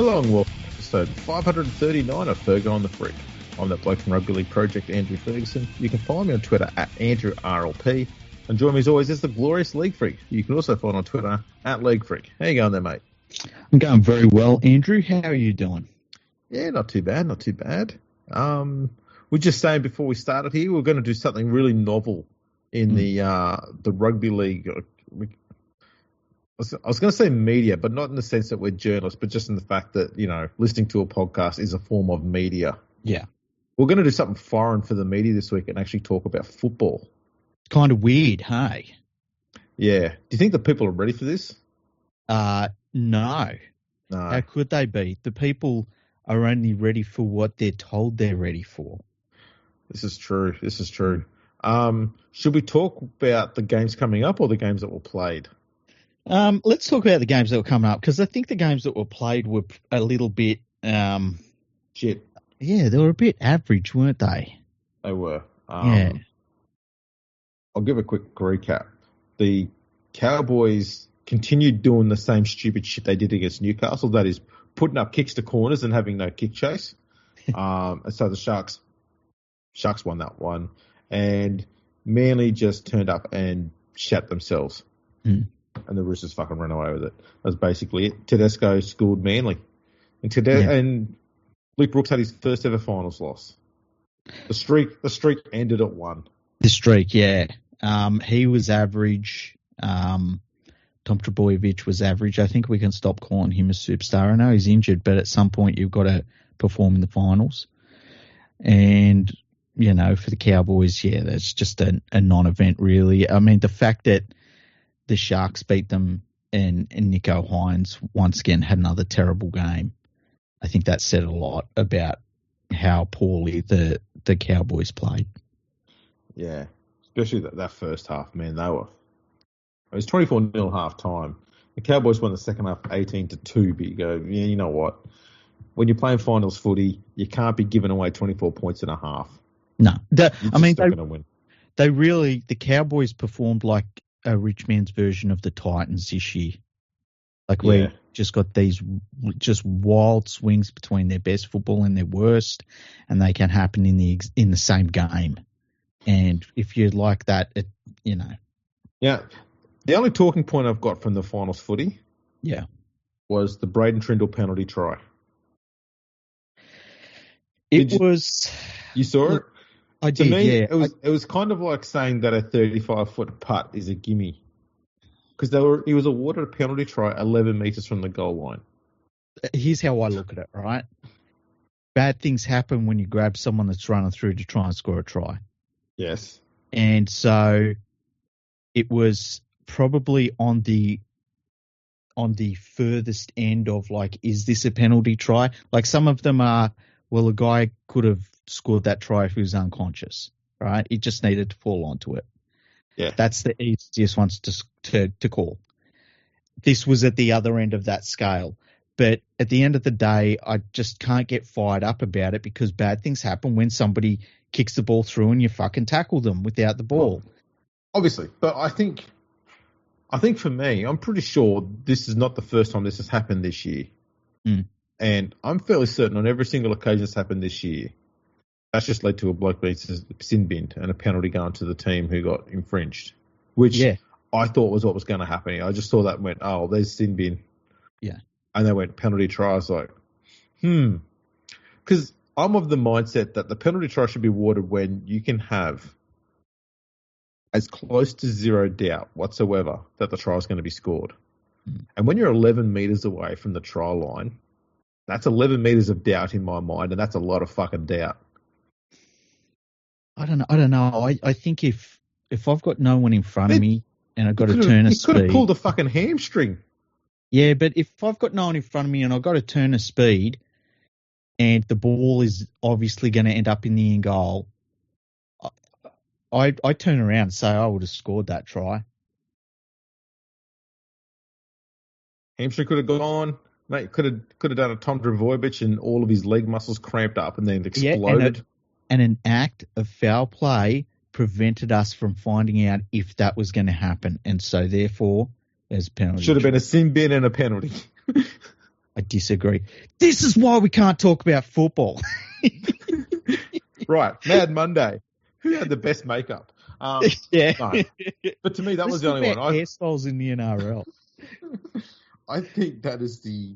Hello and welcome to episode 539 of Fergo on the Freak. I'm that bloke from Rugby League Project, Andrew Ferguson. You can find me on Twitter at AndrewRLP. And join me as always as the glorious League Freak. You can also find on Twitter at League Freak. How you going there, mate? I'm going very well, Andrew. How are you doing? Yeah, not too bad, not too bad. We're just saying before we started here, we're going to do something really novel in the Rugby League. I was going to say media, but not in the sense that we're journalists, but just in the fact that, you know, listening to a podcast is a form of media. Yeah. We're going to do something foreign for the media this week and actually talk about football. Kind of weird, hey? Yeah. Do you think the people are ready for this? No. How could they be? The people are only ready for what they're told they're ready for. This is true. Should we talk about the games coming up or the games that were played? Let's talk about the games that were coming up, because I think the games that were played were a little bit... shit. Yeah, they were a bit average, weren't they? They were. Yeah. I'll give a quick recap. The Cowboys continued doing the same stupid shit they did against Newcastle, that is putting up kicks to corners and having no kick chase. And so the Sharks won that one. And Manly just turned up and shat themselves. Mm. And the Roosters fucking ran away with it. That was basically it. Tedesco scored Manly. And Luke Brooks had his first ever finals loss. The streak ended at 1. The streak, yeah. He was average. Tom Trbojevic was average. I think we can stop calling him a superstar. I know he's injured, but at some point you've got to perform in the finals. And, you know, for the Cowboys, yeah, that's just a non-event, really. I mean, the fact that the Sharks beat them and Nico Hines once again had another terrible game, I think that said a lot about how poorly the Cowboys played. Yeah, especially that first half, man. It was 24-0 half time. The Cowboys won the second half 18-2, but you go, yeah, you know what? When you're playing finals footy, you can't be giving away 24 points and a half. No. The Cowboys performed like a rich man's version of the Titans this year. Like we just got these just wild swings between their best football and their worst, and they can happen in the same game. And if you like that, you know. Yeah. The only talking point I've got from the finals footy was the Braden Trindle penalty try. You saw it? I did, to me, yeah. It was kind of like saying that a 35-foot putt is a gimme. Because he was awarded a penalty try 11 metres from the goal line. Here's how I look at it, right? Bad things happen when you grab someone that's running through to try and score a try. Yes. And so it was probably on the furthest end of, like, is this a penalty try? Like, some of them are, well, a guy could have scored that try if he was unconscious, right? He just needed to fall onto it. Yeah. That's the easiest ones to call. This was at the other end of that scale. But at the end of the day, I just can't get fired up about it, because bad things happen when somebody kicks the ball through and you fucking tackle them without the ball. Obviously. But I think for me, I'm pretty sure this is not the first time this has happened this year. Mm. And I'm fairly certain on every single occasion that's happened this year, that's just led to a bloke being sin binned and a penalty going to the team who got infringed, which I thought was what was going to happen. I just saw that and went, oh, there's sin bin. Yeah. And they went penalty try. I was like, because I'm of the mindset that the penalty try should be awarded when you can have as close to zero doubt whatsoever that the try is going to be scored. Mm. And when you're 11 metres away from the try line, that's 11 metres of doubt in my mind, and that's a lot of fucking doubt. I don't know. I think if I've got no one in front of me and I've got to turn a speed... You could have pulled a fucking hamstring. Yeah, but if I've got no one in front of me and I've got to turn a speed and the ball is obviously going to end up in the end goal, I turn around and say I would have scored that try. Hamstring could have gone. Mate, could have done a Tom Trbojevic and all of his leg muscles cramped up and then exploded. Yeah, and an act of foul play prevented us from finding out if that was going to happen. And so, therefore, there's a penalty. Should have been a sin bin and a penalty. I disagree. This is why we can't talk about football. Right, Mad Monday. Who had the best makeup? Yeah. No. But to me, that was the only one. Hairstyles in the NRL. I think that is the.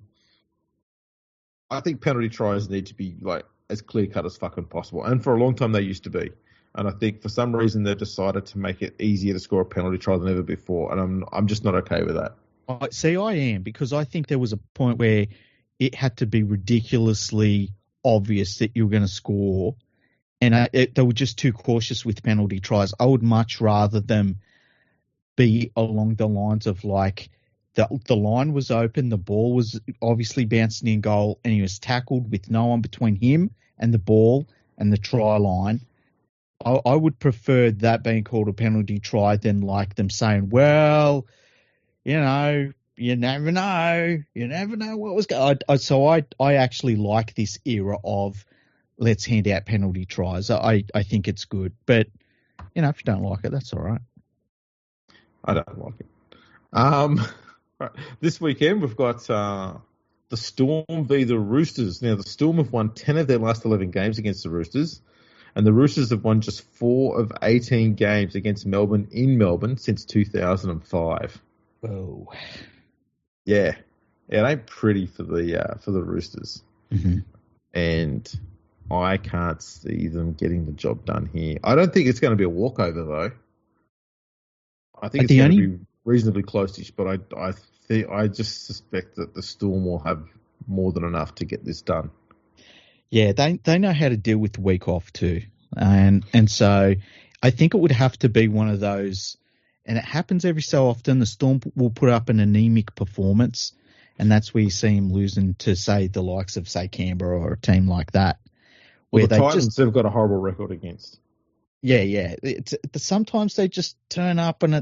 I think penalty tries need to be like as clear cut as fucking possible, and for a long time they used to be. And I think for some reason they've decided to make it easier to score a penalty try than ever before, and I'm just not okay with that. See, I am, because I think there was a point where it had to be ridiculously obvious that you were going to score, and they were just too cautious with penalty tries. I would much rather them be along the lines of like the line was open, the ball was obviously bouncing in goal, and he was tackled with no one between him and the ball and the try line. I would prefer that being called a penalty try than like them saying, well, you know, you never know what was going on. So I actually like this era of let's hand out penalty tries. I think it's good. But, you know, if you don't like it, that's all right. I don't like it. Right. This weekend we've got the Storm v the Roosters. Now, the Storm have won 10 of their last 11 games against the Roosters, and the Roosters have won just 4 of 18 games against Melbourne in Melbourne since 2005. Whoa. Yeah, it ain't pretty for the Roosters, and I can't see them getting the job done here. I don't think it's going to be a walkover though. I think it's going to be reasonably close-ish, but I just suspect that the Storm will have more than enough to get this done. Yeah, they know how to deal with the week off too, and so I think it would have to be one of those. And it happens every so often. The Storm will put up an anemic performance, and that's where you see them losing to, say, the likes of, say, Canberra or a team like that. Where the Titans have got a horrible record against. Yeah. Sometimes they just turn up and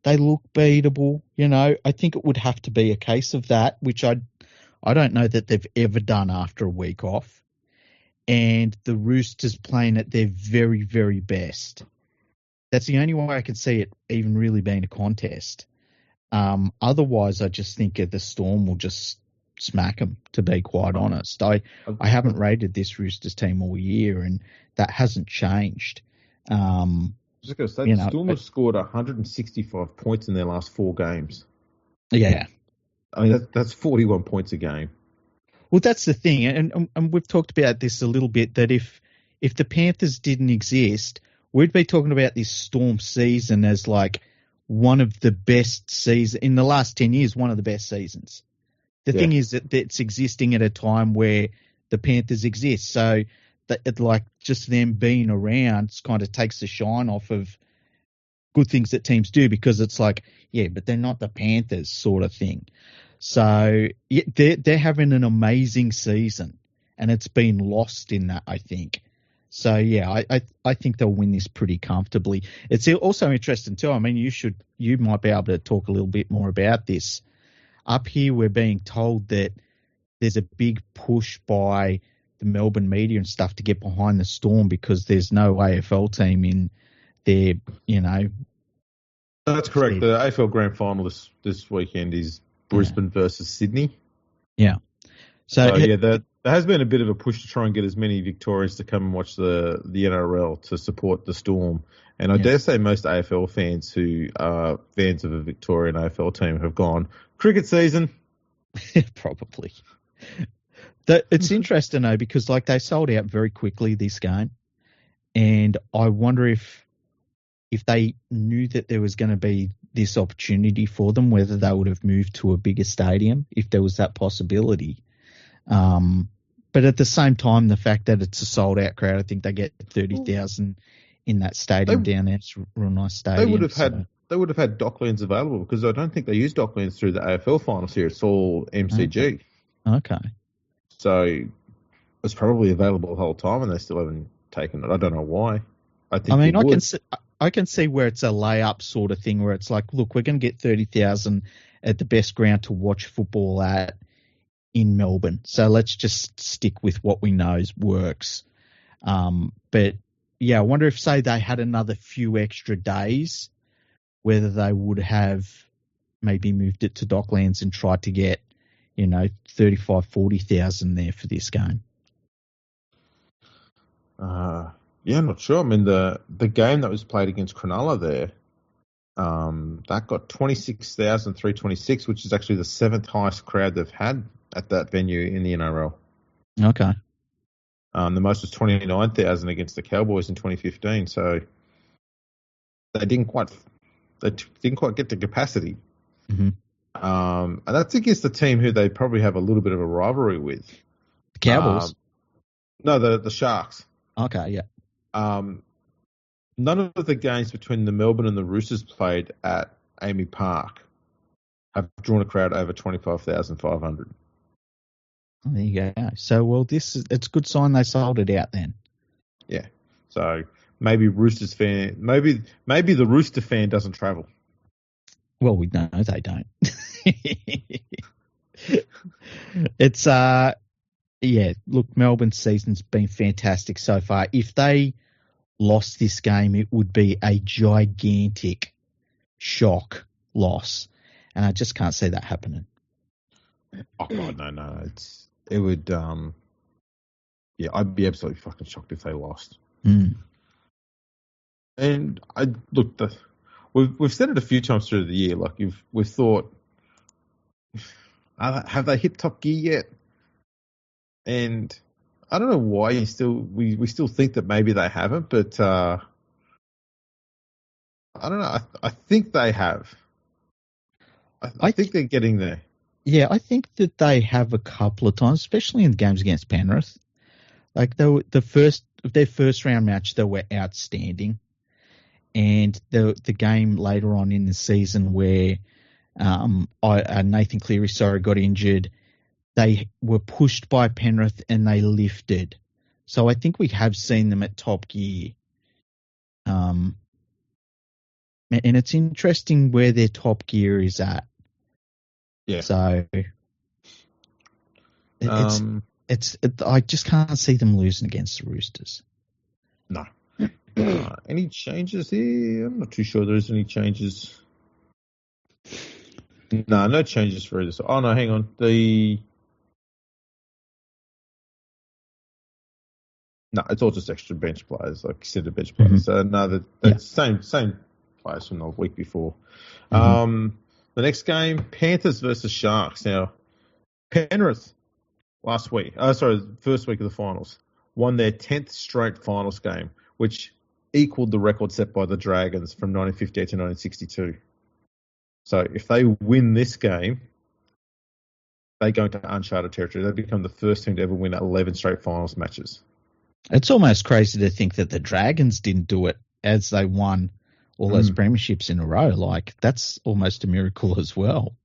they look beatable. You know, I think it would have to be a case of that, which I don't know that they've ever done after a week off. And the Roosters playing at their very, very best. That's the only way I could see it even really being a contest. Otherwise, I just think the Storm will just smack them, to be quite honest. I haven't rated this Roosters team all year, and that hasn't changed. Just going to say, the Storm have scored 165 points in their last 4 games. Yeah. I mean, that's 41 points a game. Well, that's the thing, and we've talked about this a little bit, that if the Panthers didn't exist, we'd be talking about this Storm season as like one of the best seasons in the last 10 years, one of the best seasons. The thing is that it's existing at a time where the Panthers exist. So that like just them being around kind of takes the shine off of good things that teams do, because it's like, yeah, but they're not the Panthers sort of thing. So yeah, they're having an amazing season, and it's been lost in that, I think. So, yeah, I think they'll win this pretty comfortably. It's also interesting, too. I mean, you might be able to talk a little bit more about this. Up here, we're being told that there's a big push by the Melbourne media and stuff to get behind the Storm because there's no AFL team in there, you know. That's correct. The AFL Grand Final this weekend is Brisbane versus Sydney. Yeah. So there has been a bit of a push to try and get as many Victorians to come and watch the NRL to support the Storm. And I dare say most AFL fans who are fans of a Victorian AFL team have gone, cricket season. Probably. It's interesting, though, because like they sold out very quickly this game. And I wonder if they knew that there was going to be this opportunity for them, whether they would have moved to a bigger stadium, if there was that possibility. But at the same time, the fact that it's a sold-out crowd, I think they get 30,000 in that stadium down there. It's a real nice stadium. They would have had Docklands available, because I don't think they used Docklands through the AFL finals here. It's all MCG. Okay. So it's probably available the whole time, and they still haven't taken it. I don't know why. I can see where it's a layup sort of thing, where it's like, look, we're going to get 30,000 at the best ground to watch football at in Melbourne. So let's just stick with what we know works. But yeah, I wonder if, say, they had another few extra days, whether they would have maybe moved it to Docklands and tried to get, 35,000-40,000 there for this game. Yeah, I'm not sure. I mean, the game that was played against Cronulla there, that got 26,326, which is actually the seventh highest crowd they've had at that venue in the NRL. Okay. The most was 29,000 against the Cowboys in 2015. So they didn't quite get to capacity. Mm-hmm. And that's against the team who they probably have a little bit of a rivalry with. The Cowboys? No, the Sharks. Okay, yeah. None of the games between the Melbourne and the Roosters played at Amy Park have drawn a crowd over 25,500. There you go. So, it's a good sign they sold it out then. Yeah. So maybe maybe the Rooster fan doesn't travel. Well, we know they don't. It's look, Melbourne's season's been fantastic so far. If they lost this game, it would be a gigantic shock loss, and I just can't see that happening. Oh God, no. It would. I'd be absolutely fucking shocked if they lost. Mm. And we've said it a few times through the year. Like we've thought, have they hit top gear yet? And I don't know why we still think that maybe they haven't, but I don't know. I think they have. I think they're getting there. Yeah, I think that they have a couple of times, especially in the games against Penrith. Like their first round match, they were outstanding, and the game later on in the season where Nathan Cleary got injured, they were pushed by Penrith and they lifted. So I think we have seen them at top gear. And it's interesting where their top gear is at. Yeah. So I just can't see them losing against the Roosters. No. Any changes here? I'm not too sure there's any changes. No changes for either. Oh no, hang on. No, it's all just extra bench players, like considered bench players. Mm-hmm. So that's same players from the week before. Mm-hmm. The next game, Panthers versus Sharks. Now, Penrith first week of the finals, won their 10th straight finals game, which equaled the record set by the Dragons from 1958 to 1962. So if they win this game, they go into uncharted territory. They become the first team to ever win 11 straight finals matches. It's almost crazy to think that the Dragons didn't do it as they won all those premierships in a row. Like, that's almost a miracle as well.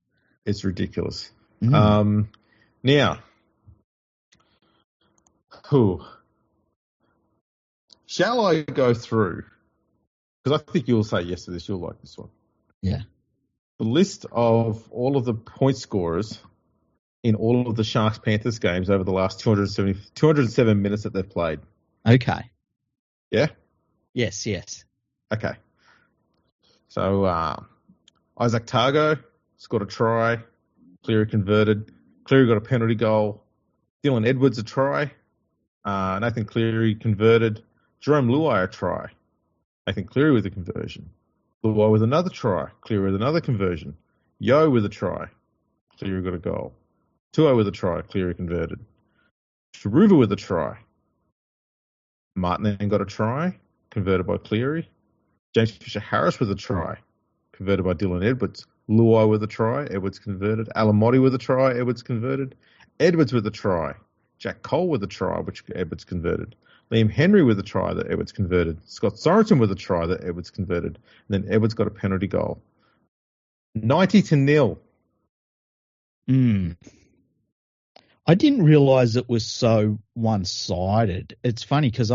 It's ridiculous. Mm. Now, shall I go through? Because I think you'll say yes to this. You'll like this one. Yeah. The list of all of the point scorers in all of the Sharks-Panthers games over the last 207 minutes that they've played. Okay. Yeah? Yes. Okay. So, Isaac Targo scored a try. Cleary converted. Cleary got a penalty goal. Dylan Edwards a try. Nathan Cleary converted. Jerome Luai a try. Nathan Cleary with a conversion. Luai with another try. Cleary with another conversion. Yo with a try. Cleary got a goal. Tuo with a try. Cleary converted. Sharuva with a try. Martin then got a try. Converted by Cleary. James Fisher-Harris with a try. Converted by Dylan Edwards. Luai with a try. Edwards converted. Alamotti with a try. Edwards converted. Edwards with a try. Jack Cole with a try, which Edwards converted. Liam Henry with a try that Edwards converted. Scott Sorensen with a try that Edwards converted. And then Edwards got a penalty goal. 90-0. I didn't realise it was so one-sided. It's funny because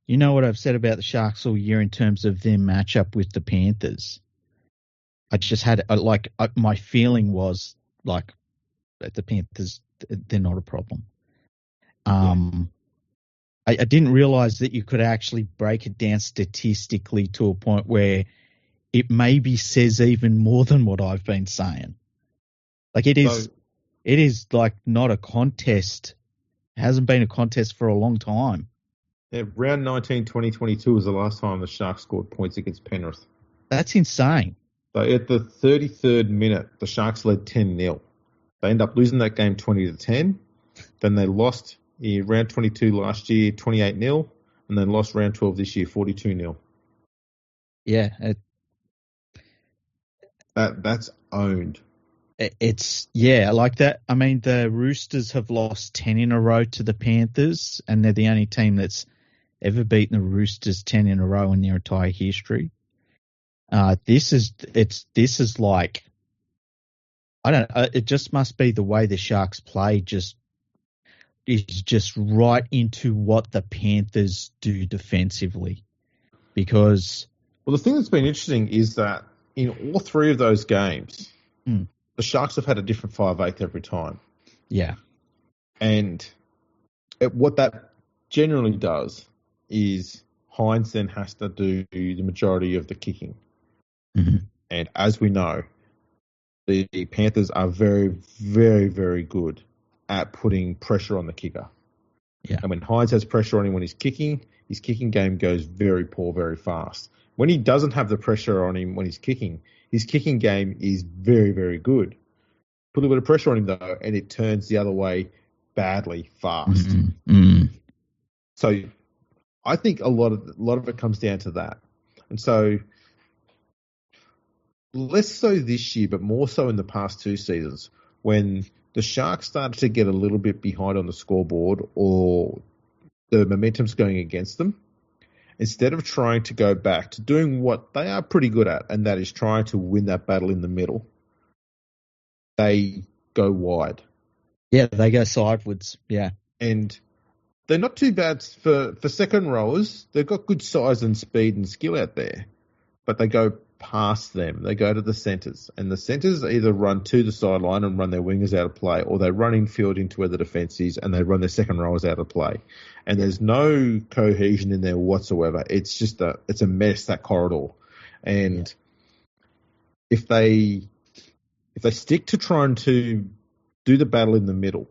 you know what I've said about the Sharks all year in terms of their matchup with the Panthers. I just had my feeling was like that the Panthers, they're not a problem. I didn't realise that you could actually break it down statistically to a point where it maybe says even more than what I've been saying. Like it is It is like not a contest. It hasn't been a contest for a long time. Yeah, round 19, 2022 was the last time the Sharks scored points against Penrith. That's insane. So at the 33rd minute, the Sharks led 10-0. They end up losing that game 20-10. Then they lost in round 22 last year, 28-0, and then lost round 12 this year, 42-0. Yeah, That's owned. it's like that. I mean, the Roosters have lost 10 in a row to the Panthers, and they're the only team that's ever beaten the Roosters 10 in a row in their entire history. This is like, I don't know, it just must be the way the Sharks play is just right into what the Panthers do defensively. Because, well, the thing that's been interesting is that in all three of those games, the Sharks have had a different 5'8" every time. Yeah. And what that generally does is Hines then has to do the majority of the kicking. Mm-hmm. And as we know, the Panthers are very, very, very good at putting pressure on the kicker. Yeah. And when Hines has pressure on him when he's kicking, his kicking game goes very poor, very fast. When he doesn't have the pressure on him when he's kicking, his kicking game is very, very good. Put a little bit of pressure on him, though, and it turns the other way badly fast. Mm-hmm. Mm-hmm. So I think a lot of it comes down to that. And so less so this year, but more so in the past two seasons, when the Sharks started to get a little bit behind on the scoreboard or the momentum's going against them, instead of trying to go back to doing what they are pretty good at, and that is trying to win that battle in the middle, they go wide. Yeah, they go sideways. Yeah. And they're not too bad for second rowers. They've got good size and speed and skill out there, but they go past them. They go to the centres, and the centres either run to the sideline and run their wingers out of play, or they run infield into where the defence is and they run their second rowers out of play. And there's no cohesion in there whatsoever. It's just it's a mess, that corridor. And if they stick to trying to do the battle in the middle,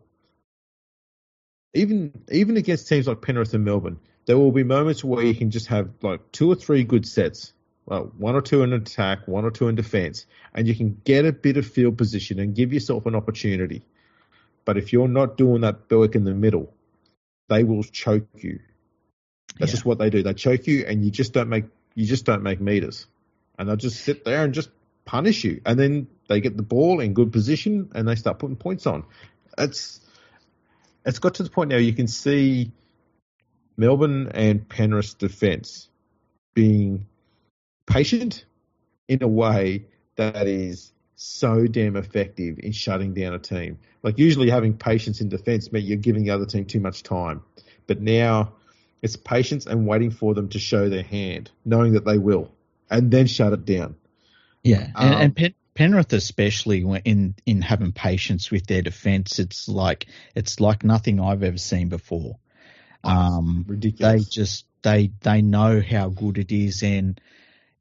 even against teams like Penrith and Melbourne, there will be moments where you can just have like two or three good sets. Well, one or two in attack, one or two in defence, and you can get a bit of field position and give yourself an opportunity. But if you're not doing that work in the middle, they will choke you. That's just what they do. They choke you, and you just don't make meters, and they'll just sit there and just punish you. And then they get the ball in good position, and they start putting points on. It's got to the point now you can see Melbourne and Penrith's defence being patient in a way that is so damn effective in shutting down a team. Like usually having patience in defence meant you're giving the other team too much time. But now it's patience and waiting for them to show their hand, knowing that they will, and then shut it down. Yeah, and Penrith especially in having patience with their defence, it's like nothing I've ever seen before. Ridiculous. They know how good it is, and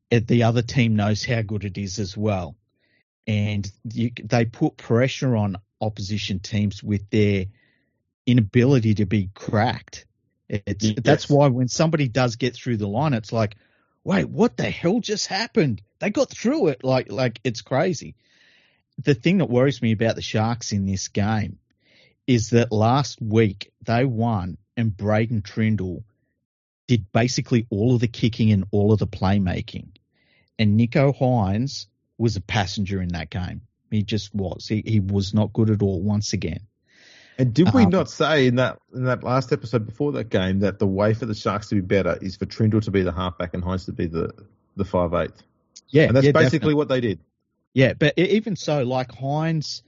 the other team knows how good it is as well. And they put pressure on opposition teams with their inability to be cracked. That's why when somebody does get through the line, it's like, wait, what the hell just happened? They got through it. Like it's crazy. The thing that worries me about the Sharks in this game is that last week they won and Braden Trindle did basically all of the kicking and all of the playmaking. And Nicho Hynes was a passenger in that game. He just was. He was not good at all once again. And did we not say in that last episode before that game that the way for the Sharks to be better is for Trindle to be the halfback and Hynes to be the 5'8"? Yeah, and that's basically definitely what they did. Yeah, but even so, like Hynes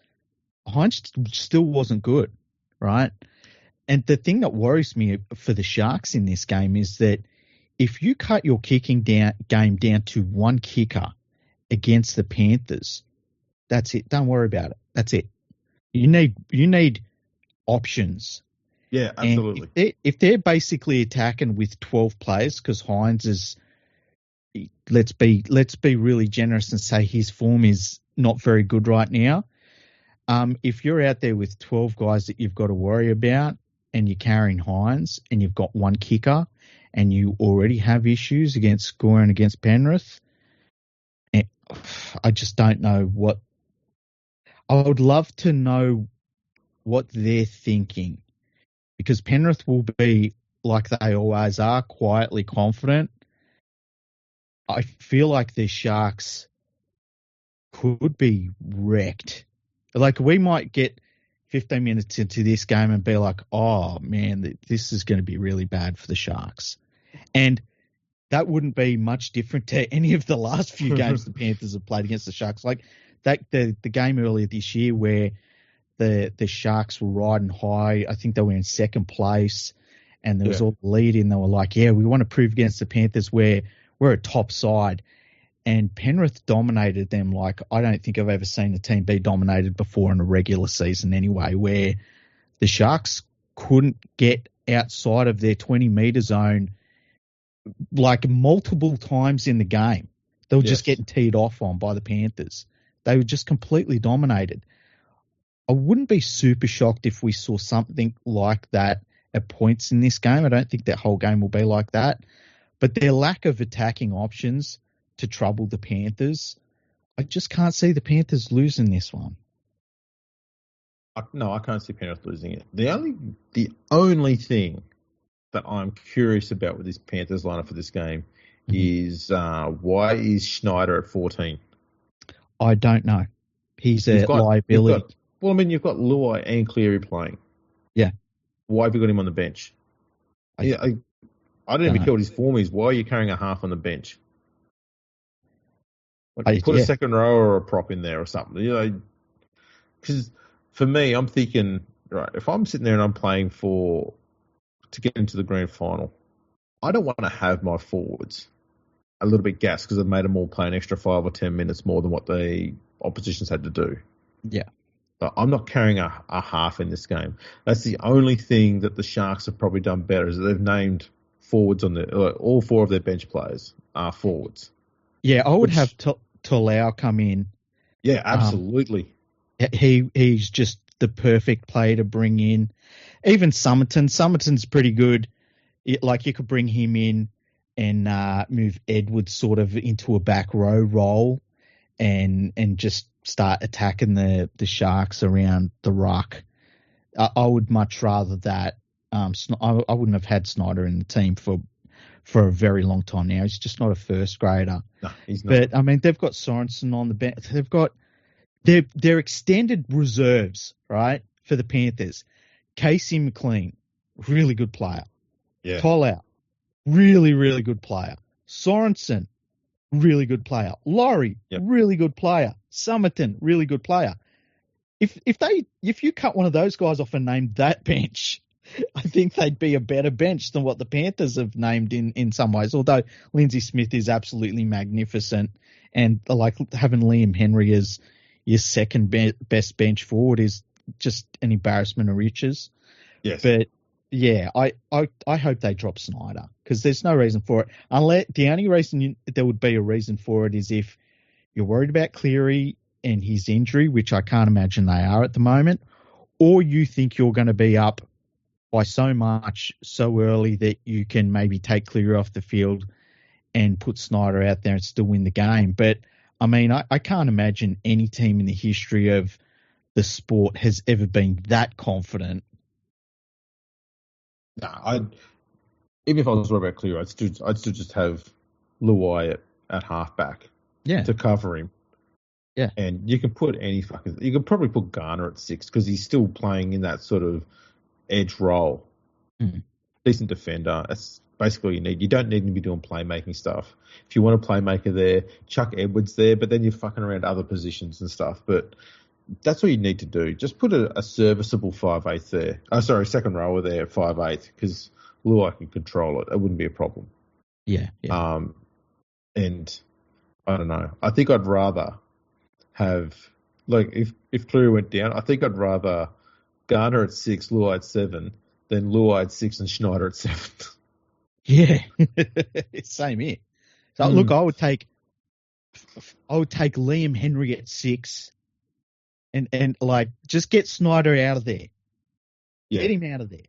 still wasn't good, right? And the thing that worries me for the Sharks in this game is that if you cut your kicking game down to one kicker against the Panthers, that's it. Don't worry about it. That's it. You need options. Yeah, absolutely. And if they're basically attacking with 12 players, because Hynes is, let's be really generous and say his form is not very good right now. If you're out there with 12 guys that you've got to worry about and you're carrying Hines and you've got one kicker and you already have issues against scoring against Penrith, I just don't know what. I would love to know what they're thinking, because Penrith will be like they always are, quietly confident. I feel like the Sharks could be wrecked. Like, we might get 15 minutes into this game and be like, oh man, this is going to be really bad for the Sharks. And that wouldn't be much different to any of the last few games the Panthers have played against the Sharks. Like that, the game earlier this year where the Sharks were riding high. I think they were in second place and there was all the lead in. They were like, yeah, we want to prove against the Panthers we're a top side. And Penrith dominated them like I don't think I've ever seen a team be dominated before in a regular season anyway, where the Sharks couldn't get outside of their 20-metre zone like multiple times in the game. They were just getting teed off on by the Panthers. They were just completely dominated. I wouldn't be super shocked if we saw something like that at points in this game. I don't think that whole game will be like that. But their lack of attacking options to trouble the Panthers, I just can't see the Panthers losing this one. No, I can't see Penrith losing it. The only thing that I'm curious about with this Panthers lineup for this game is why is Schneider at 14? I don't know. He's a liability. You've got Luai and Cleary playing. Yeah. Why have you got him on the bench? I don't even care what his form is. Why are you carrying a half on the bench? Put a second row or a prop in there or something. Because for me, I'm thinking, right, if I'm sitting there and I'm playing to get into the grand final, I don't want to have my forwards a little bit gassed because I've made them all play an extra 5 or 10 minutes more than what the opposition's had to do. Yeah. But I'm not carrying a half in this game. That's the only thing that the Sharks have probably done better is that they've named forwards on all 4 of their bench players are forwards. Yeah, I would have Tolau come in. Yeah, absolutely. He's just the perfect player to bring in. Even Summerton's pretty good. You could bring him in and move Edwards sort of into a back row role and just start attacking the Sharks around the ruck. I would much rather that. I wouldn't have had Snyder in the team for a very long time now. He's just not a first grader. No, he's not. But, they've got Sorensen on the bench. They've got their extended reserves, right, for the Panthers. Casey McLean, really good player. Yeah. Tolau, really, really good player. Sorensen, really good player. Laurie, really good player. Summerton, really good player. If you cut one of those guys off and named that bench, I think they'd be a better bench than what the Panthers have named in some ways. Although Lindsay Smith is absolutely magnificent, and like having Liam Henry as your second best bench forward is just an embarrassment of riches. Yes. But yeah, I hope they drop Snyder because there's no reason for it. Unless the only reason there would be a reason for it is if you're worried about Cleary and his injury, which I can't imagine they are at the moment, or you think you're going to be up by so much so early that you can maybe take Cleary off the field and put Snyder out there and still win the game. But I mean, I can't imagine any team in the history of the sport has ever been that confident. No, even if I was worried about Cleary, I'd still just have Luai at halfback to cover him. Yeah. And you can put you could probably put Garner at 6 because he's still playing in that sort of edge role. Decent defender. That's basically all you need. You don't need to be doing playmaking stuff. If you want a playmaker there, chuck Edwards there, but then you're fucking around other positions and stuff. But that's what you need to do. Just put a serviceable 5'8" there. Oh, sorry, second rower there at 5'8" because Luai can control it. It wouldn't be a problem. Yeah. And I don't know. I think I'd rather have, like, if Cleary went down, I think I'd rather Garner at 6, Luai at 7, than Luai at 6 and Schneider at 7. Yeah, same here. So look, I would take Liam Henry at 6 And like, just get Snyder out of there. Yeah. Get him out of there.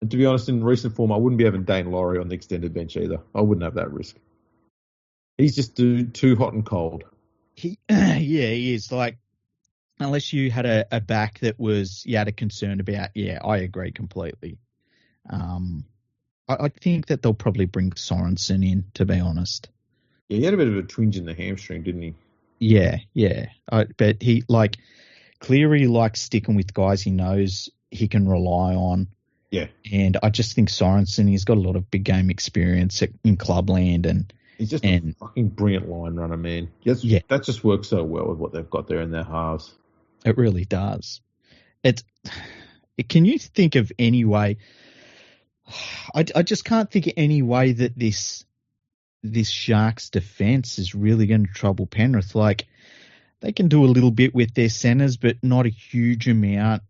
And to be honest, in recent form, I wouldn't be having Dane Laurie on the extended bench either. I wouldn't have that risk. He's just too hot and cold. He is. Like, unless you had a back that you had a concern about, I agree completely. I think that they'll probably bring Sorensen in, to be honest. Yeah, he had a bit of a twinge in the hamstring, didn't he? Yeah. But he, like, Cleary likes sticking with guys he knows he can rely on. Yeah. And I just think Sorensen, he's got a lot of big game experience in clubland. And he's just a fucking brilliant line runner, man. That just works so well with what they've got there in their halves. It really does. Can you think of any way? I just can't think of any way that this Sharks defense is really going to trouble Penrith. Like, they can do a little bit with their centers, but not a huge amount.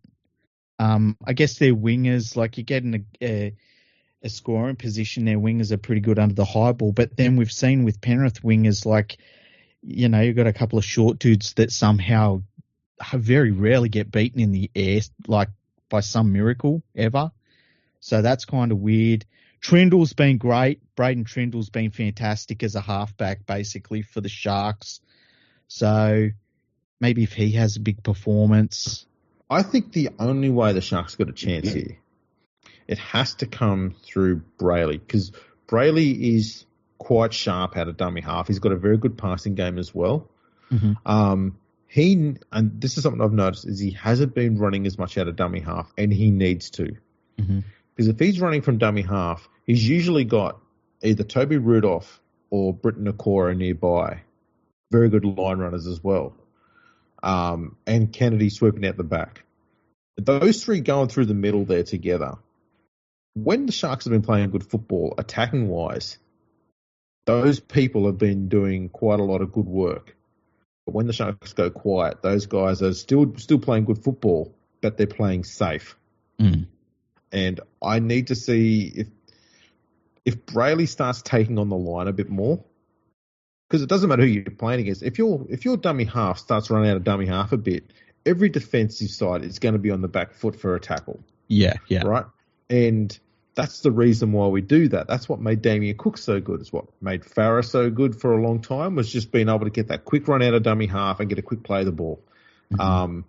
I guess their wingers, like, you get in a scoring position, their wingers are pretty good under the high ball. But then we've seen with Penrith wingers, like, you've got a couple of short dudes that somehow very rarely get beaten in the air, like by some miracle ever. So that's kind of weird. Trindle's been great. Braden Trindle's been fantastic as a halfback, basically, for the Sharks. So maybe if he has a big performance. I think the only way the Sharks got a chance here, it has to come through Brayley, because Brayley is quite sharp out of dummy half. He's got a very good passing game as well. Mm-hmm. And this is something I've noticed, is he hasn't been running as much out of dummy half, and he needs to. Mm-hmm. Because if he's running from dummy half, he's usually got either Toby Rudolph or Britton Okora nearby. Very good line runners as well. And Kennedy sweeping out the back. Those three going through the middle there together. When the Sharks have been playing good football, attacking-wise, those people have been doing quite a lot of good work. But when the Sharks go quiet, those guys are still playing good football, but they're playing safe. Mm. And I need to see if Brayley starts taking on the line a bit more, because it doesn't matter who you're playing against. If your dummy half starts running out of dummy half a bit, every defensive side is going to be on the back foot for a tackle. Yeah. Right? And that's the reason why we do that. That's what made Damien Cook so good. It's what made Farah so good for a long time, was just being able to get that quick run out of dummy half and get a quick play of the ball. Mm-hmm.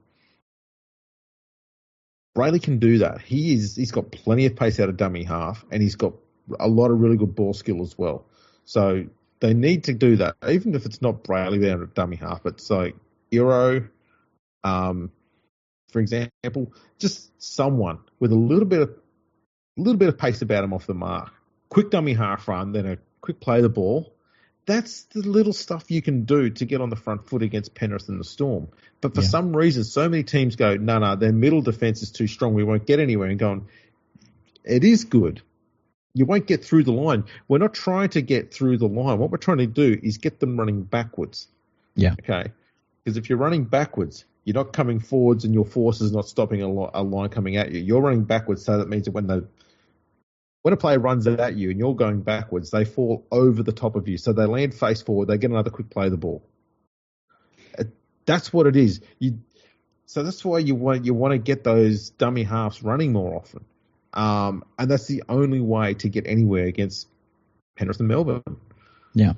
Brayley can do that. He's got plenty of pace out of dummy half, and he's got a lot of really good ball skill as well. So they need to do that, even if it's not Brayley out of dummy half. But so Iro, for example, just someone with a little bit of pace about him off the mark. Quick dummy half run, then a quick play of the ball. That's the little stuff you can do to get on the front foot against Penrith and the Storm. But for some reason, so many teams go, no, their middle defence is too strong. We won't get anywhere. And going, it is good. You won't get through the line. We're not trying to get through the line. What we're trying to do is get them running backwards. Yeah. Okay. Because if you're running backwards, you're not coming forwards and your force is not stopping a line coming at you. You're running backwards, so that means that when a player runs at you and you're going backwards, they fall over the top of you. So they land face forward, they get another quick play of the ball. That's what it is. So that's why you want to get those dummy halves running more often. And that's the only way to get anywhere against Penrith and Melbourne. Yeah.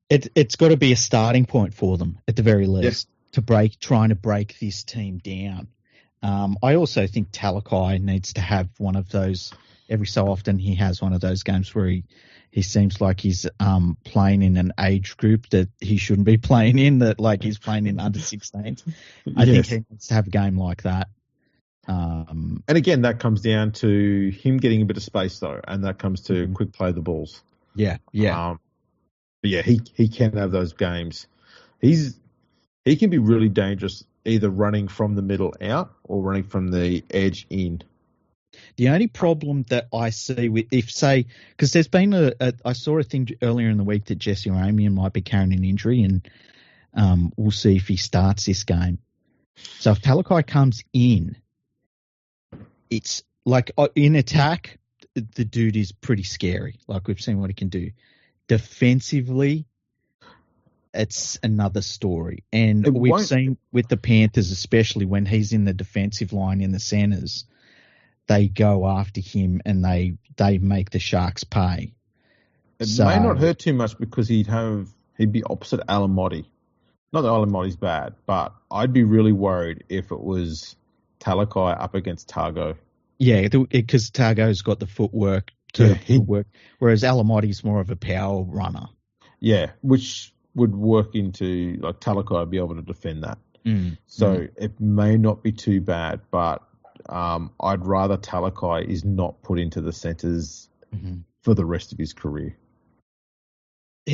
It's got to be a starting point for them at the very least trying to break this team down. I also think Talakai needs to have one of those. Every so often he has one of those games where he seems like he's playing in an age group that he shouldn't be playing in, that like he's playing in under 16s. I think he needs to have a game like that. And again, that comes down to him getting a bit of space though, and that comes to quick play the balls. Yeah. But yeah, he can have those games. He can be really dangerous, either running from the middle out or running from the edge in. The only problem that I see because there's been I saw a thing earlier in the week that Jesse Ramian might be carrying an injury, and we'll see if he starts this game. So if Talakai comes in, it's like in attack, the dude is pretty scary. Like we've seen what he can do. Defensively, it's another story. And It we've won't- seen with the Panthers, especially when he's in the defensive line in the centres, they go after him and they make the Sharks pay. It So- may not hurt too much because he'd be opposite Alamotti. Not that Alamotti's bad, but I'd be really worried if it was Talakai up against Targo. Yeah, because Targo's got the footwork to work, whereas Alamotti's more of a power runner. Yeah, which would work into like Talakai would be able to defend that. So it may not be too bad, but I'd rather Talakai is not put into the centres for the rest of his career.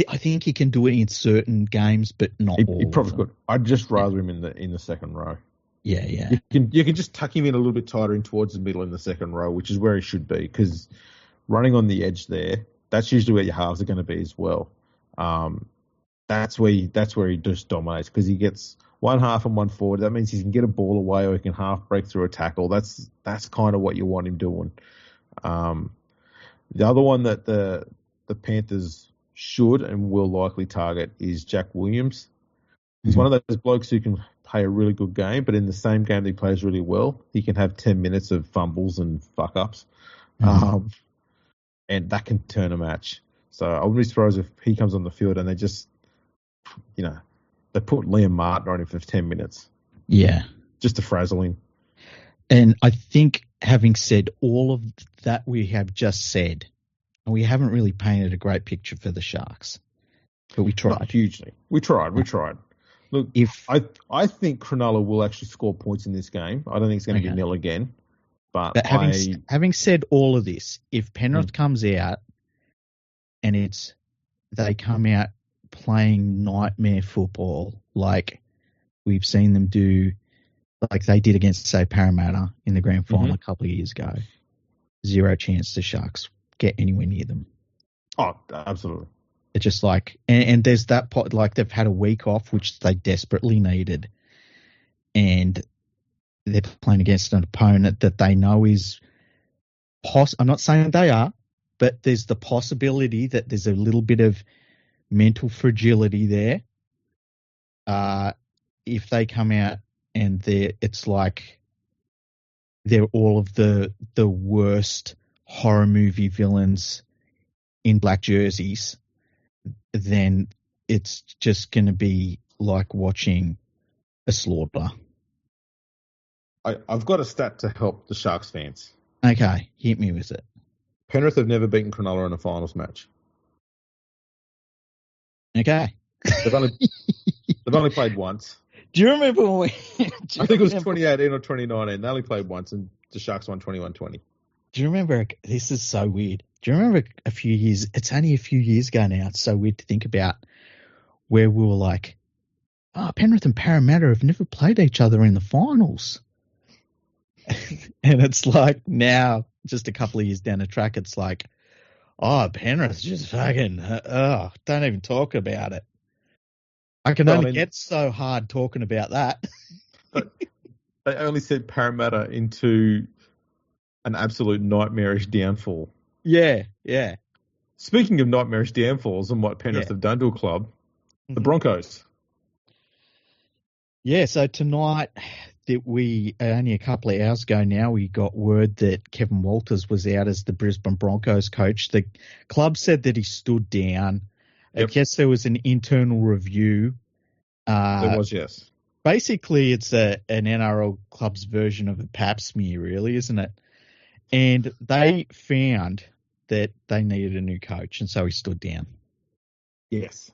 I think he can do it in certain games, but not all. He probably could. I'd just rather him in the second row. Yeah. You can just tuck him in a little bit tighter in towards the middle in the second row, which is where he should be, because running on the edge there, that's usually where your halves are going to be as well. That's where he just dominates, because he gets one half and one forward. That means he can get a ball away or he can half break through a tackle. That's kind of what you want him doing. The other one that the Panthers should and will likely target is Jack Williams. He's one of those blokes who can play a really good game, but in the same game that he plays really well, he can have 10 minutes of fumbles and fuck-ups. And that can turn a match. So I wouldn't be surprised if he comes on the field and they just, they put Liam Martin on him for 10 minutes. Yeah. Just to frazzle him. And I think, having said all of that we have just said, we haven't really painted a great picture for the Sharks, but we tried. Not hugely. We tried. Look, I think Cronulla will actually score points in this game. I don't think it's going to be nil again. But having said all of this, if Penrith comes out and they come out playing nightmare football like we've seen them do, like they did against, say, Parramatta in the grand final a couple of years ago, zero chance the Sharks get anywhere near them. Oh, absolutely. It's just like, and there's that pot, like they've had a week off, which they desperately needed. And they're playing against an opponent that they know is I'm not saying they are, but there's the possibility that there's a little bit of mental fragility there. If they come out and it's like they're all of the worst horror movie villains in black jerseys, then it's just going to be like watching a slaughter. I've got a stat to help the Sharks fans. Okay, hit me with it. Penrith have never beaten Cronulla in a finals match. Okay. They've only played once. Do you remember when I think it was 2018 or 2019. They only played once and the Sharks won 21-20. Do you remember, this is so weird. Do you remember a few years, it's only a few years ago now, it's so weird to think about, where we were like, Penrith and Parramatta have never played each other in the finals. And it's like now, just a couple of years down the track, it's like, Penrith just fucking, don't even talk about it. I can only get so hard talking about that. But they only sent Parramatta into an absolute nightmarish downfall. Yeah. Speaking of nightmarish downfalls and what Penrith have done to a club, the Broncos. Yeah, so tonight, only a couple of hours ago now, we got word that Kevin Walters was out as the Brisbane Broncos coach. The club said that he stood down. Yep. I guess there was an internal review. There was, yes. Basically, it's an NRL club's version of a pap smear, really, isn't it? And they found that they needed a new coach, and so he stood down. Yes.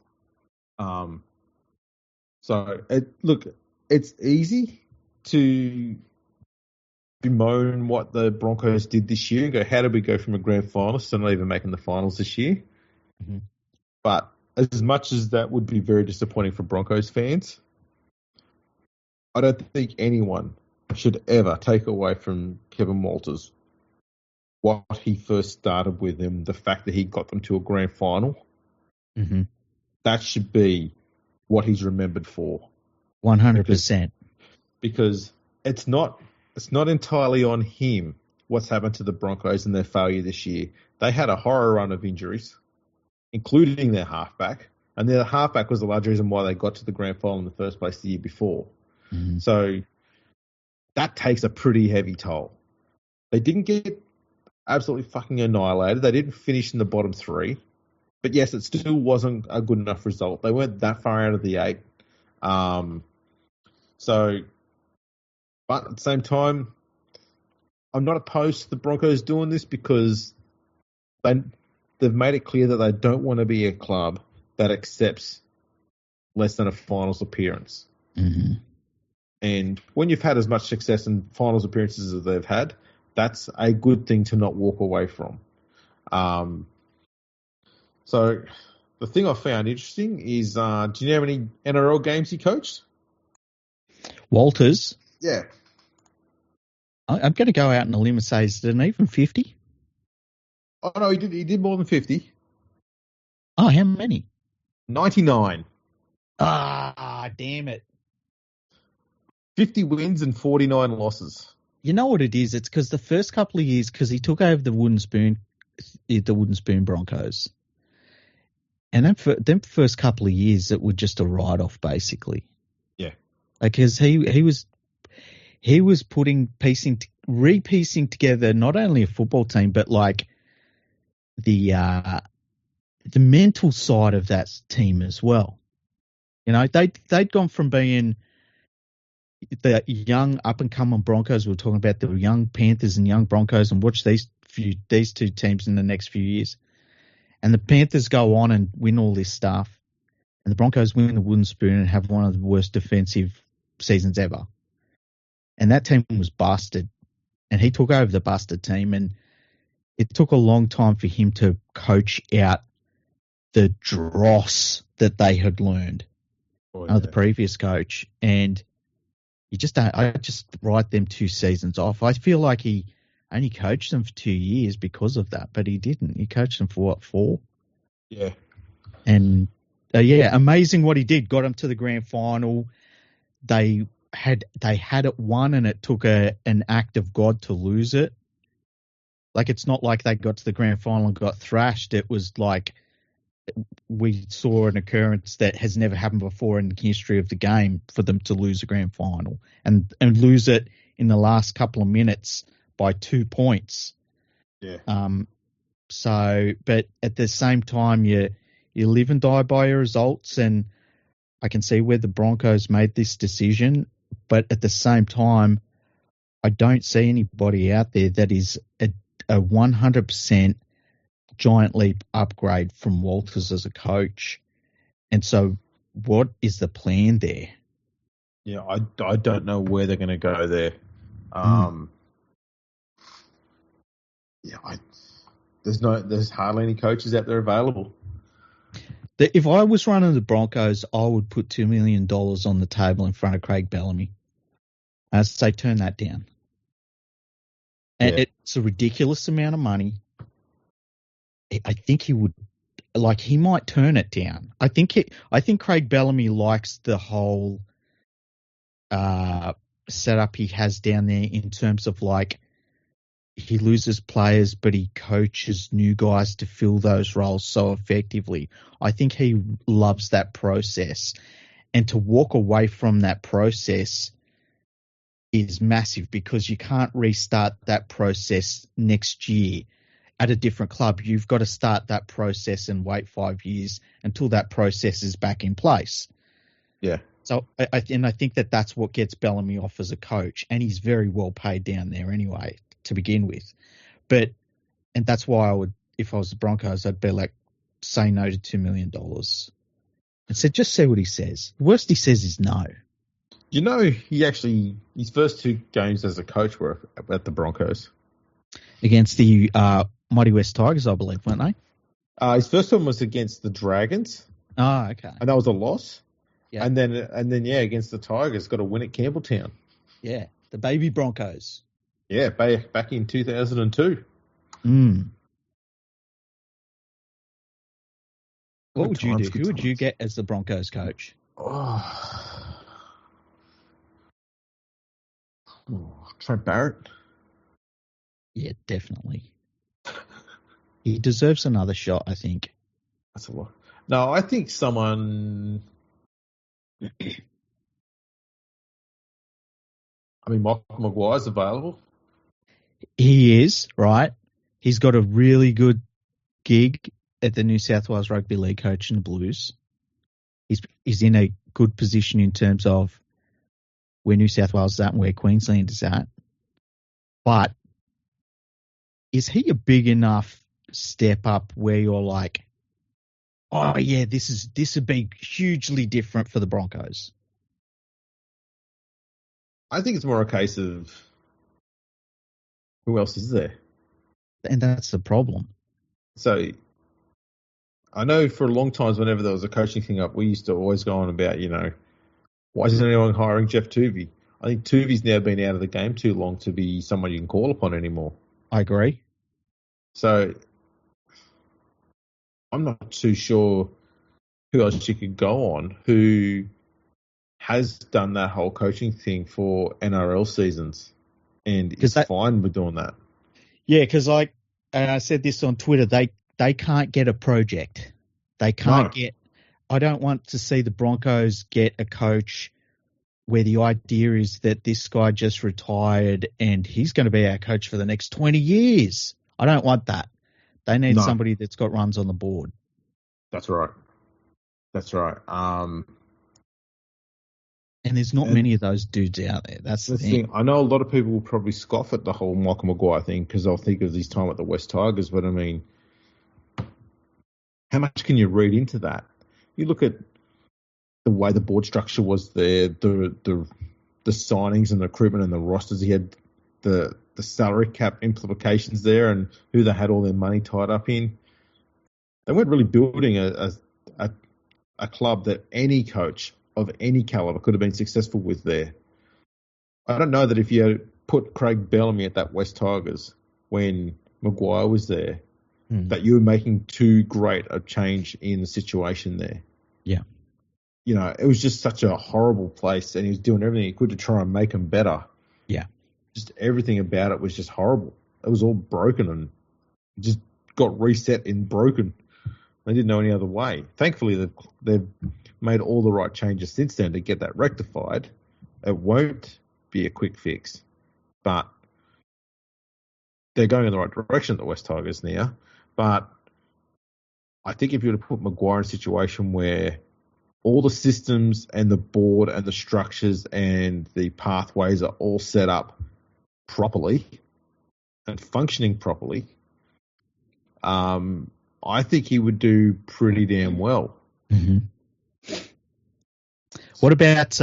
It's easy to bemoan what the Broncos did this year and go, how did we go from a grand finalist to not even making the finals this year? Mm-hmm. But as much as that would be very disappointing for Broncos fans, I don't think anyone should ever take away from Kevin Walters what he first started with him, the fact that he got them to a grand final. Mm-hmm. That should be what he's remembered for. 100%. Because it's not entirely on him what's happened to the Broncos and their failure this year. They had a horror run of injuries, including their halfback, And their halfback was the large reason why they got to the grand final in the first place the year before. Mm-hmm. So that takes a pretty heavy toll. They didn't get absolutely fucking annihilated. They didn't finish in the bottom three. But yes, it still wasn't a good enough result. They weren't that far out of the 8. But at the same time, I'm not opposed to the Broncos doing this because they've made it clear that they don't want to be a club that accepts less than a finals appearance. Mm-hmm. And when you've had as much success in finals appearances as they've had, that's a good thing to not walk away from. So the thing I found interesting is, do you know how many NRL games he coached? Walters? Yeah. I'm going to go out on a limb and say, is it an even 50? Oh, no, he did more than 50. Oh, how many? 99. Ah, damn it. 50 wins and 49 losses. You know what it is? It's because the first couple of years, because he took over the Wooden Spoon Broncos. And then for them first couple of years, it was just a write-off, basically. Yeah. Because he was repiecing together not only a football team, but like the mental side of that team as well. You know, they'd gone from being the young up-and-coming Broncos. We were talking about the young Panthers and young Broncos, and watch these two teams in the next few years. And the Panthers go on and win all this stuff, and the Broncos win the Wooden Spoon and have one of the worst defensive seasons ever. And that team was busted, and he took over the busted team, and it took a long time for him to coach out the dross that they had learned under the previous coach. And I just write them 2 seasons off. I feel like he only coached them for 2 years because of that, but he didn't. He coached them for 4? Yeah. And amazing what he did. Got them to the grand final. They had it won, and it took an act of God to lose it. Like, it's not like they got to the grand final and got thrashed. It was like we saw an occurrence that has never happened before in the history of the game for them to lose a grand final and lose it in the last couple of minutes by 2 points. Yeah. But at the same time, you live and die by your results, and I can see where the Broncos made this decision, but at the same time, I don't see anybody out there that is a 100% giant leap upgrade from Walters as a coach. And so what is the plan there? Yeah, I don't know where they're going to go there. There's hardly any coaches out there available. If I was running the Broncos, I would put $2 million on the table in front of Craig Bellamy. I'd say turn that down. And it's a ridiculous amount of money. I think he would, he might turn it down. I think Craig Bellamy likes the whole setup he has down there in terms of he loses players, but he coaches new guys to fill those roles so effectively. I think he loves that process. And to walk away from that process is massive because you can't restart that process next year at a different club. You've got to start that process and wait 5 years until that process is back in place. Yeah. So I think that's what gets Bellamy off as a coach, and he's very well paid down there anyway to begin with. And that's why if I was the Broncos, I'd be say no to $2 million. And said, just see what he says. The worst he says is no. You know, his first 2 games as a coach were at the Broncos. Against the Mighty West Tigers, I believe, weren't they? His first one was against the Dragons. Oh, okay. And that was a loss. Yeah. And then against the Tigers, got a win at Campbelltown. Yeah, the baby Broncos. Yeah, back in 2002. What would you do? Who would you get as the Broncos coach? Trent Barrett. Yeah, definitely. He deserves another shot, I think. That's a lot. No, I think someone. I mean, Michael Maguire's available. He is, right? He's got a really good gig at the New South Wales Rugby League coaching the Blues. He's in a good position in terms of where New South Wales is at and where Queensland is at. But is he a big enough step up where you're like, oh yeah, this would be hugely different for the Broncos? I think it's more a case of who else is there? And that's the problem. So I know for a long time, whenever there was a coaching thing up, we used to always go on about, why isn't anyone hiring Jeff Tuvey? I think Tuvey's now been out of the game too long to be someone you can call upon anymore. I agree. So I'm not too sure who else you could go on who has done that whole coaching thing for NRL seasons and is fine with doing that. Yeah, because and I said this on Twitter, they can't get a project. They can't get. I don't want to see the Broncos get a coach where the idea is that this guy just retired and he's going to be our coach for the next 20 years. I don't want that. They need somebody that's got runs on the board. That's right. And there's not many of those dudes out there. That's the thing. I know a lot of people will probably scoff at the whole Michael Maguire thing because they'll think of his time at the West Tigers. But I mean, how much can you read into that? You look at the way the board structure was there, the signings and the recruitment and the rosters. He had the salary cap implications there and who they had all their money tied up in. They weren't really building a club that any coach of any caliber could have been successful with there. I don't know that if you had put Craig Bellamy at that West Tigers when Maguire was there, that you were making too great a change in the situation there. Yeah. It was just such a horrible place and he was doing everything he could to try and make them better. Yeah. Just everything about it was just horrible. It was all broken and just got reset in broken. They didn't know any other way. Thankfully, they've made all the right changes since then to get that rectified. It won't be a quick fix, but they're going in the right direction at the West Tigers now. But I think if you were to put Maguire in a situation where all the systems and the board and the structures and the pathways are all set up properly and functioning properly, I think he would do pretty damn well. Mm-hmm. What about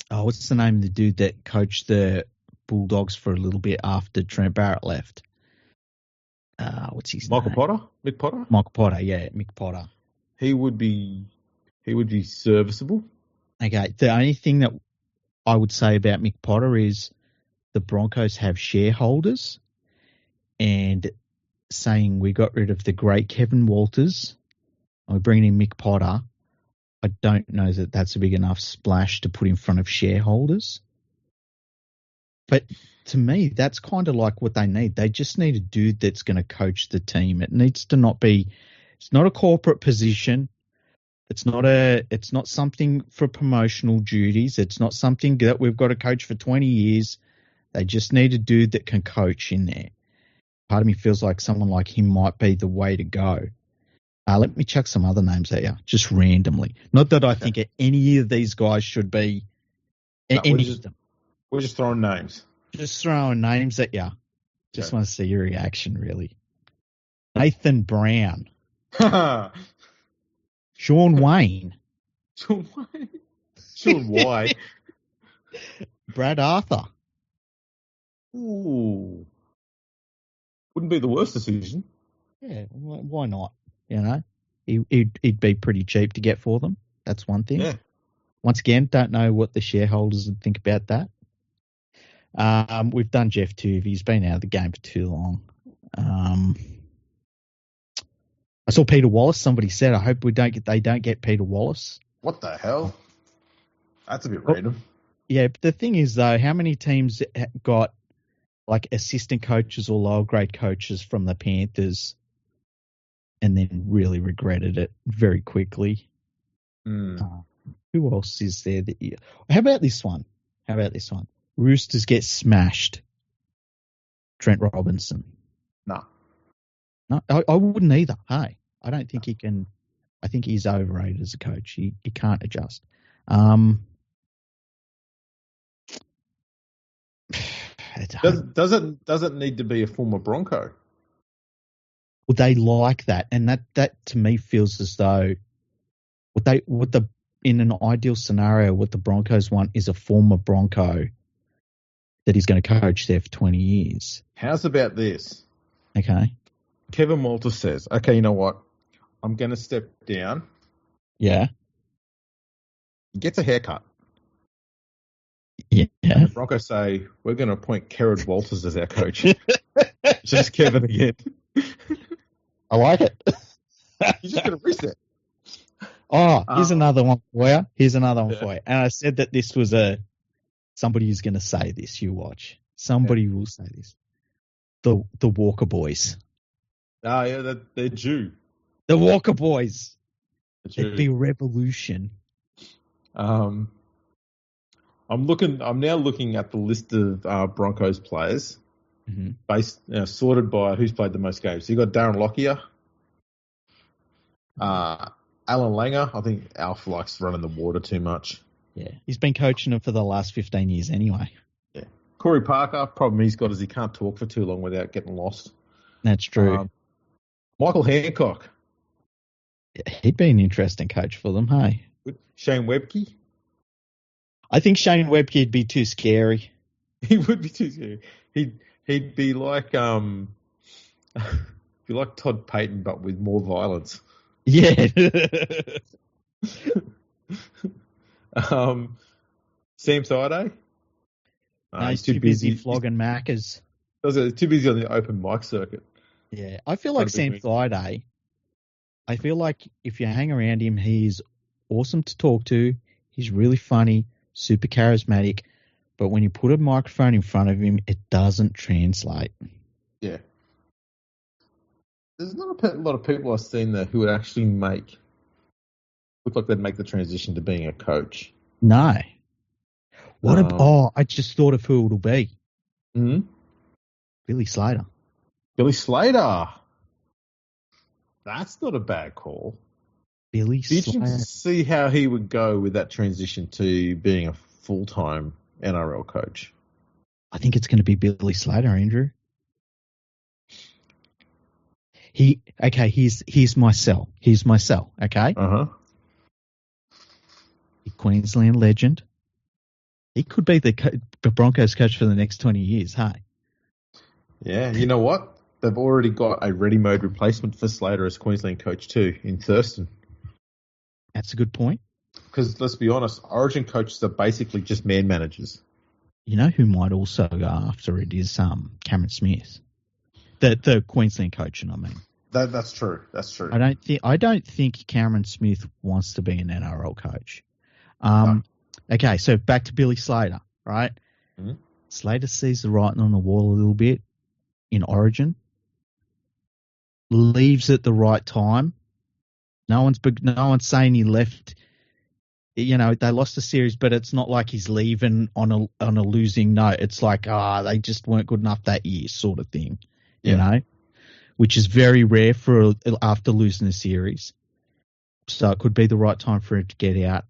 what's the name of the dude that coached the Bulldogs for a little bit after Trent Barrett left? What's his name? Mick Potter? Michael Potter, yeah, Mick Potter. He would be serviceable. Okay, the only thing that I would say about Mick Potter is the Broncos have shareholders, and saying we got rid of the great Kevin Walters and we're bringing in Mick Potter, I don't know that that's a big enough splash to put in front of shareholders. But to me, that's kind of like what they need. They just need a dude that's going to coach the team. It needs to not be, it's not a corporate position. It's not something for promotional duties. It's not something that we've got to coach for 20 years. They just need a dude that can coach in there. Part of me feels like someone like him might be the way to go. Let me chuck some other names at you, just randomly. Not that I think any of these guys should be any of them. We're just throwing names. Just throwing names at you. Just want to see your reaction, really. Nathan Brown. Sean Wayne. Sean White. Brad Arthur. Ooh. Wouldn't be the worst decision. Yeah, why not? He'd be pretty cheap to get for them. That's one thing. Yeah. Once again, don't know what the shareholders would think about that. We've done Jeff Tuvey. He's been out of the game for too long. I saw Peter Wallace. Somebody said, I hope they don't get Peter Wallace. What the hell? That's a bit random. Yeah, but the thing is, though, how many teams got like assistant coaches or lower grade coaches from the Panthers and then really regretted it very quickly. Who else is there? How about this one? Roosters get smashed. Trent Robinson. No. I wouldn't either. Hey, I don't think he can. I think he's overrated as a coach. He can't adjust. Doesn't need to be a former Bronco. Well, they like that, and that to me feels as though in an ideal scenario, what the Broncos want is a former Bronco that is going to coach there for 20 years. How's about this? Okay. Kevin Walter says, okay, you know what? I'm going to step down. Yeah. He gets a haircut. Yeah. And the Broncos say, we're going to appoint Kerrod Walters as our coach. Just Kevin again. I like it. He's just going to reset. Oh, here's another one for you. For you. And I said that this was somebody who's going to say this. You watch. Somebody will say this. The Walker boys. Oh, yeah, they're due. The Walker boys. It'd be a revolution. I'm now looking at the list of Broncos players, based sorted by who's played the most games. So you got Darren Lockyer, Alan Langer. I think Alf likes running the water too much. Yeah, he's been coaching them for the last 15 years anyway. Yeah, Corey Parker. Problem he's got is he can't talk for too long without getting lost. That's true. Michael Hancock. Yeah, he'd be an interesting coach for them. Hey, Shane Webke. I think Shane Webke would be too scary. He would be too scary. He'd be like Todd Payton, but with more violence. Yeah. Sam Thaiday. He's too busy flogging Maccas. Too busy on the open mic circuit. Yeah, I feel like Sam Thaiday. I feel like if you hang around him, he's awesome to talk to. He's really funny, super charismatic. But when you put a microphone in front of him, it doesn't translate. Yeah. There's not a lot of people I've seen there who would actually look like they'd make the transition to being a coach. No. I just thought of who it'll be. Mm-hmm. Billy Slater. Billy Slater. That's not a bad call. Billy Slater. Did you see how he would go with that transition to being a full-time NRL coach? I think it's going to be Billy Slater, Andrew. Here's my sell. Okay. Queensland legend. He could be the Broncos coach for the next 20 years. Hey. Yeah. You know what? They've already got a ready-made replacement for Slater as Queensland coach too in Thurston. That's a good point. Because let's be honest, Origin coaches are basically just man managers. You know who might also go after it is Cameron Smith, the Queensland coach. I mean, that's true. That's true. I don't think Cameron Smith wants to be an NRL coach. No. Okay, so back to Billy Slater, right? Mm-hmm. Slater sees the writing on the wall a little bit in Origin, leaves at the right time. No one's saying he left. You know, they lost the series, but it's not like he's leaving on a losing note. It's like, they just weren't good enough that year, sort of thing. Yeah. You know, which is very rare for after losing a series. So it could be the right time for him to get out.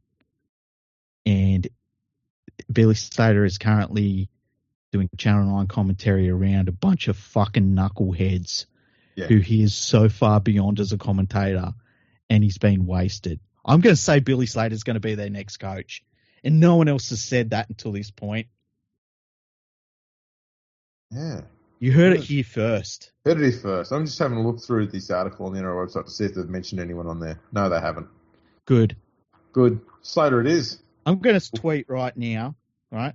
And Billy Slater is currently doing Channel 9 commentary around a bunch of fucking knuckleheads who he is so far beyond as a commentator, and he's been wasted. I'm going to say Billy Slater is going to be their next coach, and no one else has said that until this point. Yeah. You heard it here first. Heard it here first. I'm just having a look through this article on the NRL website to see if they've mentioned anyone on there. No, they haven't. Good. Slater it is. I'm going to tweet right now, right?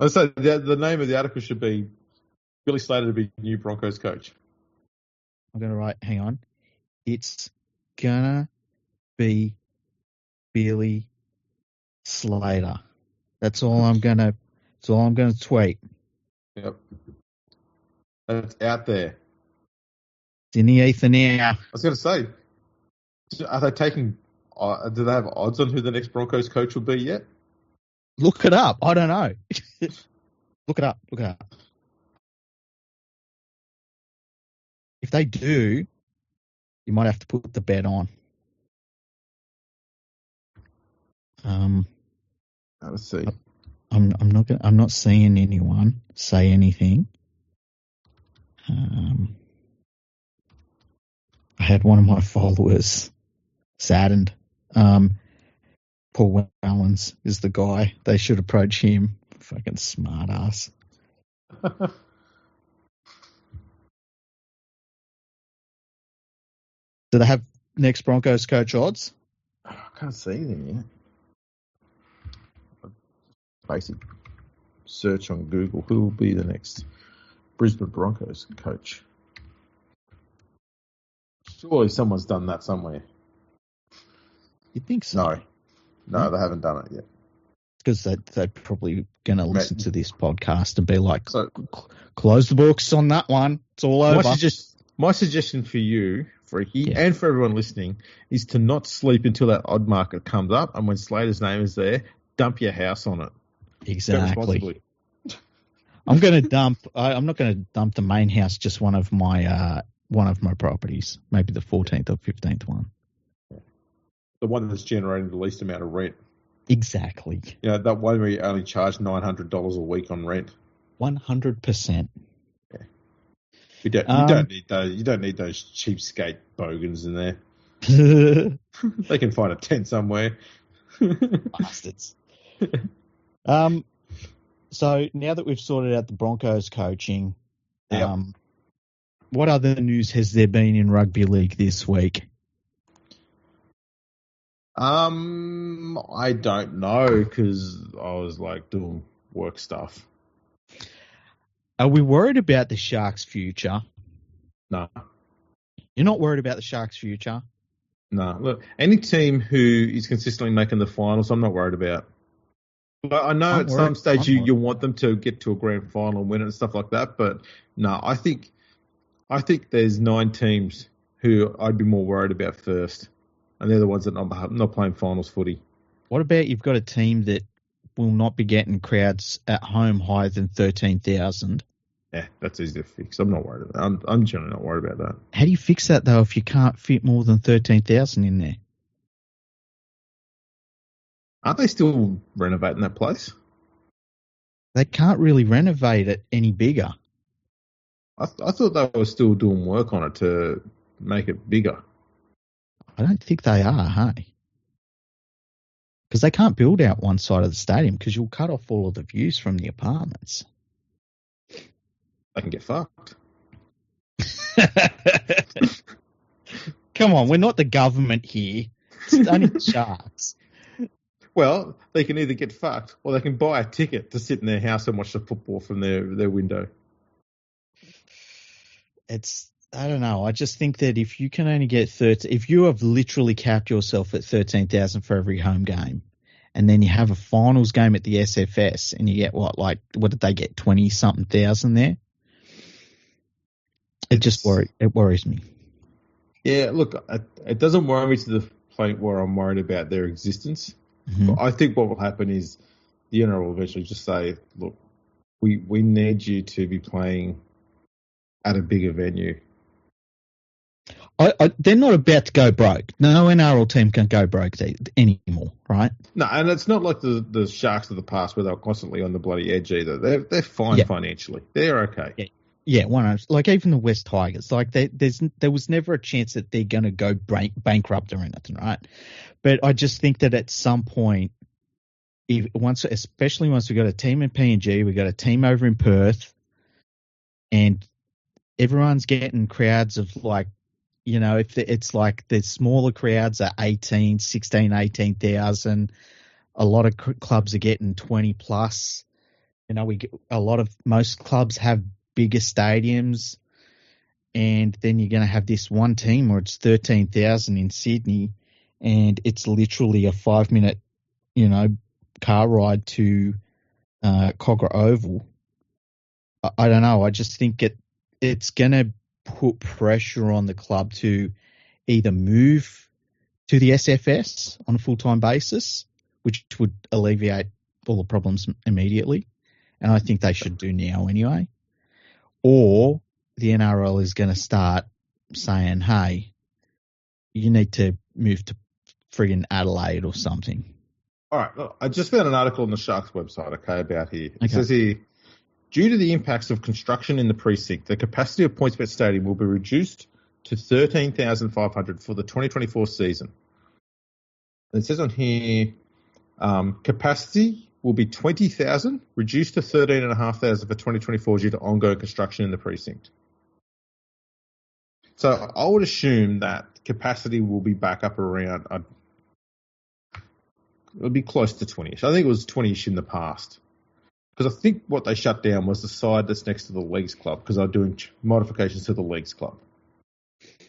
So the name of the article should be Billy Slater to be new Broncos coach. I'm going to write, hang on. It's going to be Billy Slater. That's all I'm going to tweet. Yep. That's out there. It's in the ether now. I was going to say, are they taking? Do they have odds on who the next Broncos coach will be yet? Look it up. I don't know. Look it up. If they do, you might have to put the bet on. Let's see. I'm not seeing anyone say anything. I had one of my followers saddened. Paul Wellens is the guy. They should approach him. Fucking smart ass. Do they have next Broncos coach odds? I can't see them yet. Basic search on Google. Who will be the next Brisbane Broncos coach? Surely someone's done that somewhere. You think so? No, they haven't done it yet. Because they're probably going to listen to this podcast and be like, close the books on that one. It's all over. My suggestion for you, Freaky, and for everyone listening, is to not sleep until that odd market comes up, and when Slater's name is there, dump your house on it. Exactly. I'm going to dump. I'm not going to dump the main house. Just one of my properties, maybe the 14th or 15th one. The one that's generating the least amount of rent. Exactly. Yeah, that one where you only charge $900 a week on rent. 100%. Yeah. You don't need those. You don't need those cheapskate bogans in there. They can find a tent somewhere. Bastards. So now that we've sorted out the Broncos coaching, what other news has there been in rugby league this week? I don't know because I was doing work stuff. Are we worried about the Sharks' future? No. You're not worried about the Sharks' future? No. Look, any team who is consistently making the finals, I'm not worried about. But I know at some stage you want them to get to a grand final and win it and stuff like that. But no, I think there's 9 teams who I'd be more worried about first. And they're the ones that are not playing finals footy. What about you've got a team that will not be getting crowds at home higher than 13,000? Yeah, that's easy to fix. I'm not worried about that. I'm generally not worried about that. How do you fix that, though, if you can't fit more than 13,000 in there? Aren't they still renovating that place? They can't really renovate it any bigger. I thought they were still doing work on it to make it bigger. I don't think they are, hey? Because they can't build out one side of the stadium because you'll cut off all of the views from the apartments. They can get fucked. Come on, we're not the government here. It's only the Sharks. Well, they can either get fucked or they can buy a ticket to sit in their house and watch the football from their window. I don't know. I just think that if you can only get 30, if you have literally capped yourself at 13,000 for every home game, and then you have a finals game at the SFS, and you get what did they get, 20-something thousand there? It worries me. Yeah, look, it doesn't worry me to the point where I'm worried about their existence. Mm-hmm. But I think what will happen is the NRL will eventually just say, look, we need you to be playing at a bigger venue. They're not about to go broke. No NRL team can go broke anymore, right? No, and it's not like the Sharks of the past where they're constantly on the bloody edge either. They're fine financially. They're okay. Yeah, 100%. Like even the West Tigers, there was never a chance that they're going to go bankrupt or anything, right? But I just think that at some point, especially once we got a team in PNG, we got a team over in Perth, and everyone's getting crowds of if it's like the smaller crowds are 16, 18,000, a lot of clubs are getting 20 plus. Most clubs have bigger stadiums, and then you're going to have this one team where it's 13,000 in Sydney, and it's literally a 5-minute, car ride to Cogra Oval. I don't know. I just think it's going to put pressure on the club to either move to the SFS on a full-time basis, which would alleviate all the problems immediately, and I think they should do now anyway, or the NRL is going to start saying, hey, you need to move to friggin' Adelaide or something. All right. Look, I just found an article on the Sharks website, about here. It says here, due to the impacts of construction in the precinct, the capacity of PointsBet Stadium will be reduced to 13,500 for the 2024 season. And it says on here, capacity will be 20,000, reduced to 13,500 for 2024 due to ongoing construction in the precinct. So I would assume that capacity will be back up around, it'll be close to 20-ish. I think it was 20-ish in the past. Because I think what they shut down was the side that's next to the Leagues Club, because they're doing modifications to the Leagues Club.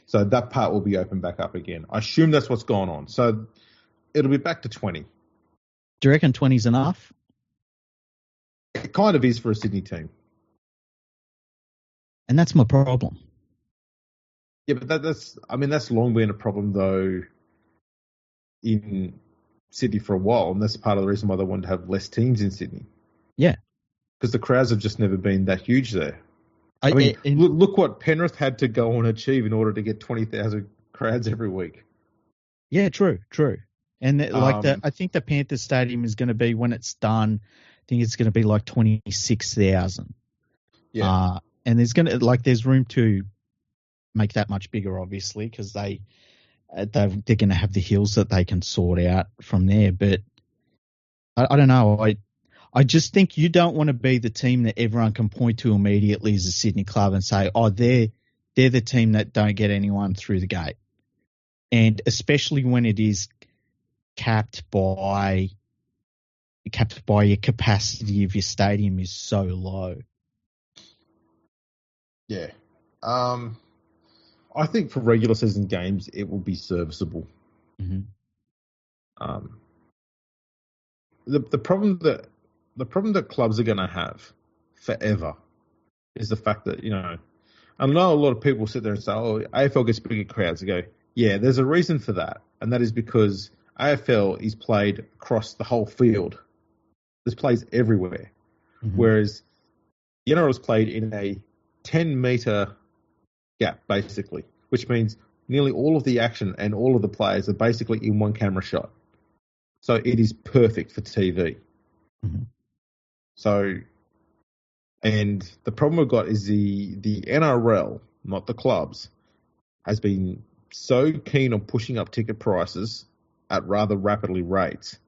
So that part will be opened back up again. I assume that's what's gone on. So it'll be back to 20. Do you reckon 20's enough? It kind of is for a Sydney team. And that's my problem. Yeah, but that's long been a problem, though, in Sydney for a while, and that's part of the reason why they wanted to have less teams in Sydney. Yeah. Because the crowds have just never been that huge there. I mean, look what Penrith had to go and achieve in order to get 20,000 crowds every week. Yeah, true. And I think the Panthers Stadium is going to be, when it's done, I think it's going to be like 26,000. Yeah. And there's room to make that much bigger, obviously, because they're going to have the hills that they can sort out from there. But I don't know. I just think you don't want to be the team that everyone can point to immediately as a Sydney club and say, oh, they're the team that don't get anyone through the gate. And especially when it is capped by your capacity of your stadium is so low. Yeah. I think for regular season games, it will be serviceable. Mm-hmm. The problem that clubs are going to have forever is the fact that, I know a lot of people sit there and say, oh, AFL gets bigger crowds. They go, yeah, there's a reason for that. And that is because AFL is played across the whole field. There's plays everywhere. Mm-hmm. Whereas the NRL is played in a 10-metre gap, basically, which means nearly all of the action and all of the players are basically in one camera shot. So it is perfect for TV. Mm-hmm. So, and the problem we've got is the NRL, not the clubs, has been so keen on pushing up ticket prices at rather rapidly rates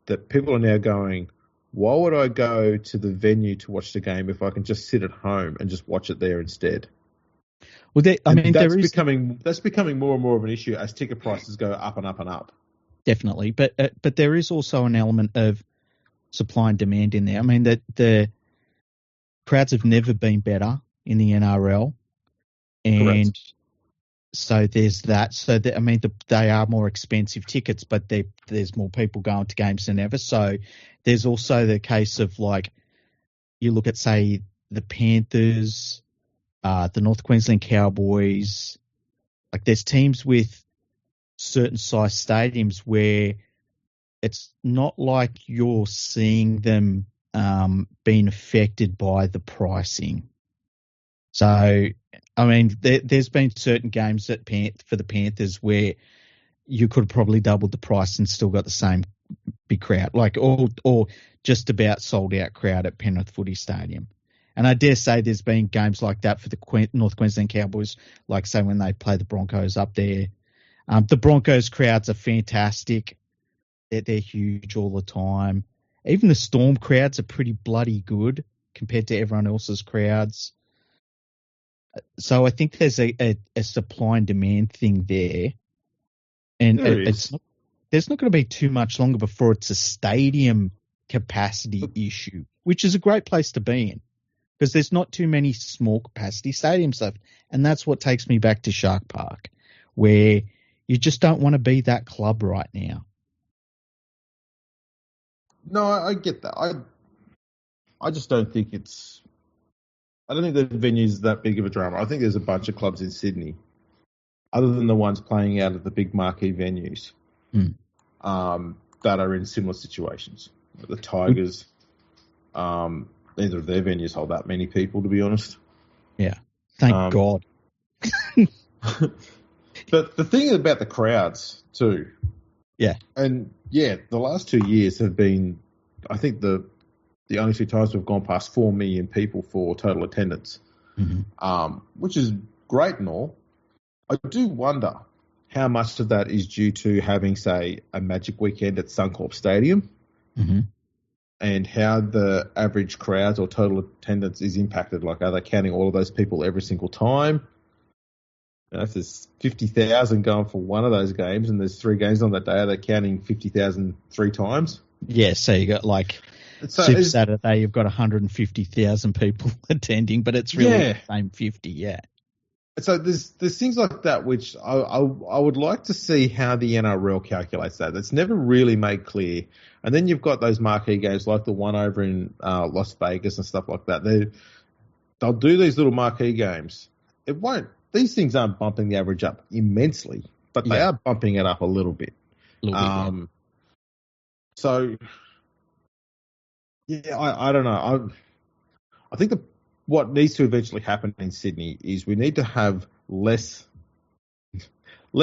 that people are now going, why would I go to the venue to watch the game if I can just sit at home and just watch it there instead? Well, that's becoming more and more of an issue as ticket prices go up and up and up. Definitely, but there is also an element of supply and demand in there. I mean, that the crowds have never been better in the NRL, and correct. So there's that. So they are more expensive tickets, but there's more people going to games than ever. So there's also the case of, like, you look at, say, the Panthers, the North Queensland Cowboys. Like, there's teams with certain size stadiums where it's not like you're seeing them being affected by the pricing. So, I mean, there's been certain games for the Panthers where you could have probably doubled the price and still got the same big crowd, like or just about sold out crowd at Penrith Footy Stadium. And I dare say there's been games like that for the North Queensland Cowboys, like, say, when they play the Broncos up there. The Broncos crowds are fantastic. They're huge all the time. Even the Storm crowds are pretty bloody good compared to everyone else's crowds. So I think there's a supply and demand thing there. And there's not going to be too much longer before it's a stadium capacity issue, which is a great place to be in, because there's not too many small capacity stadiums left. And that's what takes me back to Shark Park, where you just don't want to be that club right now. No, I get that. I just don't think it's I don't think the venue's that big of a drama. I think there's a bunch of clubs in Sydney, other than the ones playing out at the big marquee venues, that are in similar situations. The Tigers, neither of their venues hold that many people, to be honest. Yeah, thank God. But the thing about the crowds too, the last 2 years have been, I think the only 2 times we've gone past 4 million people for total attendance, which is great and all. I do wonder how much of that is due to having, say, a Magic weekend at Suncorp Stadium, and how the average crowds or total attendance is impacted. Like, are they counting all of those people every single time? If there's 50,000 going for one of those games and there's 3 games on that day, are they counting 50,000 3 times? Yeah, so you got like Super Saturday, you've got 150,000 people attending, but it's really the same 50, So there's things like that which I would like to see how the NRL calculates that. That's never really made clear. And then you've got those marquee games like the one over in Las Vegas and stuff like that. They'll do these little marquee games. These things aren't bumping the average up immensely, but they are bumping it up a little bit. So, I don't know. I think what needs to eventually happen in Sydney is we need to have less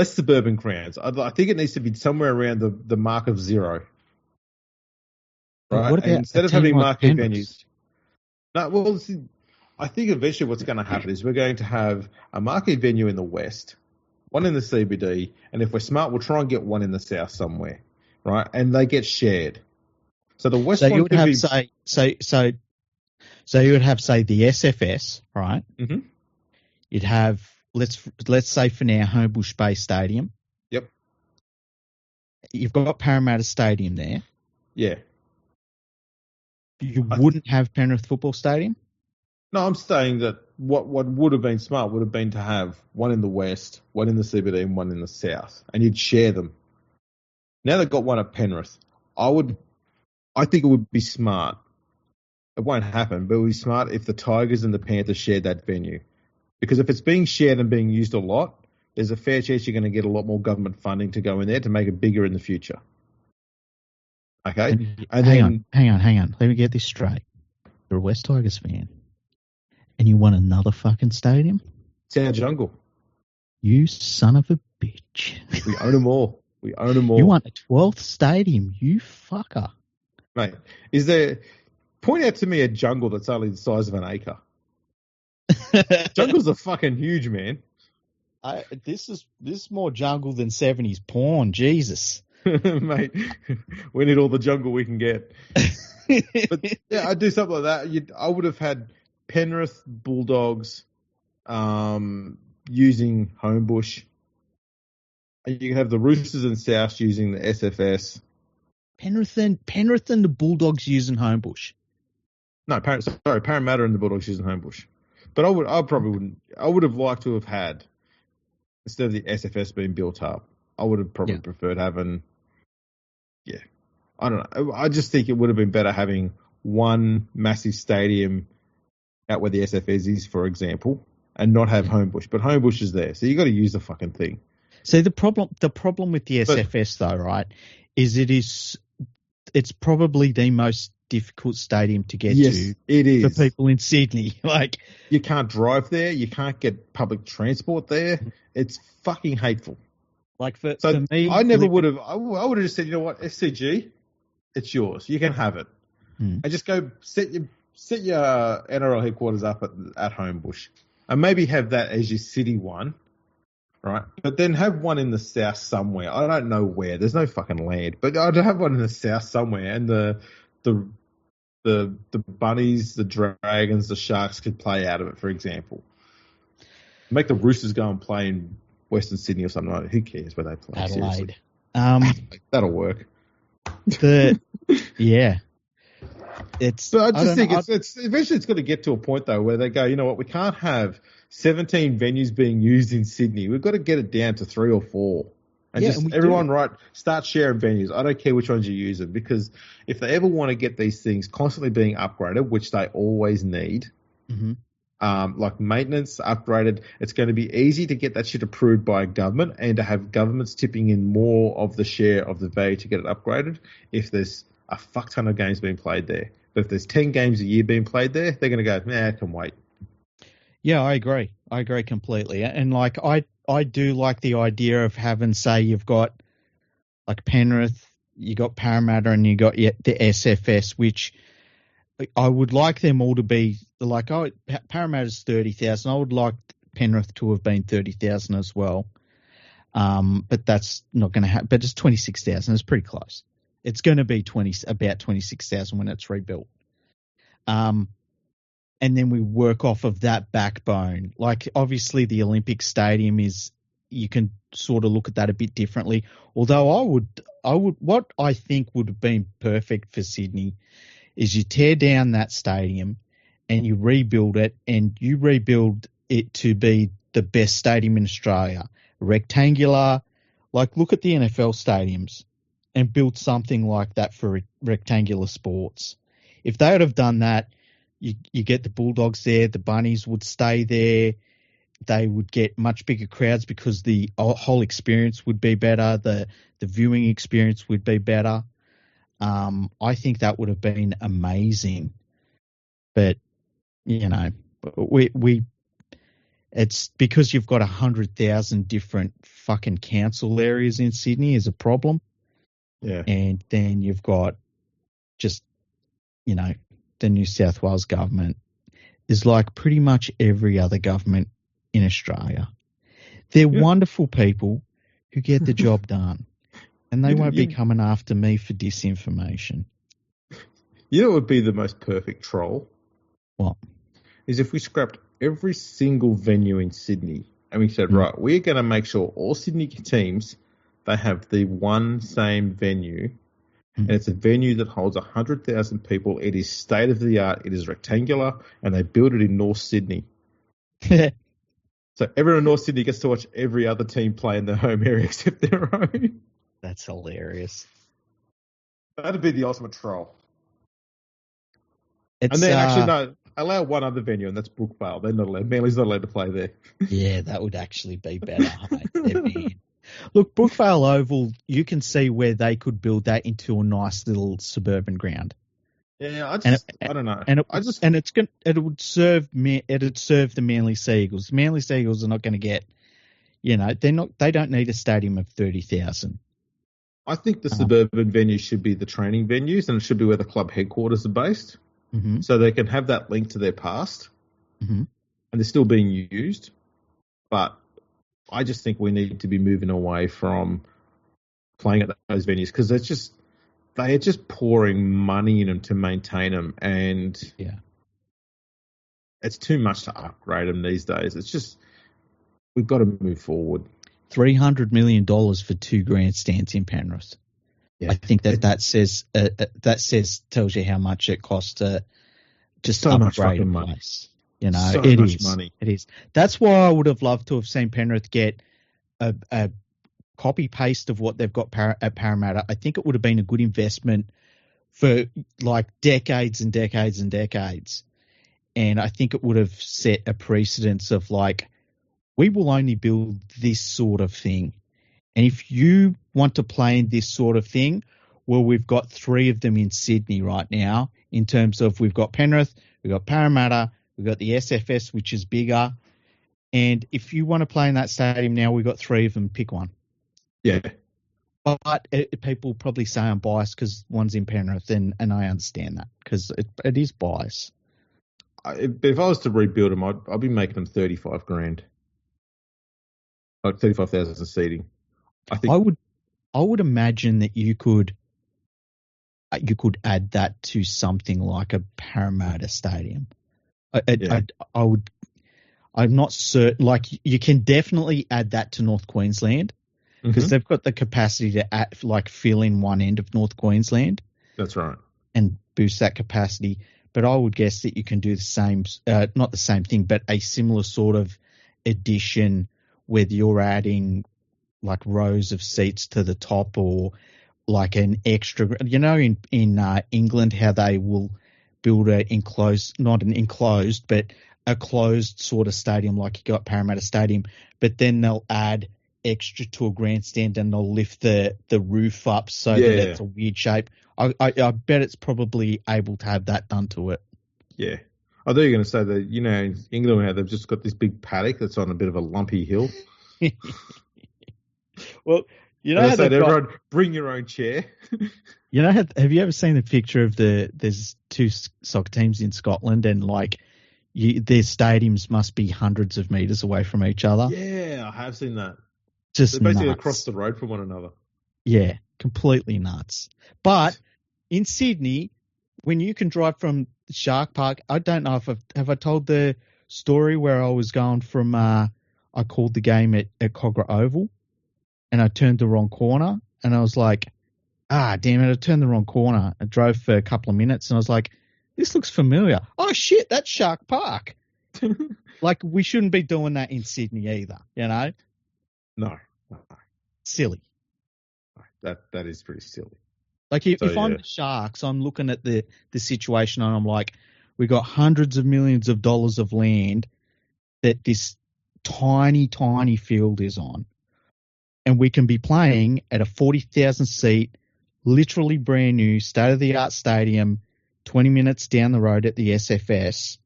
suburban crowds. I think it needs to be somewhere around the mark of 0. Right? What about instead of having marquee venues? No, well, I think eventually what's going to happen is we're going to have a marquee venue in the west, one in the CBD, and if we're smart, we'll try and get one in the south somewhere, right? And they get shared. So the west one could be... So you would have, say, the SFS, right? Mm-hmm. You'd have, let's say for now, Homebush Bay Stadium. Yep. You've got Parramatta Stadium there. Yeah. You wouldn't have Penrith Football Stadium? No, I'm saying that what would have been smart would have been to have one in the west, one in the CBD, and one in the south, and you'd share them. Now they've got one at Penrith. I think it would be smart. It won't happen, but it would be smart if the Tigers and the Panthers shared that venue. Because if it's being shared and being used a lot, there's a fair chance you're going to get a lot more government funding to go in there to make it bigger in the future. Okay? Hang on. Let me get this straight. You're a West Tigers fan, and you want another fucking stadium? It's our jungle. You son of a bitch. We own them all. You want a 12th stadium, you fucker. Mate, point out to me a jungle that's only the size of an acre. Jungles are fucking huge, man. This is more jungle than 70s porn, Jesus. Mate, we need all the jungle we can get. But yeah, I'd do something like that. I would have had Penrith Bulldogs using Homebush. You can have the Roosters and Souths using the SFS. Penrith and the Bulldogs using Homebush. No, Parramatta and the Bulldogs using Homebush. But I would have liked to have had, instead of the SFS being built up, I would have probably preferred having, I don't know. I just think it would have been better having one massive stadium out where the SFS is, for example, and not have Homebush. But Homebush is there, so you got to use the fucking thing. See, the problem with the SFS though, right, is it's probably the most difficult stadium to get to. It is. For people in Sydney. Like, you can't drive there, you can't get public transport there. It's fucking hateful. Like for me, I never would have. I would have just said, you know what, SCG, it's yours. You can have it, and just go set your NRL headquarters up at Homebush, and maybe have that as your city one, right? But then have one in the south somewhere. I don't know where. There's no fucking land, but I'd have one in the south somewhere, and the bunnies, the dragons, the sharks could play out of it, for example. Make the Roosters go and play in Western Sydney or something like that. Who cares where they play? Adelaide. That'll work. It's. But I just think it's eventually it's got to get to a point though where they go, you know what, we can't have 17 venues being used in Sydney. We've got to get it down to 3 or 4. And everyone start sharing venues. I don't care which ones you use them, because if they ever want to get these things constantly being upgraded, which they always need, like maintenance, upgraded. It's going to be easy to get that shit approved by a government and to have governments tipping in more of the share of the value to get it upgraded if there's a fuck ton of games being played there. But if there's 10 games a year being played there, they're going to go, nah, I can wait. Yeah, I agree. I agree completely. And like, I do like the idea of having, say, you've got like Penrith, you got Parramatta, and you got the SFS, which I would like them all to be like, Parramatta's 30,000. I would like Penrith to have been 30,000 as well. But that's not going to happen. But it's 26,000. It's pretty close. It's going to be about 26,000 when it's rebuilt. And then we work off of that backbone. Like, obviously, the Olympic Stadium you can sort of look at that a bit differently. Although what I think would have been perfect for Sydney is you tear down that stadium and you rebuild it, and you rebuild it to be the best stadium in Australia. Rectangular, like look at the NFL stadiums and build something like that for rectangular sports. If they would have done that, you get the Bulldogs there, the Bunnies would stay there, they would get much bigger crowds because the whole experience would be better, the viewing experience would be better. I think that would have been amazing. But, you know, it's because you've got 100,000 different fucking council areas in Sydney is a problem. Yeah. And then you've got just, you know, the New South Wales government is like pretty much every other government in Australia. They're wonderful people who get the job done, and they won't be coming after me for disinformation. You know what would be the most perfect troll? What? Is if we scrapped every single venue in Sydney and we said, right, we're going to make sure all Sydney teams, they have the one same venue. And it's a venue that holds 100,000 people. It is state of the art. It is rectangular, and they built it in North Sydney. So everyone in North Sydney gets to watch every other team play in their home area except their own. That's hilarious. That'd be the ultimate troll. It's, and then actually, no, allow one other venue, and that's Brookvale. They're not allowed. Manly's not allowed to play there. Yeah, that would actually be better. Look, Brookvale Oval, you can see where they could build that into a nice little suburban ground. Yeah, I don't know. It would serve the Manly Seagulls. Manly Seagulls are not going to get, you know, they don't need a stadium of 30,000. I think the suburban venues should be the training venues, and it should be where the club headquarters are based, so they can have that link to their past, and they're still being used. But I just think we need to be moving away from playing at those venues because they are just pouring money in them to maintain them, and it's too much to upgrade them these days. It's just we've got to move forward. $300 million for 2 grandstands in Penrith. Yeah. I think that tells you how much it costs to just so upgrade a place. You know, so it is. Money. It is. That's why I would have loved to have seen Penrith get a copy paste of what they've got at Parramatta. I think it would have been a good investment for like decades and decades and decades. And I think it would have set a precedence of like, we will only build this sort of thing. And if you want to play in this sort of thing, well, we've got 3 of them in Sydney right now in terms of we've got Penrith, we've got Parramatta, we've got the SFS, which is bigger. And if you want to play in that stadium now, we've got 3 of them. Pick one. Yeah. But people probably say I'm biased because one's in Penrith, and I understand that because it is bias. If I was to rebuild them, I'd be making them 35 grand. Like 35,000 seating. I would imagine that you could add that to something like a Parramatta stadium. I'm not certain. Like you can definitely add that to North Queensland because they've got the capacity to fill in one end of North Queensland. That's right. And boost that capacity. But I would guess that you can do the same, not the same thing, but a similar sort of addition where you're adding like rows of seats to the top or like an extra, you know, in England, how they will build not an enclosed, but a closed sort of stadium like you got Parramatta Stadium, but then they'll add extra to a grandstand and they'll lift the roof up so that it's a weird shape. I bet it's probably able to have that done to it. Yeah. I thought you were going to say that, you know, in England, how they've just got this big paddock that's on a bit of a lumpy hill. Well, you know, how everyone bring your own chair. You know, have you ever seen the picture of there's two soccer teams in Scotland and like their stadiums must be hundreds of meters away from each other? Yeah, I have seen that. Just They're basically nuts. across the road from one another. Yeah, completely nuts. But in Sydney, when you can drive from Shark Park, I don't know if I told the story where I was going from. I called the game at Cogra Oval, and I turned the wrong corner, and I was like, damn it, I turned the wrong corner. I drove for a couple of minutes, and I was like, this looks familiar. Oh shit, that's Shark Park. Like we shouldn't be doing that in Sydney either, you know? No. Silly. That is pretty silly. Like if I'm the Sharks, I'm looking at the situation and I'm like, we got hundreds of millions of dollars of land that this tiny, tiny field is on. And we can be playing at a 40,000 seat, literally brand new, state-of-the-art stadium, 20 minutes down the road at the SFS.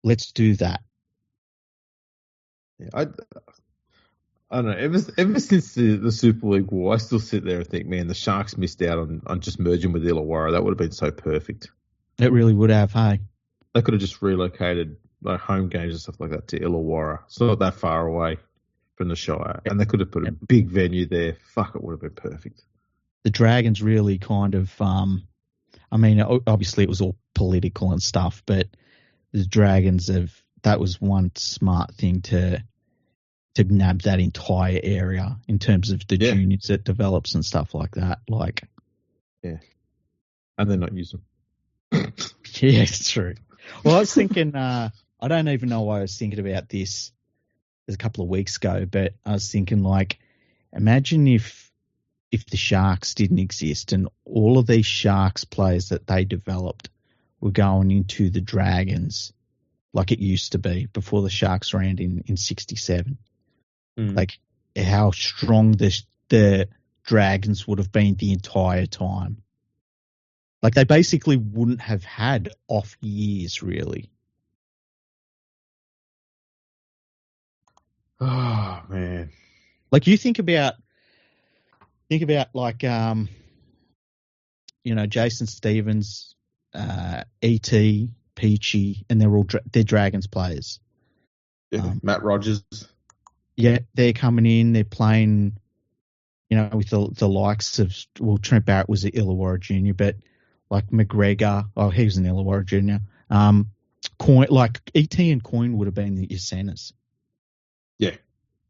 Let's do that. Yeah, I don't know. Ever since the Super League War, I still sit there and think, man, the Sharks missed out on just merging with Illawarra. That would have been so perfect. It really would have, hey? They could have just relocated like home games and stuff like that to Illawarra. It's not that far away from the Shire. And they could have put a big venue there. Fuck, it would have been perfect. The Dragons really kind of, I mean, obviously it was all political and stuff, but the Dragons that was one smart thing to nab that entire area in terms of the juniors that develops and stuff like that. Like, yeah. And then not use them. Yeah, it's true. Well, I was thinking, I don't even know why I was thinking about this a couple of weeks ago, but I was thinking like, imagine if the Sharks didn't exist and all of these Sharks players that they developed were going into the Dragons like it used to be before the Sharks ran in 67. Like how strong the Dragons would have been the entire time. Like they basically wouldn't have had off years, really. Oh man! Like you think about like you know, Jason Stevens, E.T., Peachy, and they're Dragons players. Yeah, Matt Rogers. Yeah, they're coming in. They're playing, you know, with the likes of Trent Barrett was an Illawarra junior, but like McGregor, he was an Illawarra junior. Coyne, like E.T. and Coyne would have been your centers. Yeah,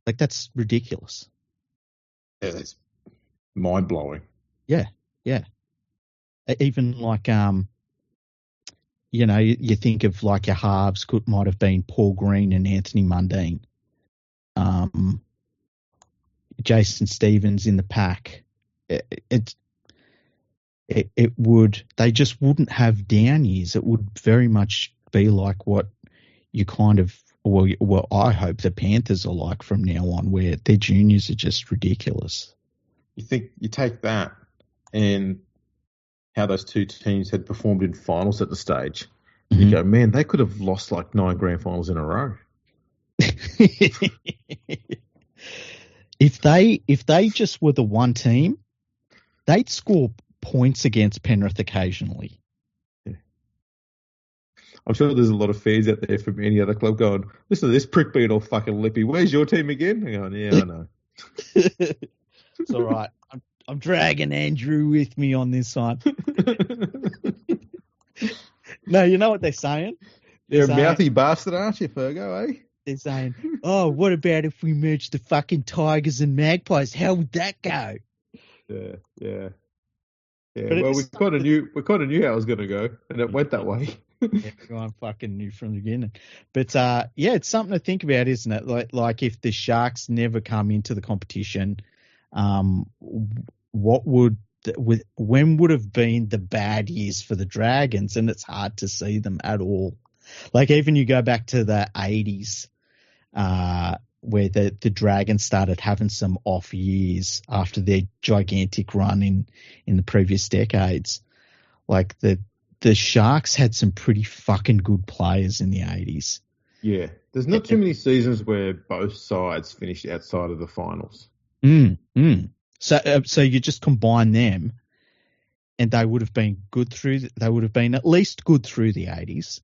like that's ridiculous. Yeah, that's mind blowing. Yeah. Even like you know, you think of like your halves might have been Paul Green and Anthony Mundine. Jason Stevens in the pack. It would, they just wouldn't have down years. It would very much be like what you kind of, well, I hope the Panthers are like from now on, where their juniors are just ridiculous. You think you take that and how those two teams had performed in finals at the stage, you go, man, they could have lost like 9 grand finals in a row. If they just were the one team, they'd score points against Penrith occasionally. Yeah. I'm sure there's a lot of fans out there from any other club going, listen to this prick being all fucking lippy. Where's your team again? I'm going, yeah, I know. It's all right. I'm dragging Andrew with me on this one. No, you know what they're saying? You're a mouthy bastard, aren't you, Fergo, eh? They're saying, oh, what about if we merged the fucking Tigers and Magpies? How would that go? Yeah. Well, we kind of knew how it was going to go, and it went that way. Everyone fucking knew from the beginning. But, yeah, it's something to think about, isn't it? Like if the Sharks never come into the competition, when would have been the bad years for the Dragons? And it's hard to see them at all Like even you go back to the 80s, where the Dragons started having some off years after their gigantic run in the previous decades. Like the Sharks had some pretty fucking good players in the 80s. Yeah, there's not too many seasons where both sides finished outside of the finals. So you just combine them, and they would have been good through. They would have been at least good through the 80s.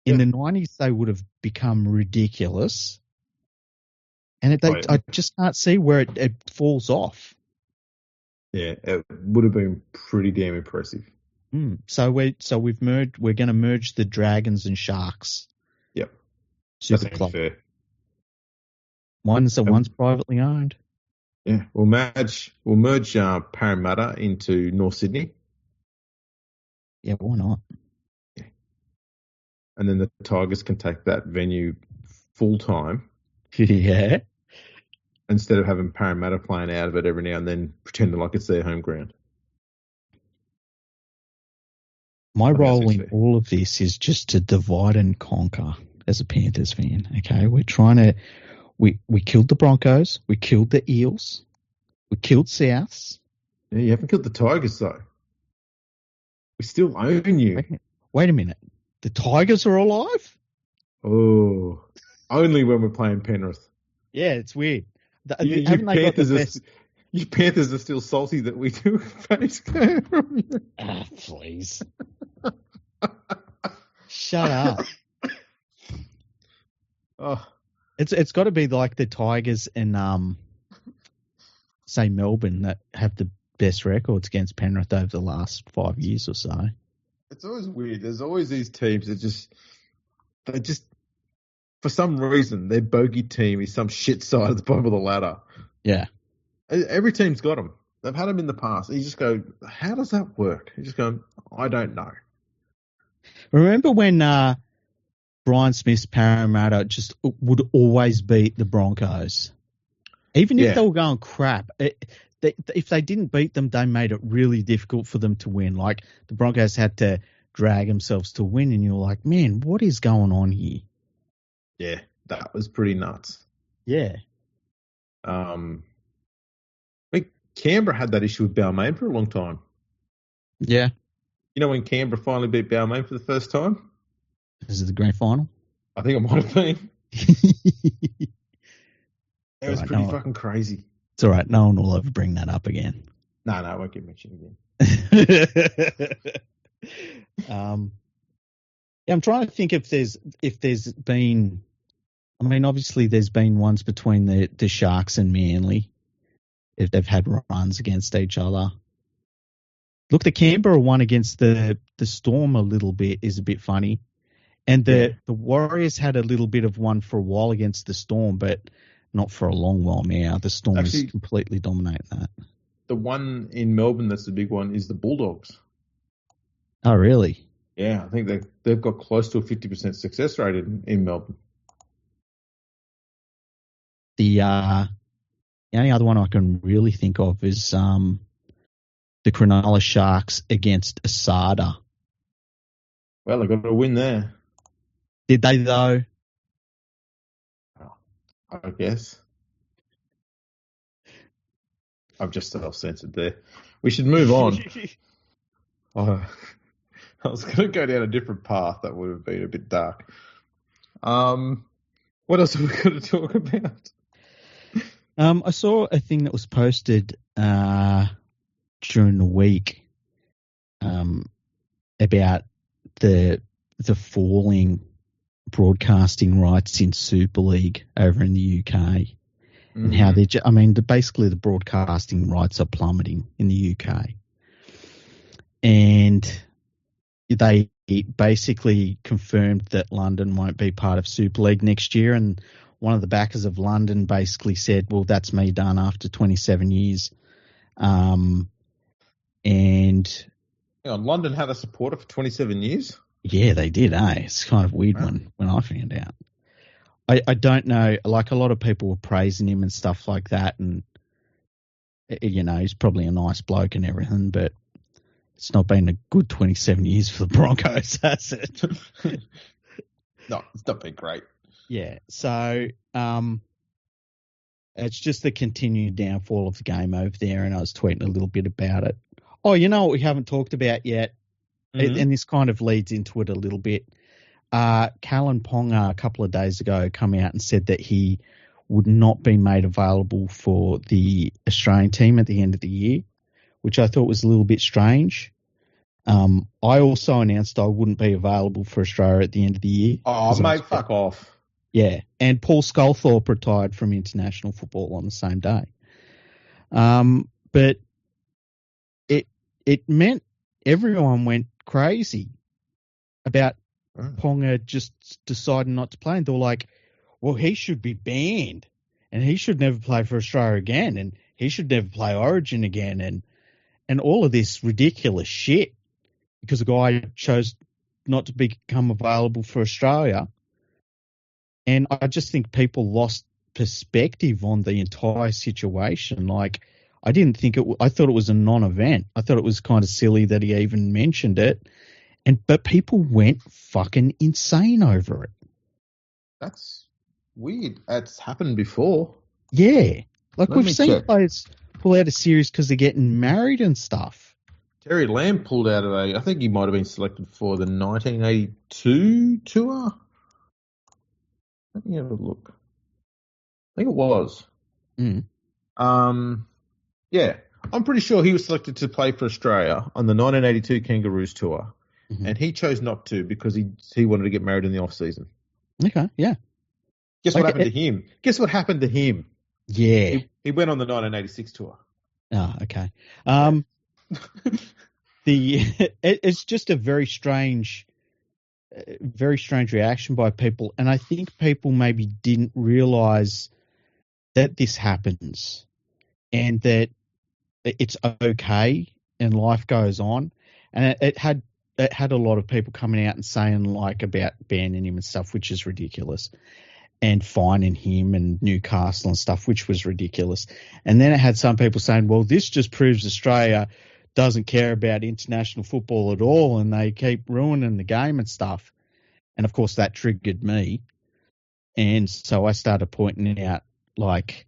In the 90s, they would have become ridiculous, and I just can't see where it falls off. Yeah, it would have been pretty damn impressive. So we've merged. We're going to merge the Dragons and Sharks. Yep, Super that's club. fair. One's privately owned. Yeah, we'll merge Parramatta into North Sydney. Yeah, why not? Yeah. And then the Tigers can take that venue full time. Yeah. Instead of having Parramatta playing out of it every now and then, pretending like it's their home ground. My role in all of this is just to divide and conquer as a Panthers fan. Okay, we're trying to. We killed the Broncos. We killed the Eels. We killed Souths. Yeah, you haven't killed the Tigers though. We still own you. Wait a minute. The Tigers are alive? Oh, only when we're playing Penrith. Yeah, it's weird. You Panthers are still salty that we took face game from you. Please. Shut up. Oh. It's got to be like the Tigers and say Melbourne that have the best records against Penrith over the last 5 years or so. It's always weird. There's always these teams that they just for some reason their bogey team is some shit side at the bottom of the ladder. Yeah. Every team's got them. They've had them in the past. And you just go, how does that work? You just go, I don't know. Remember when Brian Smith's Parramatta just would always beat the Broncos? Even if they were going crap, if they didn't beat them, they made it really difficult for them to win. Like the Broncos had to drag themselves to win, and you're like, man, what is going on here? Yeah, that was pretty nuts. Yeah. Canberra had that issue with Balmain for a long time. Yeah. You know when Canberra finally beat Balmain for the first time? This is the grand final? I think it might have been. It was pretty fucking crazy. It's all right. No one will ever bring that up again. No, I won't get mentioned again. I'm trying to think if there's been. I mean, obviously there's been ones between the Sharks and Manly. If they've had runs against each other. Look, the Canberra one against the Storm a little bit is a bit funny. And the Warriors had a little bit of one for a while against the Storm, but not for a long while now. The Storm is completely dominating that. The one in Melbourne that's the big one is the Bulldogs. Oh, really? Yeah, I think they've got close to a 50% success rate in Melbourne. The only other one I can really think of is the Cronulla Sharks against Asada. Well, they got a win there. Did they, though? I guess. I've just self-censored there. We should move on. I was going to go down a different path that would have been a bit dark. What else have we got to talk about? I saw a thing that was posted during the week about the falling broadcasting rights in Super League over in the UK and how basically the broadcasting rights are plummeting in the UK. And they basically confirmed that London won't be part of Super League next year, and one of the backers of London basically said, well, that's me done after 27 years. And London had a supporter for 27 years? Yeah, they did, It's kind of weird when I found out. I don't know, like a lot of people were praising him and stuff like that, and, he's probably a nice bloke and everything, but it's not been a good 27 years for the Broncos, has it? No, it's not been great. Yeah. So it's just the continued downfall of the game over there, and I was tweeting a little bit about it. Oh, you know what we haven't talked about yet, and this kind of leads into it a little bit. Callan Ponga a couple of days ago come out and said that he would not be made available for the Australian team at the end of the year, which I thought was a little bit strange. I also announced I wouldn't be available for Australia at the end of the year. Oh, mate, fuck off. Yeah, and Paul Sculthorpe retired from international football on the same day. But it meant everyone went crazy about Ponga just deciding not to play, and they were like, well, he should be banned, and he should never play for Australia again, and he should never play Origin again, and all of this ridiculous shit because a guy chose not to become available for Australia. And I just think people lost perspective on the entire situation. Like, I thought it was a non-event. I thought it was kind of silly that he even mentioned it. But people went fucking insane over it. That's weird. That's happened before. Yeah. Like, we've seen players pull out of series because they're getting married and stuff. Terry Lamb pulled out of I think he might have been selected for the 1982 tour. Let me have a look. I think it was. Yeah. I'm pretty sure he was selected to play for Australia on the 1982 Kangaroos tour. And he chose not to because he wanted to get married in the off season. Okay, yeah. Guess what happened to him? Guess what happened to him? Yeah. He went on the 1986 tour. Oh, okay. It's just a very strange reaction by people, and I think people maybe didn't realise that this happens and that it's okay and life goes on. And it had a lot of people coming out and saying like about banning him and stuff, which is ridiculous, and fining him and Newcastle and stuff, which was ridiculous. And then it had some people saying, well, this just proves Australia doesn't care about international football at all, and they keep ruining the game and stuff. And of course that triggered me. And so I started pointing out like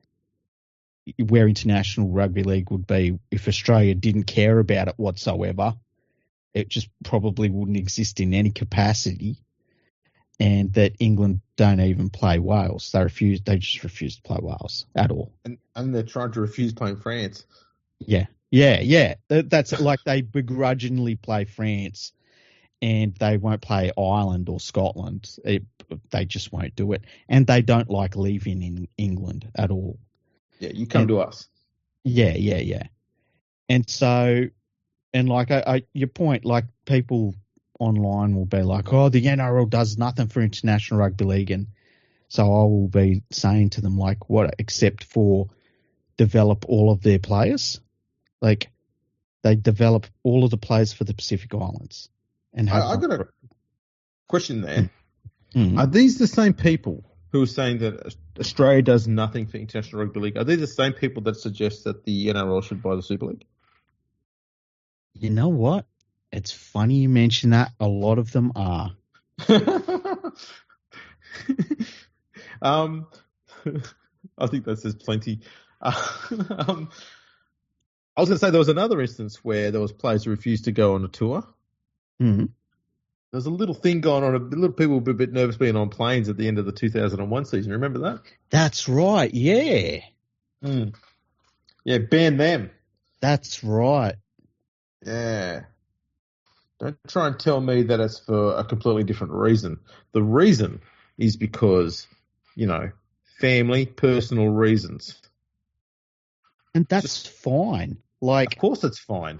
where international rugby league would be if Australia didn't care about it whatsoever. It just probably wouldn't exist in any capacity. And that England don't even play Wales. They just refuse to play Wales at all. And they're trying to refuse playing France. Yeah. That's like they begrudgingly play France and they won't play Ireland or Scotland. They just won't do it. And they don't like leaving in England at all. Yeah, you come to us. Yeah. And so, and like your point, like people online will be like, oh, the NRL does nothing for international rugby league. And so I will be saying to them like, what, except for develop all of their players? Like, they develop all of the players for the Pacific Islands. And I've got a question there. Are these the same people who are saying that Australia does nothing for international rugby league? Are they the same people that suggest that the NRL should buy the Super League? You know what? It's funny you mention that. A lot of them are. I think that says plenty. I was going to say there was another instance where there was players who refused to go on a tour. Mm-hmm. There's a little thing going on. A little people were a bit nervous being on planes at the end of the 2001 season. Remember that? That's right. Yeah. Yeah, ban them. That's right. Yeah. Don't try and tell me that it's for a completely different reason. The reason is because, family, personal reasons. And that's fine. Like, of course it's fine.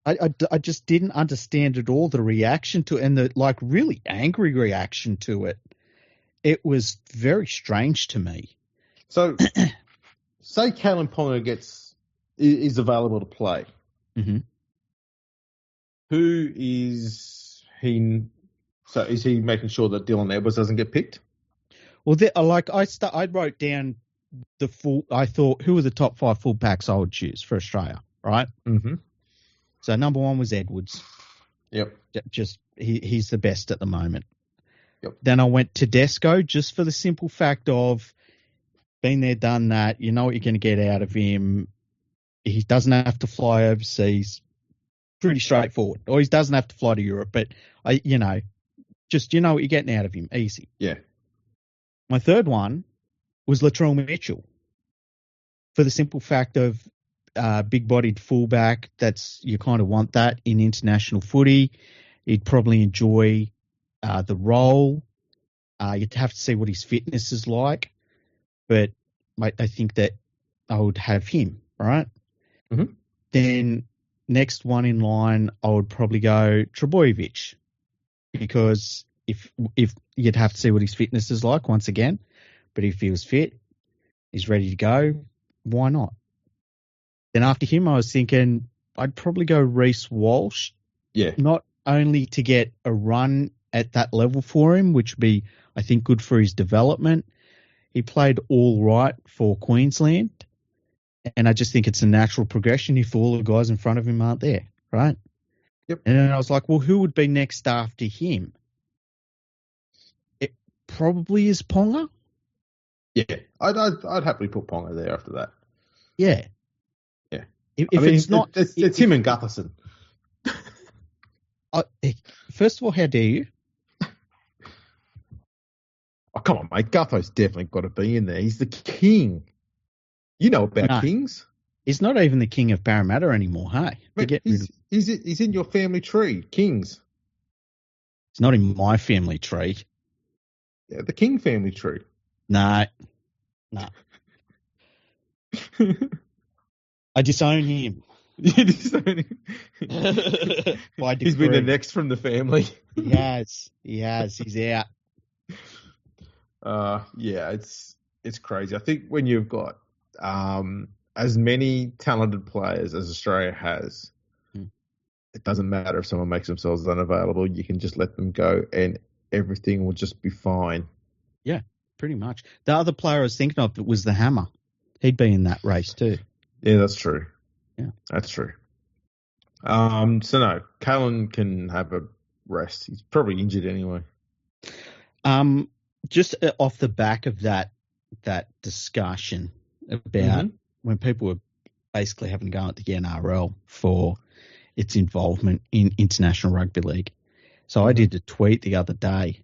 I just didn't understand at all the reaction to it, and the really angry reaction to it. It was very strange to me. So, say Callan Ponga is available to play. Mm-hmm. Who is he? So, is he making sure that Dylan Edwards doesn't get picked? Well, I wrote down I thought who were the top 5 fullbacks I would choose for Australia, right? Mm-hmm. So number 1 was Edwards. Yep. Just he's the best at the moment. Yep. Then I went Tedesco just for the simple fact of been there, done that. You know what you're going to get out of him. He doesn't have to fly overseas. Pretty straightforward. Or he doesn't have to fly to Europe, but just you know what you're getting out of him. Easy. Yeah. My third one was Latrell Mitchell for the simple fact of big-bodied fullback. You kind of want that in international footy. He'd probably enjoy the role. You'd have to see what his fitness is like, but I think that I would have him, right? Mm-hmm. Then next one in line, I would probably go Trbojevic, because if you'd have to see what his fitness is like once again, but if he was fit, he's ready to go, why not? Then after him, I was thinking I'd probably go Reece Walsh. Yeah. Not only to get a run at that level for him, which would be, I think, good for his development. He played all right for Queensland, and I just think it's a natural progression if all the guys in front of him aren't there, right? Yep. And then I was like, well, who would be next after him? It probably is Ponga. Yeah, I'd happily put Ponga there after that. Yeah. Yeah. If it's not... It's him and Gutherson. First of all, how dare you? Oh, come on, mate. Gutho's definitely got to be in there. He's the king. You know about kings. He's not even the king of Parramatta anymore, hey? Mate, he's in your family tree, kings. He's not in my family tree. Yeah, the king family tree. No. I disown him. You disown him? By He's been the next from the family. He has. He's out. Yeah, it's crazy. I think when you've got as many talented players as Australia has, it doesn't matter if someone makes themselves unavailable. You can just let them go and everything will just be fine. Yeah, pretty much. The other player I was thinking of was the Hammer. He'd be in that race too. Yeah, that's true. Yeah, that's true. So no, Callan can have a rest. He's probably injured anyway. Just off the back of that discussion about when people were basically having to go at the NRL for its involvement in International Rugby League. So I did a tweet the other day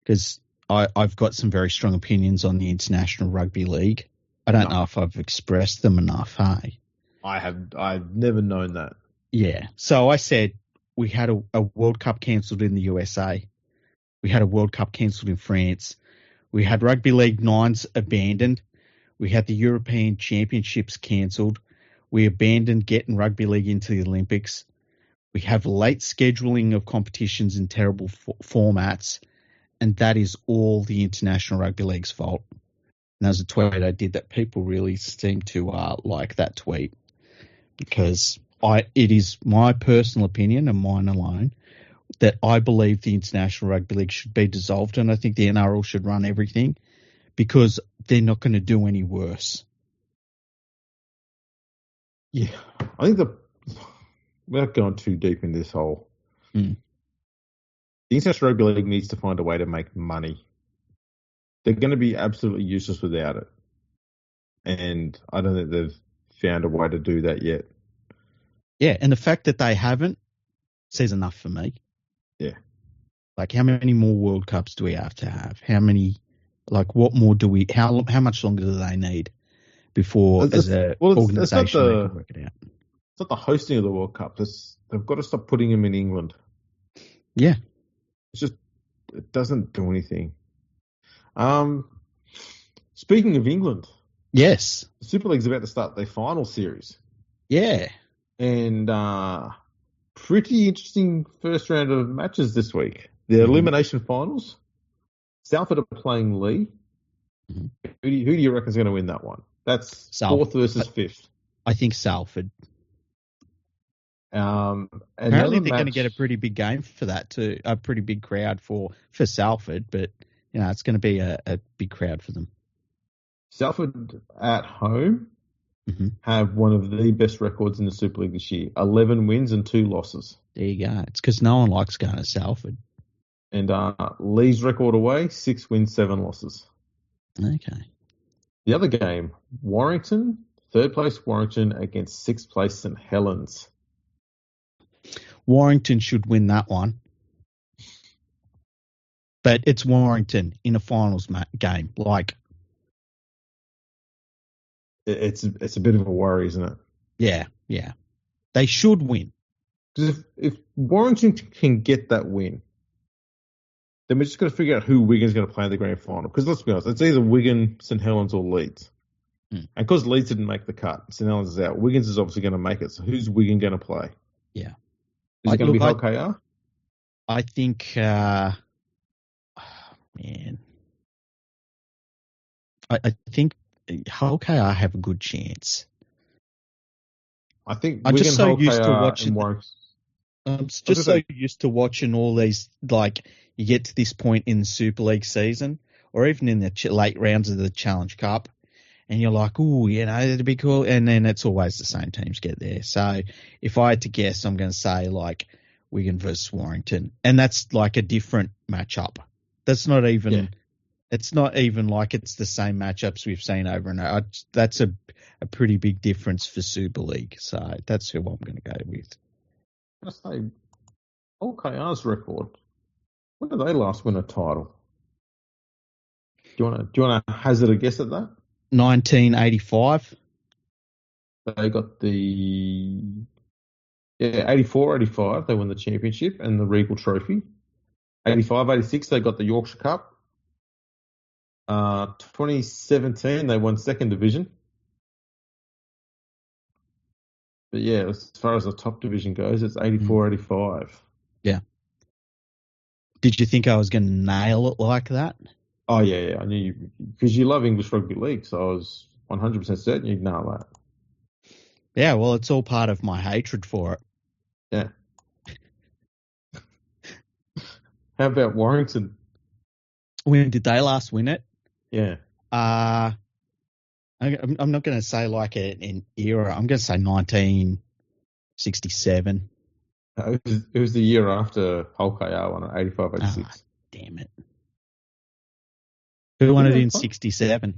because I've got some very strong opinions on the International Rugby League. I don't know if I've expressed them enough, hey? I've never known that. Yeah. So I said we had a World Cup cancelled in the USA. We had a World Cup cancelled in France. We had Rugby League Nines abandoned. We had the European Championships cancelled. We abandoned getting Rugby League into the Olympics. We have late scheduling of competitions in terrible formats, and that is all the International Rugby League's fault. And there's a tweet I did that people really seem to like that tweet because it is my personal opinion and mine alone that I believe the International Rugby League should be dissolved, and I think the NRL should run everything because they're not going to do any worse. Yeah, I think without going too deep in this hole, the International Rugby League needs to find a way to make money. They're going to be absolutely useless without it. And I don't think they've found a way to do that yet. Yeah, and the fact that they haven't says enough for me. Yeah. Like, how many more World Cups do we have to have? How many, like, what more do we, how much longer do they need before as an organisation they can work it out? It's not the hosting of the World Cup. They've got to stop putting them in England. Yeah. It doesn't do anything. Speaking of England. Yes. The Super League's about to start their final series. Yeah. And pretty interesting first round of matches this week. The elimination finals. Salford are playing Lee. Who do you reckon is going to win that one? That's fourth versus fifth. I think Salford. Apparently they're going to get a pretty big game for that too. A pretty big crowd for Salford, but it's going to be a big crowd for them. Salford at home have one of the best records in the Super League this year. 11 wins and 2 losses. There you go. It's because no one likes going to Salford. And Lee's record away, 6 wins, 7 losses. Okay. The other game, Warrington, third place Warrington against sixth place St Helens. Warrington should win that one. But it's Warrington in a finals game. Like, it's a bit of a worry, isn't it? Yeah. They should win. Because if Warrington can get that win, then we're just going to figure out who Wigan's going to play in the grand final. Because let's be honest, it's either Wigan, St Helens, or Leeds. And because Leeds didn't make the cut, St Helens is out. Wigan's is obviously going to make it. So who's Wigan going to play? Yeah. Is it going to be Hull KR? I think, man, I think Hull KR have a good chance. I think I'm Wigan, just so Hull used KR to watching. Warrington. I'm just so used to watching all these, like, you get to this point in the Super League season, or even in the late rounds of the Challenge Cup, and you're like, oh, it'd be cool. And then it's always the same teams get there. So if I had to guess, I'm going to say, like, Wigan versus Warrington. And that's like a different matchup. That's not even, It's not even like it's the same matchups we've seen over and over. That's a pretty big difference for Super League. So that's who I'm going to go with. I say, OKR's record. When did they last win a title? Do you want to hazard a guess at that? 1985. They got 84, 85. They won the championship and the Regal Trophy. 85, 86. They got the Yorkshire Cup. 2017 they won second division. But yeah, as far as the top division goes, it's 84, 85. Yeah. Did you think I was going to nail it like that? Oh, yeah. I knew you, because you love English Rugby League, so I was 100% certain you'd nail that. Yeah, well, it's all part of my hatred for it. Yeah. How about Warrington? When did they last win it? Yeah. I'm not going to say like an era. I'm going to say 1967. It was the year after Hull KR won it, 85, 86. Damn it. Who won it in 67?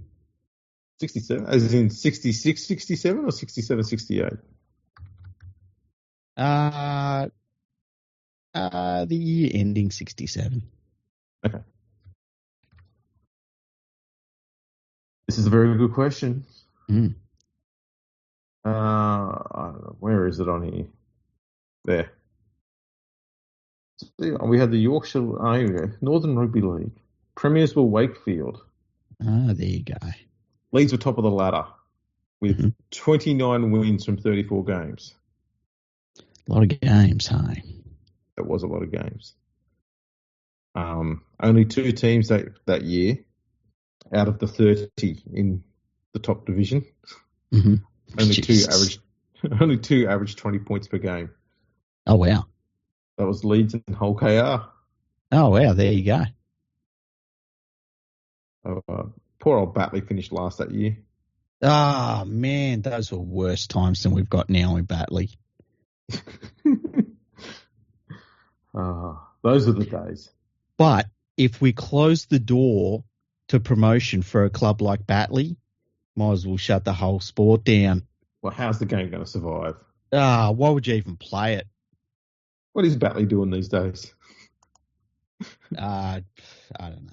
67? As in 66, 67 or 67, 68? The year ending 67. Okay. This is a very good question. I don't know, where is it on here? There. We had the Yorkshire, here we go. Northern Rugby League. Premiers were Wakefield. There you go. Leeds were top of the ladder with 29 wins from 34 games. A lot of games, hey? That was a lot of games. Only 2 teams that year out of the 30 in the top division. Only two averaged 20 points per game. Oh, wow. That was Leeds and Hull KR. Oh, wow. There you go. Poor old Batley finished last that year. Ah, man, those were worse times than we've got now in Batley. Those are the days. But if we close the door to promotion for a club like Batley, might as well shut the whole sport down. Well, how's the game going to survive? Why would you even play it? What is Batley doing these days? I don't know.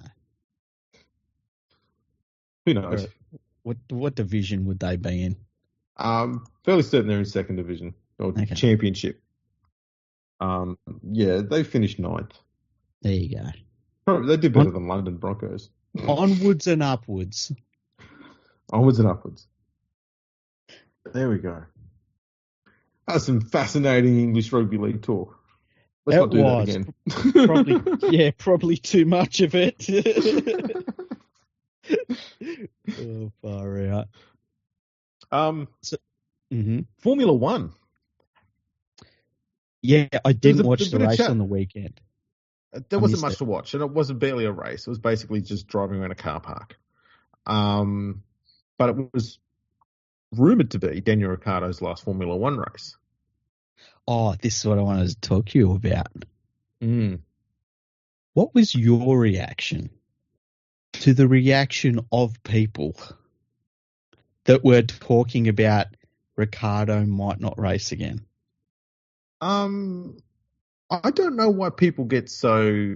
Who knows? What division would they be in? Fairly certain they're in second division or championship. They finished 9th. There you go. Probably, they did better than London Broncos. Onwards and upwards. Onwards and upwards. There we go. That's some fascinating English rugby league talk. Let's not do that again. Probably too much of it. Oh, far out. Formula One. Yeah, I didn't watch the race on the weekend. There wasn't much to watch, and it wasn't barely a race. It was basically just driving around a car park. But it was rumoured to be Daniel Ricciardo's last Formula One race. Oh, this is what I wanted to talk to you about. What was your reaction to the reaction of people that were talking about Ricciardo might not race again? I don't know why people get so.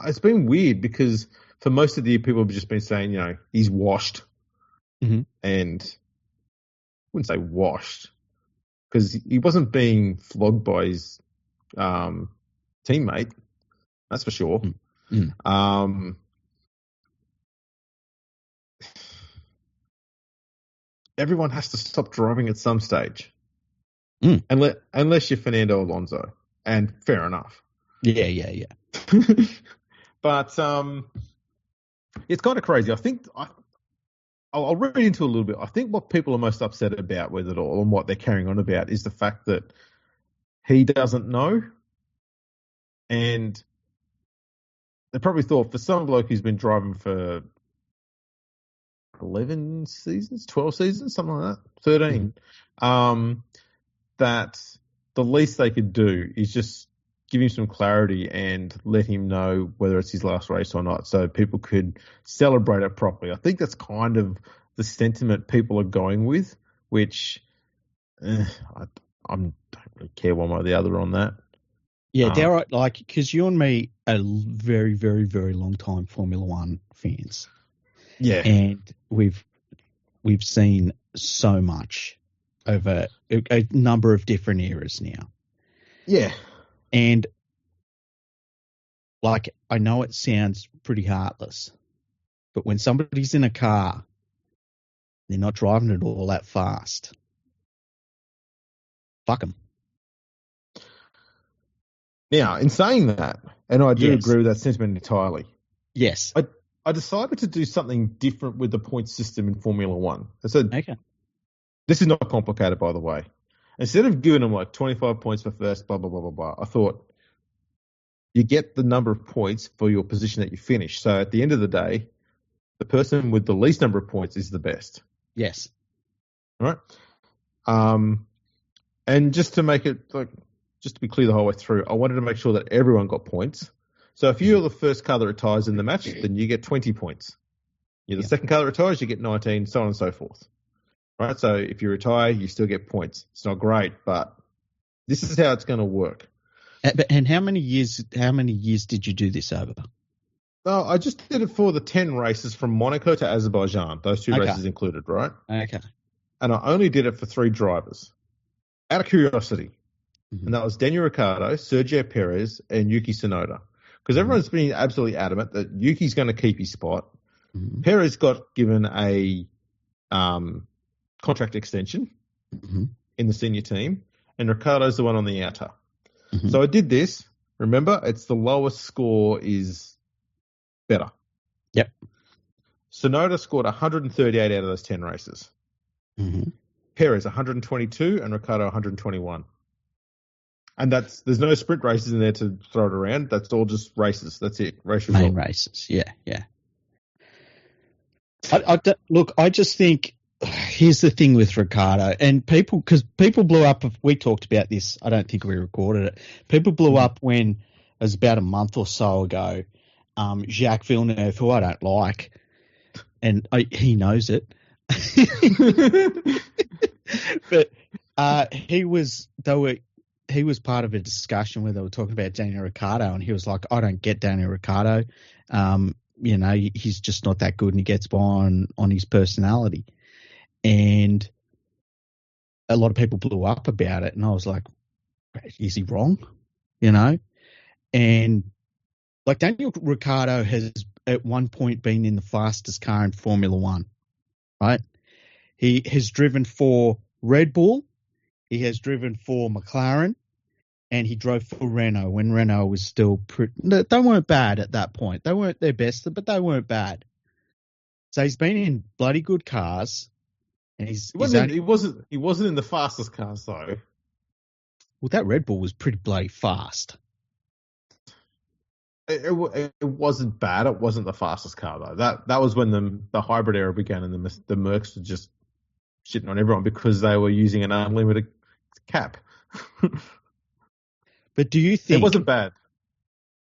It's been weird because for most of the year, people have just been saying, he's washed, and I wouldn't say washed because he wasn't being flogged by his teammate. That's for sure. Everyone has to stop driving at some stage. Unless you're Fernando Alonso, and fair enough. Yeah. But it's kind of crazy. I think I'll read into it a little bit. I think what people are most upset about with it all and what they're carrying on about is the fact that he doesn't know. And they probably thought for some bloke who's been driving for 11 seasons, 12 seasons, something like that, 13, that the least they could do is just give him some clarity and let him know whether it's his last race or not so people could celebrate it properly. I think that's kind of the sentiment people are going with, which I don't really care one way or the other on that. Yeah, Darryl, because you and me are very, very, very long time Formula One fans. Yeah. And we've seen so much over a number of different eras now. Yeah. And I know it sounds pretty heartless, but when somebody's in a car, they're not driving it all that fast. Fuck them. Now, in saying that, and I do agree with that sentiment entirely. Yes. I decided to do something different with the point system in Formula One. I said, okay. This is not complicated, by the way. Instead of giving them 25 points for first, blah, blah, blah, blah, blah, I thought you get the number of points for your position that you finish. So at the end of the day, the person with the least number of points is the best. Yes. All right. And just to make it just to be clear the whole way through, I wanted to make sure that everyone got points. So if you're the first car that retires in the match, then you get 20 points. You're the second car that retires, you get 19, so on and so forth. Right? So if you retire, you still get points. It's not great, but this is how it's going to work. And how many years did you do this over? No, I just did it for the 10 races from Monaco to Azerbaijan. Those two races included, right? Okay. And I only did it for 3 drivers. Out of curiosity. And that was Daniel Ricciardo, Sergio Perez, and Yuki Tsunoda. Because everyone's been absolutely adamant that Yuki's going to keep his spot. Perez got given a contract extension in the senior team, and Ricciardo's the one on the outer. So I did this. Remember, it's the lowest score is better. Yep. Tsunoda scored 138 out of those 10 races. Perez 122 and Ricciardo 121. And there's no sprint races in there to throw it around. That's all just races. That's it. Main races. Yeah. Look, I just think here's the thing with Ricciardo and because people blew up. We talked about this. I don't think we recorded it. People blew up when it was about a month or so ago. Jacques Villeneuve, who I don't like, and he knows it. But he was part of a discussion where they were talking about Daniel Ricciardo, and he was like, I don't get Daniel Ricciardo. He's just not that good, and he gets by on his personality. And a lot of people blew up about it, and I was like, is he wrong? And Daniel Ricciardo has at one point been in the fastest car in Formula One, right? He has driven for Red Bull. He has driven for McLaren, and he drove for Renault when Renault was still they weren't bad at that point. They weren't their best, but they weren't bad. So he's been in bloody good cars. And he wasn't in the fastest cars though. Well, that Red Bull was pretty bloody fast. It wasn't bad. It wasn't the fastest car though. That was when the hybrid era began, and the Mercs were just shitting on everyone because they were using an unlimited cap. But do you think it wasn't bad?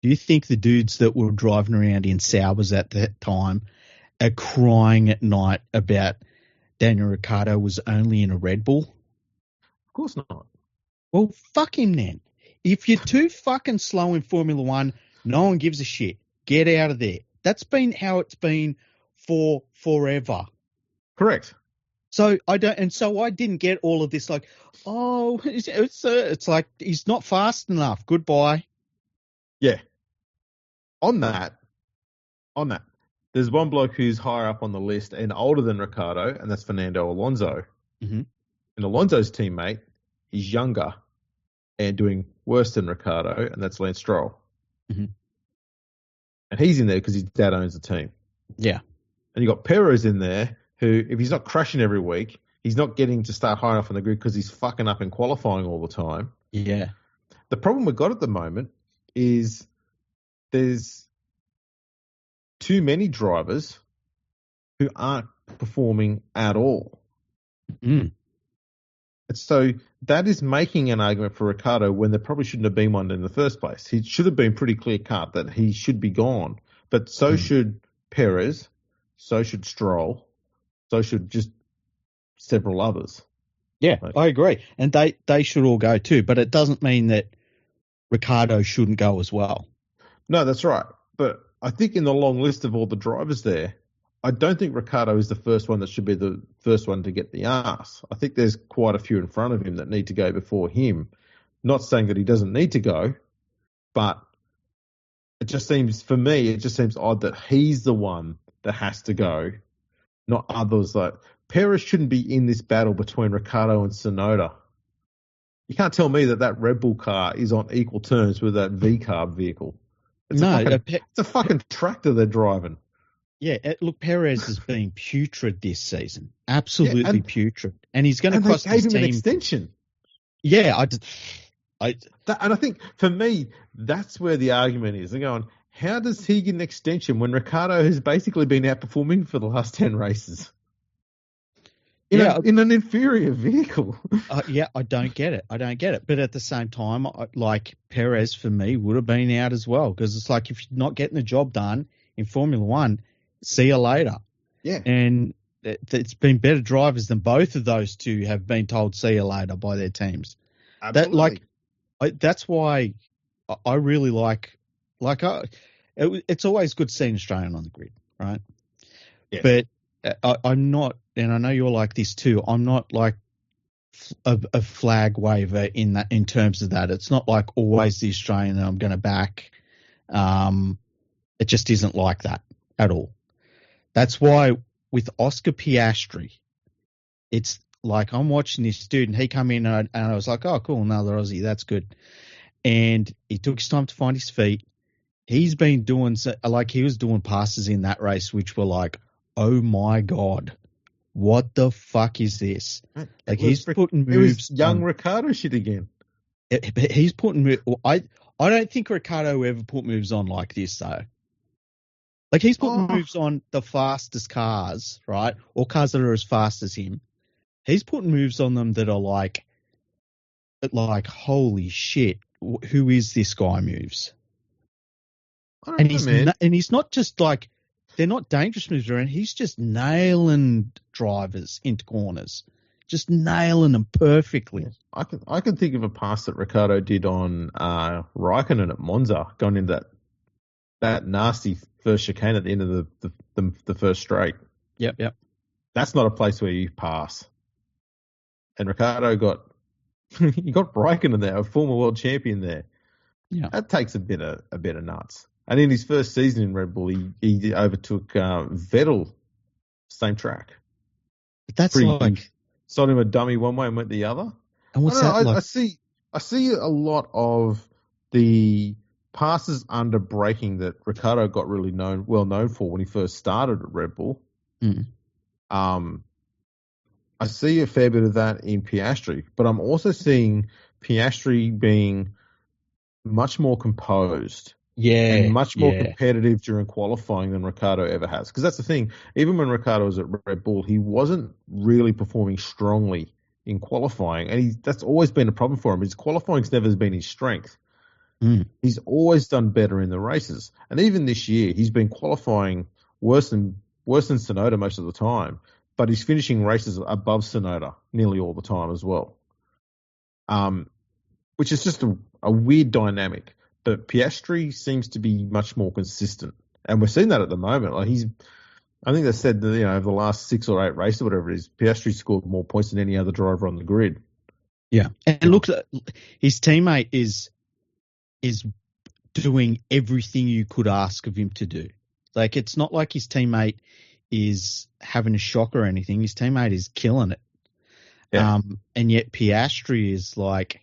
Do you think the dudes that were driving around in Saubers at that time are crying at night about Daniel Ricciardo was only in a Red Bull? Of course not. Well, fuck him then. If you're too fucking slow in Formula One, no one gives a shit. Get out of there. That's been how it's been for forever. Correct. So I didn't get all of this like, oh, it's like he's not fast enough. Goodbye. Yeah. On that, there's one bloke who's higher up on the list and older than Ricciardo, and that's Fernando Alonso. Mm-hmm. And Alonso's teammate is younger and doing worse than Ricciardo, and that's Lance Stroll. Mm-hmm. And he's in there because his dad owns the team. Yeah. And you got Perez in there, who, if he's not crashing every week, he's not getting to start high enough on the grid because he's fucking up in qualifying all the time. Yeah. The problem we've got at the moment is there's too many drivers who aren't performing at all. Mm. And so that is making an argument for Ricciardo when there probably shouldn't have been one in the first place. He should have been pretty clear cut that he should be gone. But so should Perez, so should Stroll, so should just several others. Yeah, right? I agree. And they should all go too. But it doesn't mean that Ricciardo shouldn't go as well. No, that's right. But I think in the long list of all the drivers there, I don't think Ricciardo is the first one that should be the first one to get the arse. I think there's quite a few in front of him that need to go before him. Not saying that he doesn't need to go, but it just seems odd that he's the one that has to go, not others. Like Perez shouldn't be in this battle between Ricciardo and Tsunoda. You can't tell me that Red Bull car is on equal terms with that V-carb vehicle. It's a fucking tractor they're driving. Yeah, look, Perez has been putrid this season. Absolutely putrid. And he's going to cost his team. They gave him an extension. Yeah, and I think, for me, that's where the argument is. They're going, how does he get an extension when Ricciardo has basically been outperforming for the last 10 races? In an inferior vehicle. I don't get it. But at the same time, like Perez, for me, would have been out as well. Because it's like, if you're not getting the job done in Formula One, see you later. Yeah. And it's been better drivers than both of those two have been told see you later by their teams. Absolutely. That's why I really it's always good seeing Australian on the grid, right? Yes. But I'm not, and I know you're like this too, I'm not like a flag waver in terms of that. It's not like always the Australian that I'm going to back. It just isn't like that at all. That's why with Oscar Piastri, it's like I'm watching this dude and he come in and I was like, oh, cool, another Aussie, that's good. And he took his time to find his feet. He's been doing, he was doing passes in that race which were like, oh my God, what the fuck is this? Like he's putting moves. It was young Ricciardo shit again. He's putting, I don't think Ricciardo ever put moves on like this though. Like he's putting moves on the fastest cars, right? Or cars that are as fast as him. He's putting moves on them that are like holy shit, who is this guy moves? And he's not just like, they're not dangerous moves around. He's just nailing drivers into corners, just nailing them perfectly. I can think of a pass that Ricciardo did on Raikkonen at Monza, going into that nasty first chicane at the end of the first straight. Yep. That's not a place where you pass. And Ricciardo got Raikkonen there, a former world champion there. Yeah, that takes a bit of nuts. And in his first season in Red Bull, he overtook Vettel, same track. But that's like sold him a dummy one way and went the other. And what's that like? I see a lot of the passes under braking that Ricciardo got really well known for when he first started at Red Bull. Mm. I see a fair bit of that in Piastri, but I'm also seeing Piastri being much more composed. Yeah. And much more competitive during qualifying than Ricciardo ever has. Because that's the thing. Even when Ricciardo was at Red Bull, he wasn't really performing strongly in qualifying. And that's always been a problem for him. His qualifying's never been his strength. He's always done better in the races. And even this year, he's been qualifying worse than Tsunoda most of the time, but he's finishing races above Tsunoda nearly all the time as well. Which is just a weird dynamic. But Piastri seems to be much more consistent. And we're seeing that at the moment. Like I think they said that, over the last 6 or 8 races or whatever it is, Piastri scored more points than any other driver on the grid. Yeah. And look, his teammate is doing everything you could ask of him to do. Like, it's not like his teammate is having a shock or anything. His teammate is killing it. Yeah. And yet Piastri is like,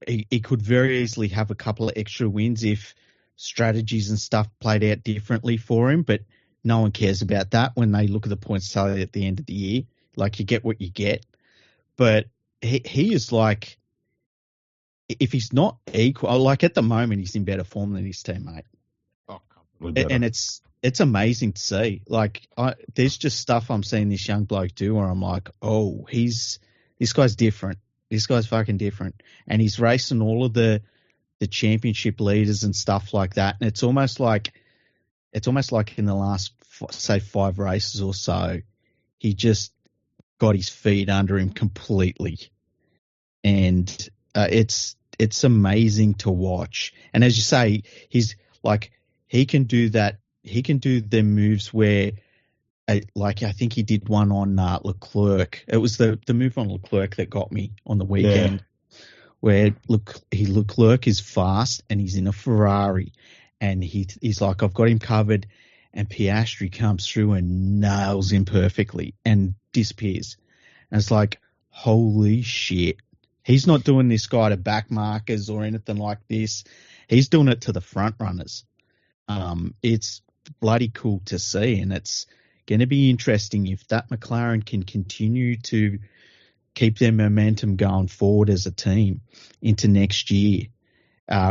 he could very easily have a couple of extra wins if strategies and stuff played out differently for him, but no one cares about that when they look at the points tally at the end of the year. Like, you get what you get. But he is like, if he's not equal, like at the moment, he's in better form than his teammate. Oh, better. And it's amazing to see. Like, there's just stuff I'm seeing this young bloke do where I'm like, oh, this guy's different. This guy's fucking different. And he's racing all of the championship leaders and stuff like that. And it's almost like in the last, say, 5 races or so, he just got his feet under him completely. And it's amazing to watch. And as you say, he's like, he can do that. He can do the moves where, like, I think he did one on Leclerc. It was the move on Leclerc that got me on the weekend, where Leclerc is fast and he's in a Ferrari, and he's like, I've got him covered, and Piastri comes through and nails him perfectly and disappears. And it's like, holy shit. He's not doing this guy to back markers or anything like this. He's doing it to the front runners. It's bloody cool to see, and it's going to be interesting if that McLaren can continue to keep their momentum going forward as a team into next year.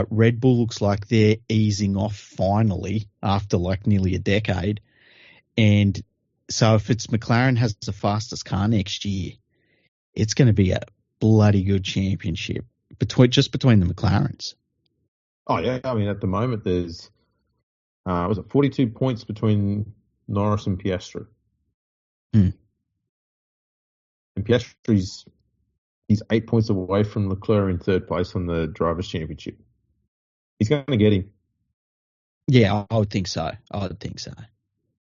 Red Bull looks like they're easing off finally after like nearly a decade. And so if it's McLaren has the fastest car next year, it's going to be a bloody good championship between the McLarens. Oh, yeah. I mean, at the moment, there's, was it 42 points between Norris and Piastri? And Piastri's, he's 8 points away from Leclerc in third place on the Drivers' Championship. He's going to get him. Yeah, I would think so.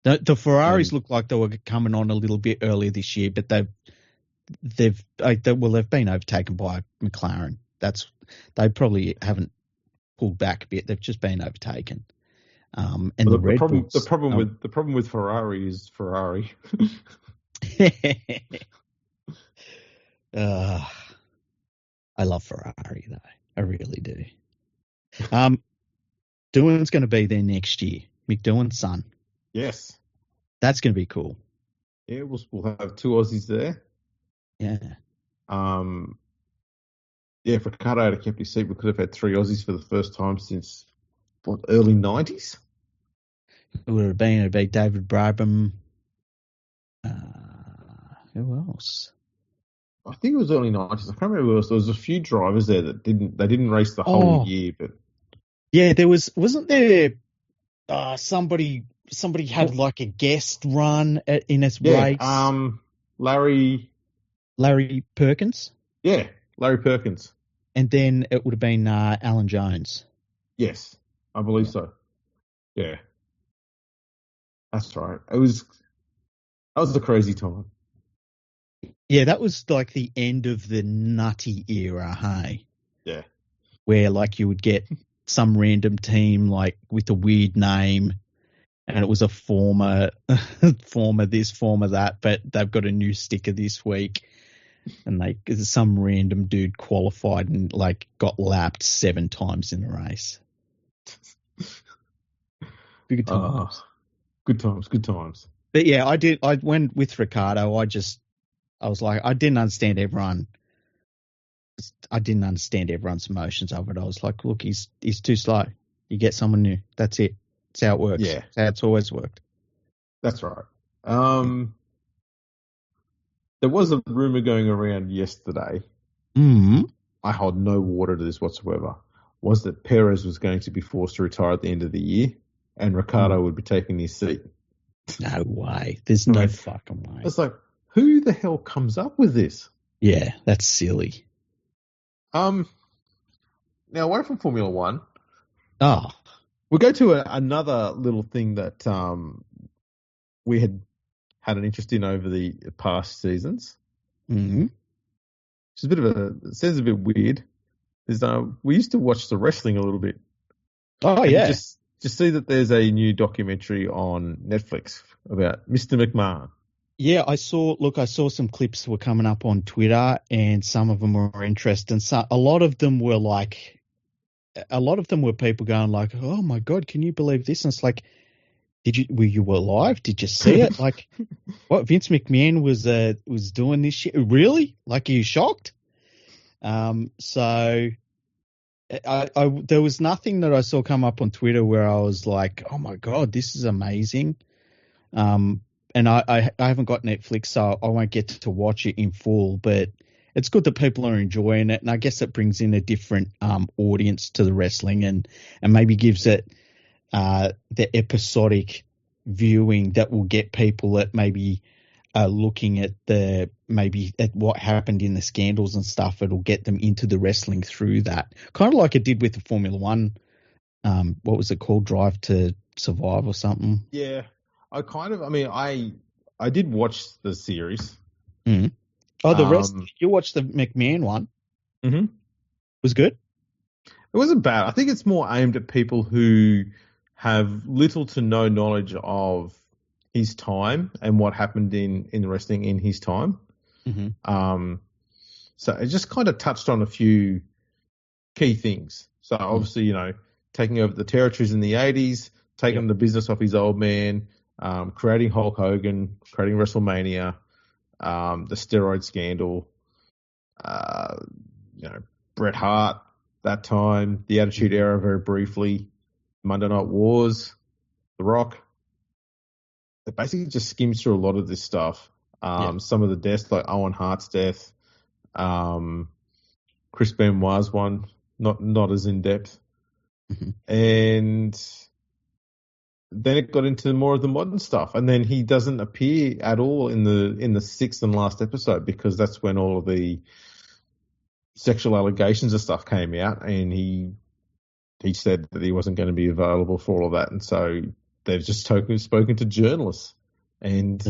The Ferraris look like they were coming on a little bit earlier this year, but they've been overtaken by McLaren. They probably haven't pulled back a bit. They've just been overtaken. And the problem with Ferrari is Ferrari. I love Ferrari though. I really do. Doohan's going to be there next year. Mick Doohan's son. Yes. That's going to be cool. Yeah, we'll have 2 Aussies there. Yeah. If Ricciardo had kept his seat, we could have had 3 Aussies for the first time since early 90s. It would have been David Brabham. Who else? I think it was early 90s. I can't remember who else. There was a few drivers there that didn't race the whole year, but yeah, wasn't there somebody had like a guest run in his race? Larry Perkins. Yeah, Larry Perkins. And then it would have been Alan Jones. Yes, I believe so. Yeah, that's right. That was a crazy time. Yeah, that was like the end of the nutty era, hey? Yeah. Where like you would get some random team like with a weird name, and it was a former this, former that, but they've got a new sticker this week, and some random dude qualified and like got lapped 7 times in the race. Good times. Good times. But yeah, I went with Ricciardo. I was like, I didn't understand everyone's emotions of it. I was like, look, he's too slow. You get someone new. That's it. That's how it works. Yeah. That's how it's always worked. That's right. There was a rumor going around yesterday. Mm-hmm. I hold no water to this whatsoever. was that Perez was going to be forced to retire at the end of the year, and Ricciardo would be taking his seat. No way. There's no fucking way. It's like, who the hell comes up with this? Yeah, that's silly. Now, away from Formula One, we'll go to another little thing that we had an interest in over the past seasons. Mm-hmm. Which is it sounds a bit weird. Is we used to watch the wrestling a little bit. Oh, yeah. Just see that there's a new documentary on Netflix about Mr. McMahon. Yeah, I saw some clips were coming up on Twitter, and some of them were interesting. So a lot of them were people going like, "Oh my God, can you believe this?" And it's like, were you alive? Did you see it? Like, what, Vince McMahon was doing this shit? Really? Like, are you shocked? So there was nothing that I saw come up on Twitter where I was like, oh my God, this is amazing. And I haven't got Netflix, so I won't get to watch it in full, but it's good that people are enjoying it. And I guess it brings in a different audience to the wrestling and maybe gives it the episodic viewing that will get people that maybe are looking at at what happened in the scandals and stuff. It'll get them into the wrestling through that, kind of like it did with the Formula One. What was it called? Drive to Survive or something? Yeah, I did watch the series. Mm. Oh, the rest. You watched the McMahon one. Mm-hmm. Was good. It wasn't bad. I think it's more aimed at people who have little to no knowledge of his time and what happened in wrestling in his time. Mm-hmm. So it just kind of touched on a few key things. So obviously, taking over the territories in the 80s, taking the business off his old man, creating Hulk Hogan, creating WrestleMania, the steroid scandal, Bret Hart, that time, the Attitude Era very briefly, Monday Night Wars, The Rock. It basically just skims through a lot of this stuff. Some of the deaths, like Owen Hart's death, Chris Benoit's one, not as in depth. Mm-hmm. And then it got into more of the modern stuff, and then he doesn't appear at all in the sixth and last episode because that's when all of the sexual allegations and stuff came out, and he said that he wasn't going to be available for all of that, and so they've just spoken to journalists, and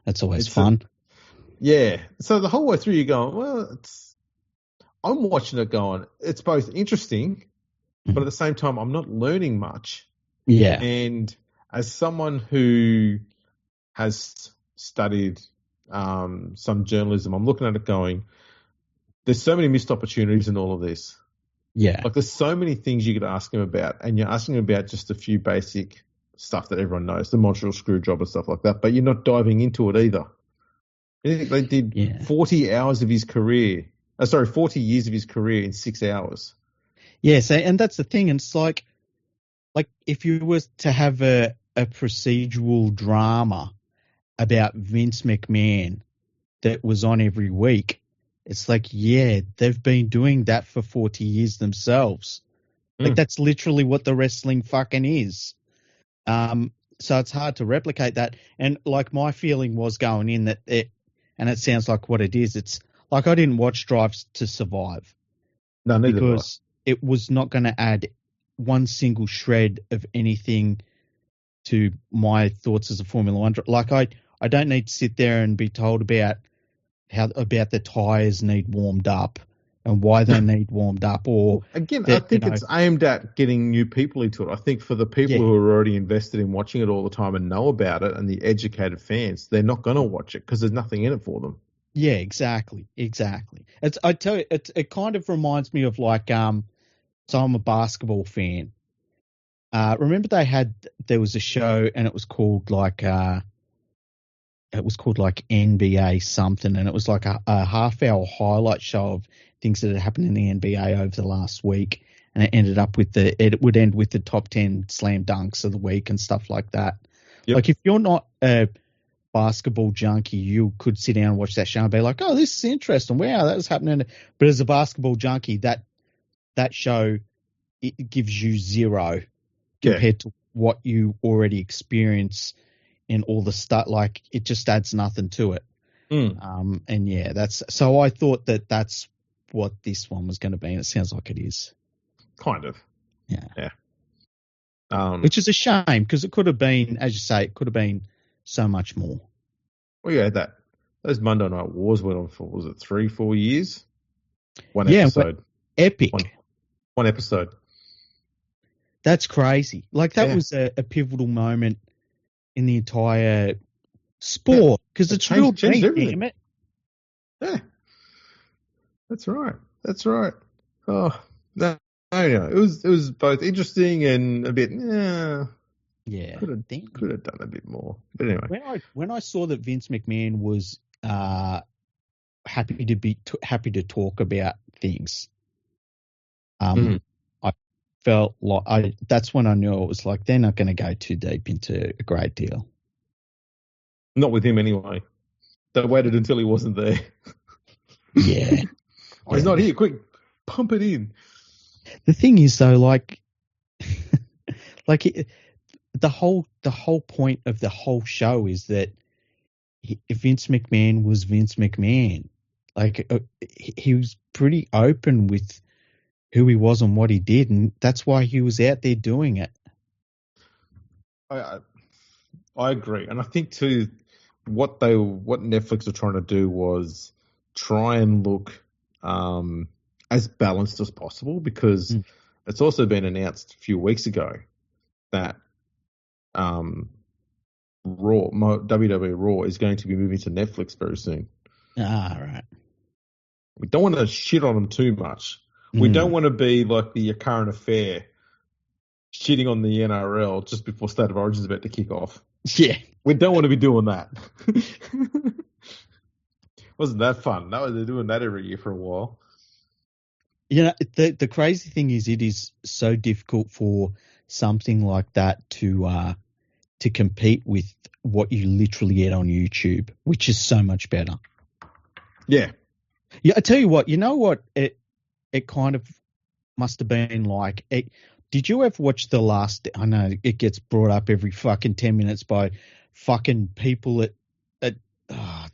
that's always fun. So the whole way through, you're going, well, I'm watching it going, it's both interesting, but at the same time, I'm not learning much. Yeah. And as someone who has studied some journalism, I'm looking at it going, there's so many missed opportunities in all of this. Yeah. Like there's so many things you could ask him about, and you're asking him about just a few basic stuff that everyone knows, the Montreal screw job and stuff like that, but you're not diving into it either. They did 40 hours of his career, 40 years of his career in 6 hours. Yeah, and that's the thing. And it's like if you were to have a procedural drama about Vince McMahon that was on every week, it's like, yeah, they've been doing that for 40 years themselves. Like that's literally what the wrestling fucking is. So it's hard to replicate that. And like my feeling was going in that and it sounds like what it is. It's like I didn't watch Drives to Survive. No, neither because it was not going to add one single shred of anything to my thoughts as a Formula One. Like I don't need to sit there and be told about the tyres need warmed up and why they need warmed up. Or again, I think it's aimed at getting new people into it. I think for the people who are already invested in watching it all the time and know about it, and the educated fans, they're not going to watch it because there's nothing in it for them. Yeah, exactly. I tell you, it kind of reminds me of like, so I'm a basketball fan. Remember there was a show and it was called like NBA something, and it was like a half-hour highlight show of things that had happened in the NBA over the last week, and it would end with the top 10 slam dunks of the week and stuff like that. Yep. Like if you're not a basketball junkie, you could sit down and watch that show and be like, oh, this is interesting. Wow, that was happening. But as a basketball junkie, that that show, it gives you zero compared to what you already experience and all the stuff. Like, it just adds nothing to it. And yeah, so I thought that's what this one was going to be, and it sounds like it is. Kind of. Yeah. Which is a shame, because it could have been, as you say, it could have been so much more. Well, yeah, those Monday Night Wars went on for, was it 3-4 years? One episode. Epic. One episode. That's crazy. Like, that was a pivotal moment in the entire sport, because it's real deep, damn it. Yeah. That's right. Oh, no, it was both interesting and a bit, yeah. Could have done a bit more. But anyway. When I saw that Vince McMahon was happy to talk about things, I felt like that's when I knew it was like, they're not going to go too deep into a great deal. Not with him anyway. They waited until he wasn't there. Yeah. He's not here. Quick, pump it in. The thing is, though, like the whole point of the whole show is that Vince McMahon was Vince McMahon. Like, he was pretty open with who he was and what he did, and that's why he was out there doing it. I agree, and I think too, what Netflix are trying to do was try and look as balanced as possible, because it's also been announced a few weeks ago that WWE Raw is going to be moving to Netflix very soon. Right. We don't want to shit on them too much. We don't want to be like the current affair, shitting on the NRL just before State of Origin is about to kick off. Yeah. We don't want to be doing that. Wasn't that fun? They're doing that every year for a while. You know, the crazy thing is, it is so difficult for something like that to compete with what you literally get on YouTube, which is so much better. Yeah. Yeah, I tell you what, it kind of must have been like, did you ever watch I know it gets brought up every fucking 10 minutes by fucking people at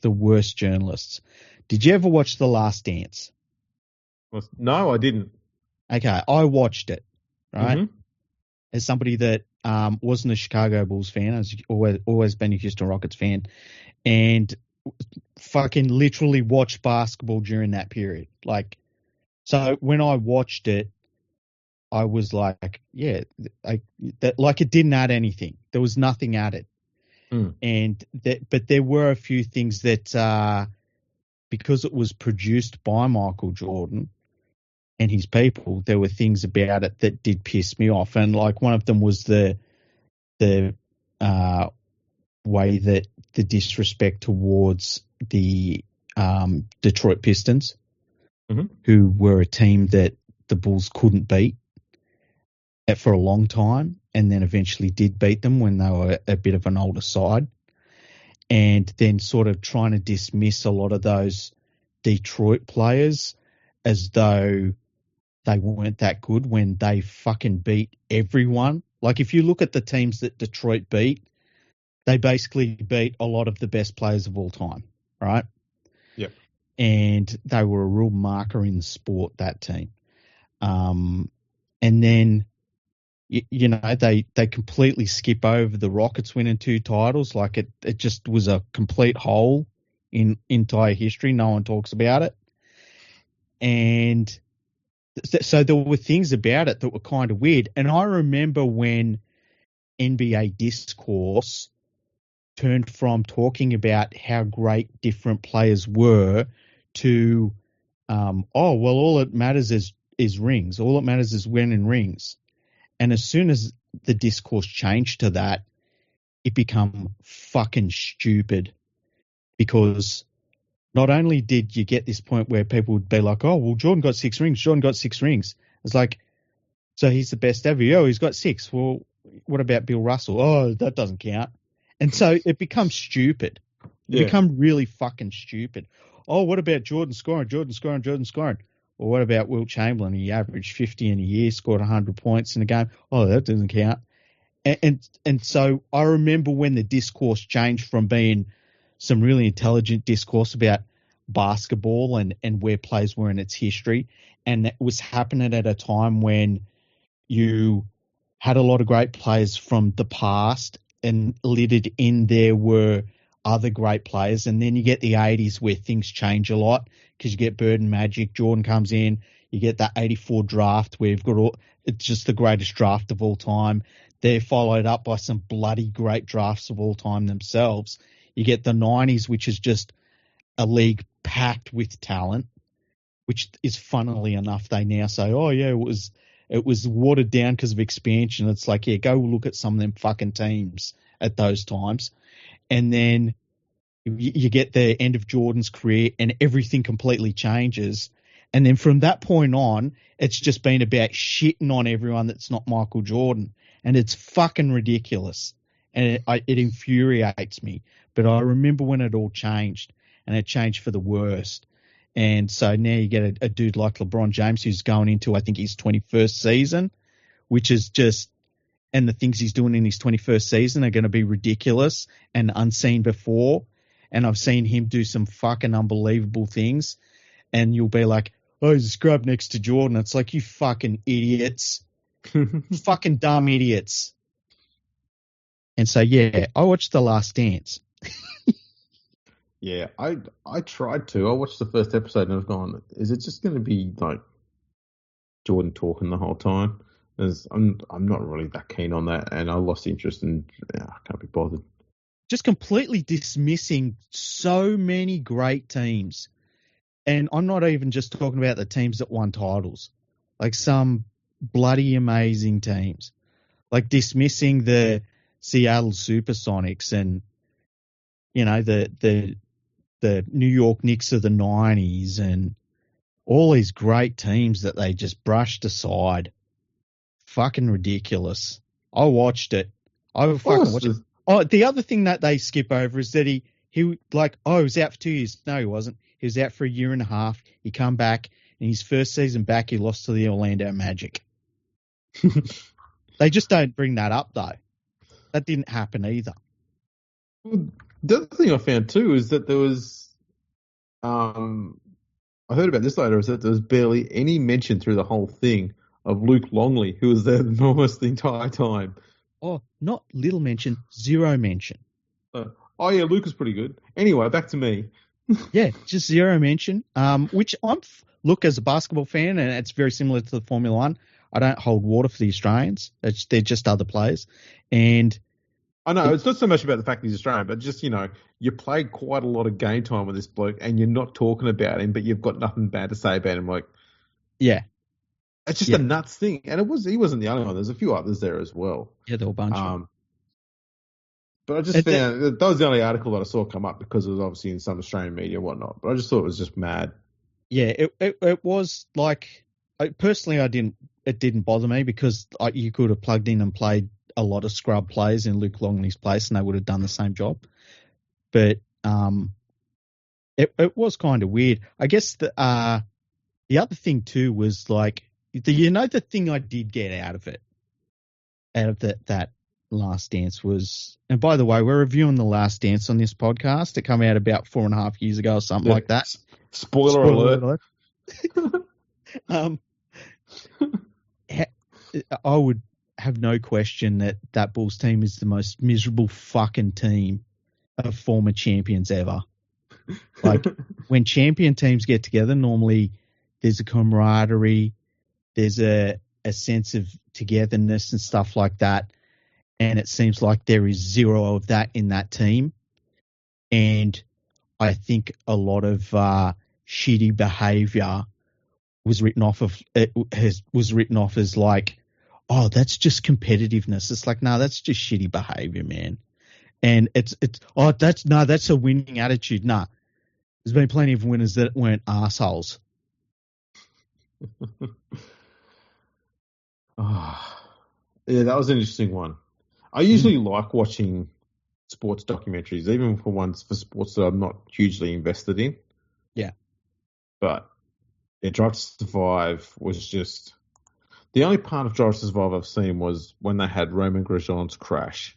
the worst journalists. Did you ever watch The Last Dance? No, I didn't. Okay, I watched it, right? Mm-hmm. As somebody that wasn't a Chicago Bulls fan, I was always been a Houston Rockets fan, and fucking literally watched basketball during that period. Like, so when I watched it, I was like, yeah, like it didn't add anything. There was nothing added. But there were a few things that, because it was produced by Michael Jordan and his people, there were things about it that did piss me off. And like, one of them was the way that the disrespect towards the Detroit Pistons, who were a team that the Bulls couldn't beat for a long time, and then eventually did beat them when they were a bit of an older side, and then sort of trying to dismiss a lot of those Detroit players as though they weren't that good when they fucking beat everyone. Like, if you look at the teams that Detroit beat, they basically beat a lot of the best players of all time, right? Yep. And they were a real marker in the sport, that team. And then, you know, they completely skip over the Rockets winning 2 titles. Like, it just was a complete hole in entire history. No one talks about it. And so there were things about it that were kind of weird. And I remember when NBA Discourse turned from talking about how great different players were to, all that matters is rings. All that matters is winning rings. And as soon as the discourse changed to that, it became fucking stupid, because not only did you get this point where people would be like, oh, well, Jordan got 6 rings. Jordan got 6 rings. It's like, so he's the best ever. Oh, he's got 6. Well, what about Bill Russell? Oh, that doesn't count. And so it becomes stupid. It become really fucking stupid. Oh, what about Jordan scoring? Jordan scoring. Or what about Wilt Chamberlain? He averaged 50 in a year, scored 100 points in a game. Oh, that doesn't count. And so I remember when the discourse changed from being some really intelligent discourse about basketball and where players were in its history, and that was happening at a time when you had a lot of great players from the past, and littered in there were other great players. And then you get the 80s where things change a lot because you get Bird and Magic, Jordan comes in, you get that 84 draft where you've got it's just the greatest draft of all time. They're followed up by some bloody great drafts of all time themselves. You get the 90s, which is just a league packed with talent, which is funnily enough, they now say, oh yeah, it was watered down because of expansion. It's like, yeah, go look at some of them fucking teams at those times. And then you get the end of Jordan's career and everything completely changes. And then from that point on, it's just been about shitting on everyone that's not Michael Jordan. And it's fucking ridiculous. And it infuriates me. But I remember when it all changed, and it changed for the worst. And so now you get a dude like LeBron James who's going into, I think, his 21st season, which is just, and the things he's doing in his 21st season are going to be ridiculous and unseen before. And I've seen him do some fucking unbelievable things. And you'll be like, oh, he's a scrub next to Jordan. It's like, you fucking idiots. Fucking dumb idiots. And so, yeah, I watched The Last Dance. Yeah, I tried to. I watched the first episode and I've gone, is it just going to be like Jordan talking the whole time? I'm not really that keen on that, and I lost interest and I can't be bothered. Just completely dismissing so many great teams. And I'm not even just talking about the teams that won titles. Like some bloody amazing teams. Like dismissing the Seattle Supersonics and, you know, the New York Knicks of the 90s and all these great teams that they just brushed aside. Fucking ridiculous. I watched it. I would fucking watch it. Oh, the other thing that they skip over is that he like, oh, he was out for 2 years. No, he wasn't. He was out for a year and a half. He come back, and his first season back, he lost to the Orlando Magic. They just don't bring that up, though. That didn't happen either. Well, the other thing I found, too, is that there was, I heard about this later, is that there was barely any mention through the whole thing of Luke Longley, who was there almost the entire time. Oh, not little mention, zero mention. Oh, yeah, Luke was pretty good. Anyway, back to me. Yeah, just zero mention, which look, as a basketball fan, and it's very similar to the Formula One, I don't hold water for the Australians. They're just other players. And I know, it's not so much about the fact that he's Australian, but just, you know, you played quite a lot of game time with this bloke and you're not talking about him, but you've got nothing bad to say about him. Like, yeah. It's just a nuts thing. And he wasn't the only one. There's a few others there as well. Yeah, there were a bunch of them. But I just found that was the only article that I saw come up because it was obviously in some Australian media and whatnot. But I just thought it was just mad. Yeah, it was like, personally, it didn't bother me because you could have plugged in and played a lot of scrub players in Luke Longley's place and they would have done the same job. But it was kind of weird. I guess the other thing too was like, the thing I did get out of that Last Dance was, and by the way, we're reviewing The Last Dance on this podcast. It came out about 4.5 years ago or something like that. Spoiler alert. I would have no question that Bulls team is the most miserable fucking team of former champions ever. Like, when champion teams get together, normally there's a camaraderie, there's a sense of togetherness and stuff like that. And it seems like there is zero of that in that team. And I think a lot of shitty behavior was written off as like, oh, that's just competitiveness. It's like, no, that's just shitty behavior, man. And that's a winning attitude. Nah, there's been plenty of winners that weren't assholes. Yeah, that was an interesting one. I usually like watching sports documentaries, even for sports that I'm not hugely invested in. Yeah. But Yeah, Drive to Survive was just the only part of Drive to Survive I've seen was when they had Roman Grosjean's crash.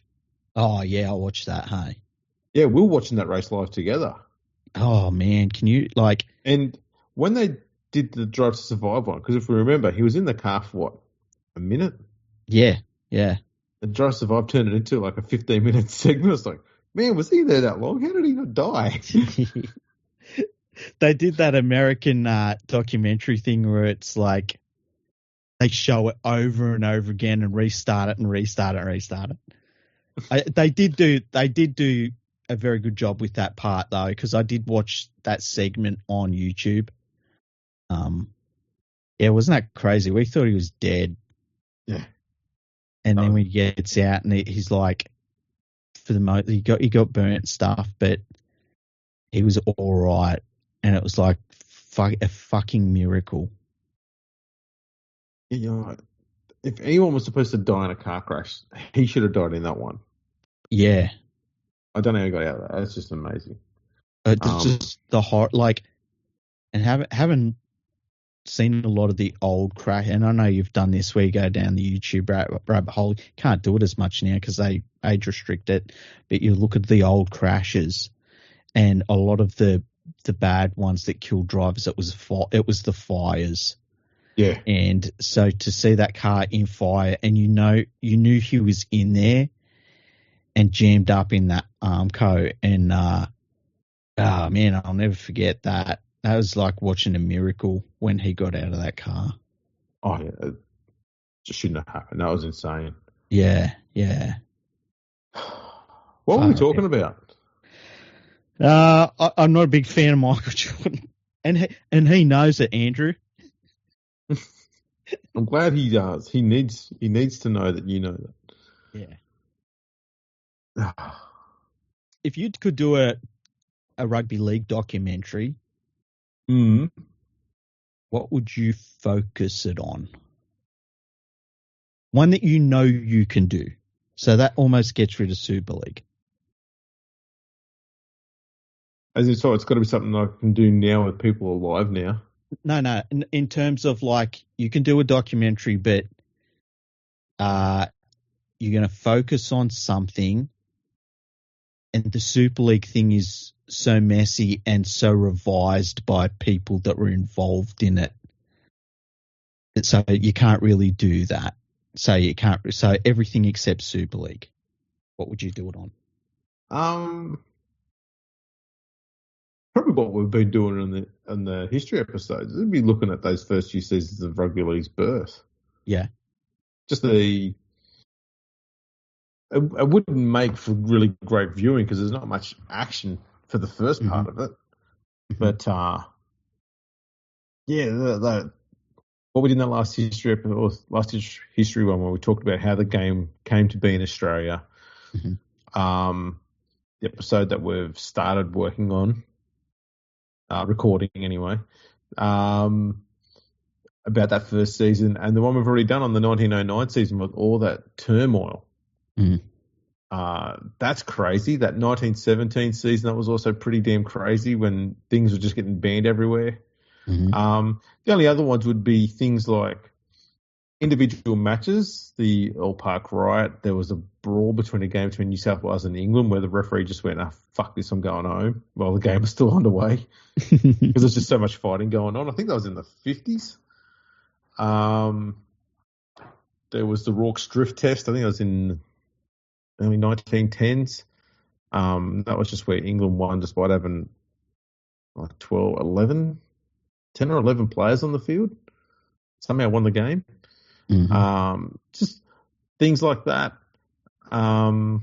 Oh yeah, I watched that. Hey. Yeah, we were watching that race live together. Oh man, can you like? And when they did the Drive to Survive one, because if we remember, he was in the car for what, a minute? Yeah, yeah. And Drive to Survive turned it into like a 15-minute segment. It's like, man, was he there that long? How did he not die? They did that American documentary thing where it's like they show it over and over again and restart it and restart it and restart it. They did do a very good job with that part though, because I did watch that segment on YouTube. Yeah, wasn't that crazy? We thought he was dead. Yeah. And then when he gets out and he's like, for the most, he got burnt and stuff, but he was all right. And it was like a fucking miracle. You know, if anyone was supposed to die in a car crash, he should have died in that one. Yeah. I don't know how he got out of that. That's just amazing. Just the heart, like, and haven't seen a lot of the old crash, and I know you've done this where you go down the YouTube rabbit hole. You can't do it as much now because they age restrict it, but you look at the old crashes and a lot of the bad ones that killed drivers, it was the fires. Yeah. And so to see that car in fire and you knew he was in there and jammed up in that Armco and oh man, I'll never forget that. That was like watching a miracle when he got out of that car. Oh, yeah. It just shouldn't have happened. That was insane. Yeah, yeah. What were we talking about? I'm not a big fan of Michael Jordan. And he knows it, Andrew. I'm glad he does. He needs to know that you know that. Yeah. If you could do a rugby league documentary, what would you focus it on? One that you know you can do. So that almost gets rid of Super League. As in, so it's got to be something I can do now with people alive now. No. In terms of like, you can do a documentary, but you're going to focus on something, and the Super League thing is so messy and so revised by people that were involved in it. So you can't really do that. So everything except Super League. What would you do it on? Probably what we've been doing in the history episodes. We'd be looking at those first few seasons of rugby league's birth. Yeah. Just it wouldn't make for really great viewing because there's not much action for the first part of it. But what we did in the last history one where we talked about how the game came to be in Australia. The episode that we've started working on, recording anyway, about that first season, and the one we've already done on the 1909 season with all that turmoil. That's crazy. That 1917 season, that was also pretty damn crazy when things were just getting banned everywhere. The only other ones would be things like individual matches. The Earl Park riot, there was a brawl between a game between New South Wales and England where the referee just went, fuck this, I'm going home, while the game was still underway because there's just so much fighting going on. I think that was in the 50s. There was the Rorke's Drift Test. I think it was in early 1910s. That was just where England won despite having like 10 or 11 players on the field. Somehow won the game. Just things like that. Or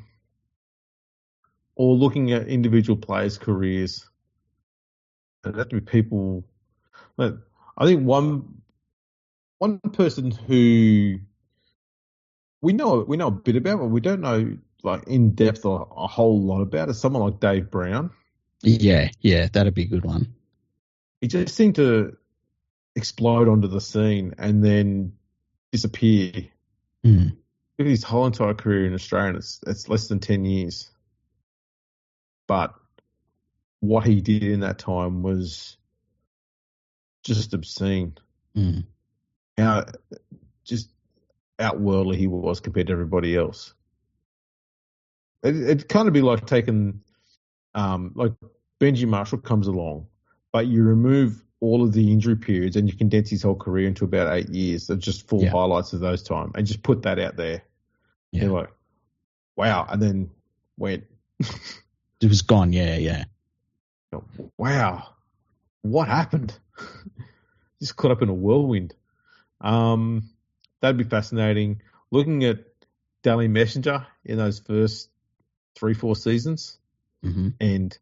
looking at individual players' careers. It'd have to be people. I think one person who we know a bit about, but we don't know like in depth a whole lot about is someone like Dave Brown. Yeah, that'd be a good one. He just seemed to explode onto the scene and then disappear. His whole entire career in Australia, it's less than 10 years. But what he did in that time was just obscene. Mm. How just outworldly he was compared to everybody else. It'd kind of be like taking, like Benji Marshall comes along, but you remove all of the injury periods and you condense his whole career into about 8 years of just full highlights of those time and just put that out there. Yeah. You're like, wow. And then went. It was gone. Yeah. Wow. What happened? Just caught up in a whirlwind. That'd be fascinating. Looking at Daly Messenger in those first 3-4 seasons. Mm-hmm. And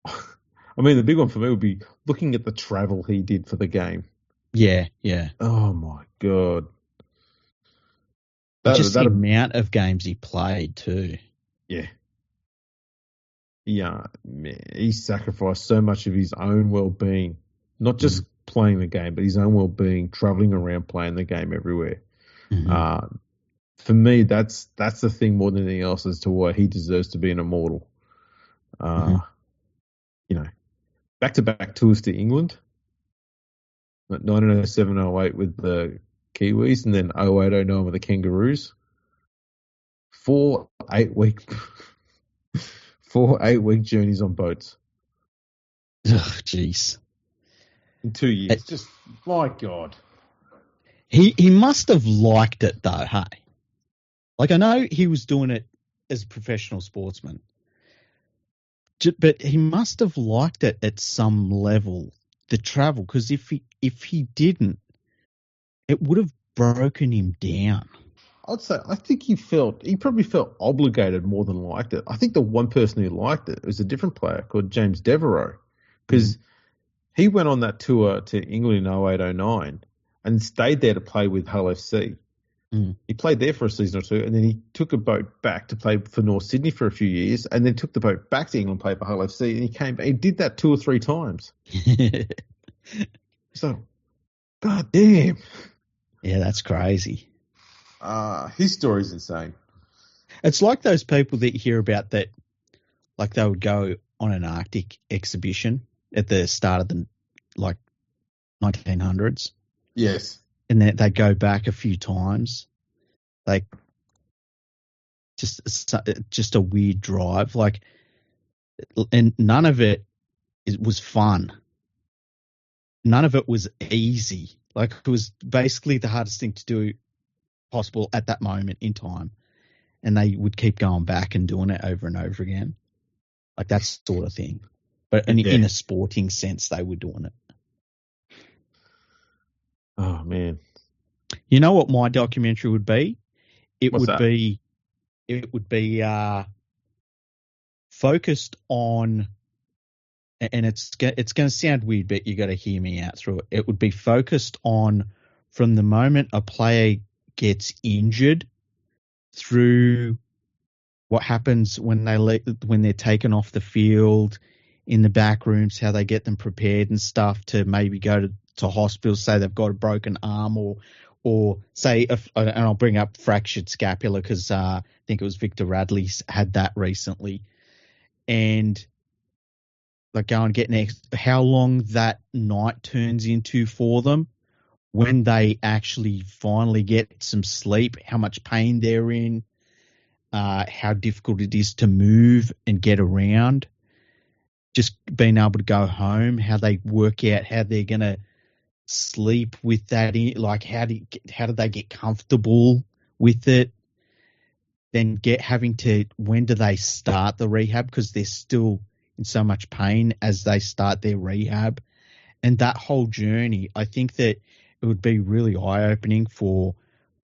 I mean, the big one for me would be looking at the travel he did for the game. Yeah. Oh my God. The amount of games he played too. Yeah. Yeah, man, he sacrificed so much of his own well-being, not just playing the game, but his own well-being, traveling around, playing the game everywhere. Mm-hmm. For me, that's the thing more than anything else as to why he deserves to be an immortal. Back-to-back tours to England, 1907-08 with the Kiwis, and then 08-09 with the Kangaroos. 4 8-week journeys on boats. Oh, jeez. In 2 years. Just, my God. He must have liked it, though, hey? Like, I know he was doing it as a professional sportsman, but he must have liked it at some level, the travel, because if he didn't, it would have broken him down. I think he probably felt obligated more than liked it. I think the one person who liked it was a different player called James Devereaux, because he went on that tour to England in 08-09 and stayed there to play with Hull FC. He played there for a season or two, and then he took a boat back to play for North Sydney for a few years, and then took the boat back to England, played for Hull FC, and he came. He did that 2 or 3 times. So, God damn. Yeah, that's crazy. His story's insane. It's like those people that you hear about that, like they would go on an Arctic exhibition at the start of the 1900s. Yes. And then they go back a few times, like just a weird drive, and none of it was fun. None of it was easy. Like, it was basically the hardest thing to do possible at that moment in time, and they would keep going back and doing it over and over again, like that sort of thing. But in a sporting sense, they were doing it. Oh, man. You know what my documentary would be? It What's would that? be focused on, and it's going to sound weird, but you got to hear me out through it. It would be focused on from the moment a player gets injured through what happens when they're taken off the field, in the back rooms, how they get them prepared and stuff to maybe go to hospital, say they've got a broken arm, or say, and I'll bring up fractured scapula because I think it was Victor Radley's had that recently, and like go and get how long that night turns into for them when they actually finally get some sleep, how much pain they're in, how difficult it is to move and get around, just being able to go home, how they work out how they're going to sleep with that, like how do they get comfortable with it, then when do they start the rehab, because they're still in so much pain as they start their rehab, and that whole journey. I think that it would be really eye-opening for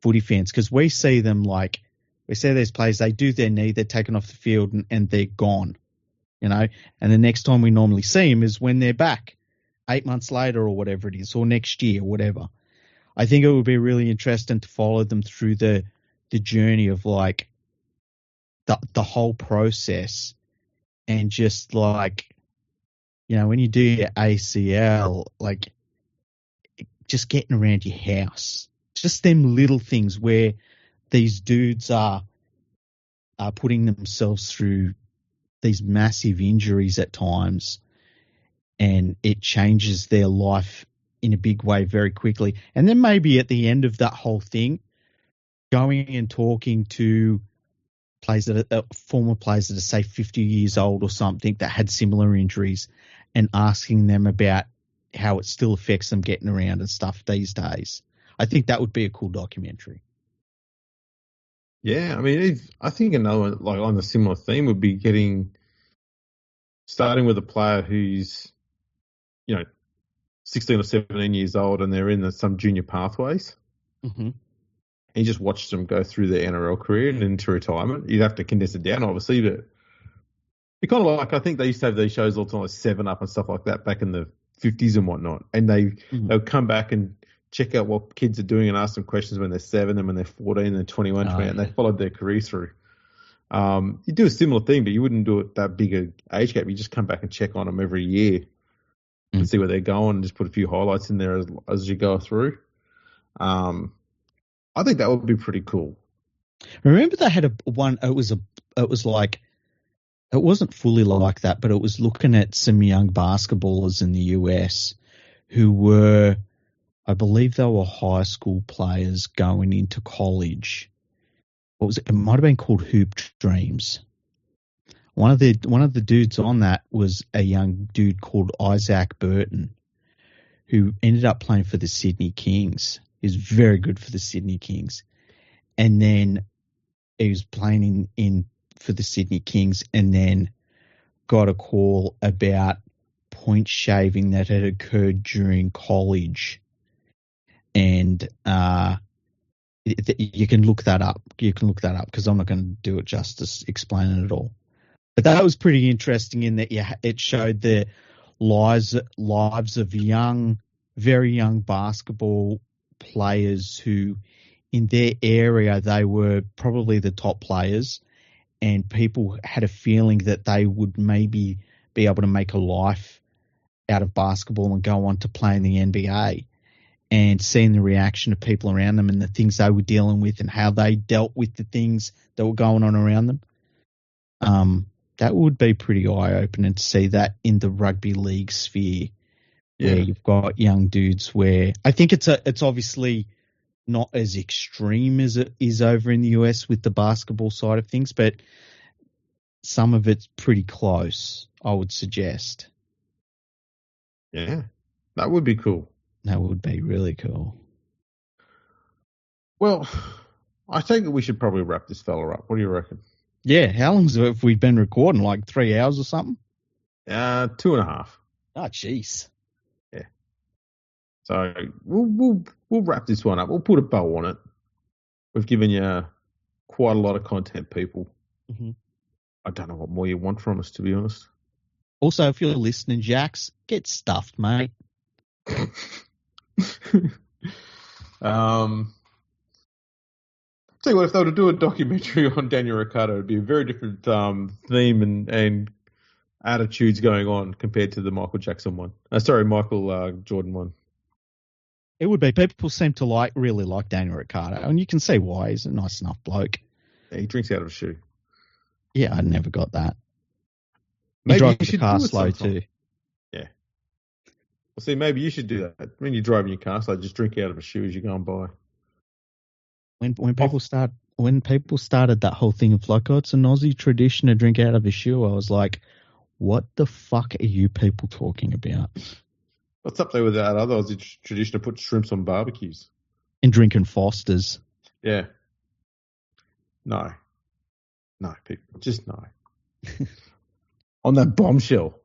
footy fans, because we see them, like we see these players, they do their knee, they're taken off the field and they're gone, and the next time we normally see them is when they're back 8 months later or whatever it is, or next year, whatever. I think it would be really interesting to follow them through the journey of like the whole process, and just like, when you do your ACL, like just getting around your house, just them little things where these dudes are putting themselves through these massive injuries at times, and it changes their life in a big way very quickly. And then maybe at the end of that whole thing, going and talking to players former players that are, say, 50 years old or something that had similar injuries and asking them about how it still affects them getting around and stuff these days. I think that would be a cool documentary. Yeah, I mean, I think another one, like on a similar theme, would be starting with a player who's, 16 or 17 years old and they're in some junior pathways. Mm-hmm. And you just watch them go through their NRL career and into retirement. You'd have to condense it down, obviously, but it's kind of like, I think they used to have these shows all the time, like 7 Up and stuff like that back in the 50s and whatnot. And they would come back and check out what kids are doing and ask them questions when they're 7 and when they're 14 and 21, 20, and they followed their career through. You do a similar thing, but you wouldn't do it that big an age gap. You just come back and check on them every year and see where they're going and just put a few highlights in there as you go through. I think that would be pretty cool. Remember they had one. It was like, it wasn't fully like that, but it was looking at some young basketballers in the US who were, I believe they were high school players going into college. What was it? It might have been called Hoop Dreams. One of the dudes on that was a young dude called Isaac Burton, who ended up playing for the Sydney Kings. He's very good for the Sydney Kings. And then he was playing in for the Sydney Kings and then got a call about point shaving that had occurred during college. And you can look that up. You can look that up because I'm not going to do it justice explaining it all. But that was pretty interesting in that it showed the lives of very young basketball players who, in their area, they were probably the top players, and people had a feeling that they would maybe be able to make a life out of basketball and go on to play in the NBA, and seeing the reaction of people around them and the things they were dealing with and how they dealt with the things that were going on around them. That would be pretty eye-opening to see that in the rugby league sphere, where you've got young dudes where I think it's obviously not as extreme as it is over in the US with the basketball side of things, but some of it's pretty close, I would suggest. Yeah, that would be cool. That would be really cool. Well, I think we should probably wrap this fella up. What do you reckon? Yeah, how long have we been recording? Like 3 hours or something? 2.5. Oh, jeez. Yeah. So we'll wrap this one up. We'll put a bow on it. We've given you quite a lot of content, people. Mm-hmm. I don't know what more you want from us, to be honest. Also, if you're listening, Jax, get stuffed, mate. Tell you what, if they were to do a documentary on Daniel Ricciardo, it'd be a very different theme and attitudes going on compared to the Michael Jackson one. Michael Jordan one. It would be. People seem to really like Daniel Ricciardo, and you can see why. He's a nice enough bloke. Yeah, he drinks out of a shoe. Yeah, I never got that. Maybe he drives you should the car do it slow sometime. too. Yeah. Well, see, maybe you should do that. When you're driving your car slow, just drink out of a shoe as you're going by. When people started that whole thing of like, oh, it's an Aussie tradition to drink out of a shoe, I was like, what the fuck are you people talking about? What's up there with that other Aussie tradition to put shrimps on barbecues? And drinking Fosters. Yeah. No, people, just no. On that bombshell.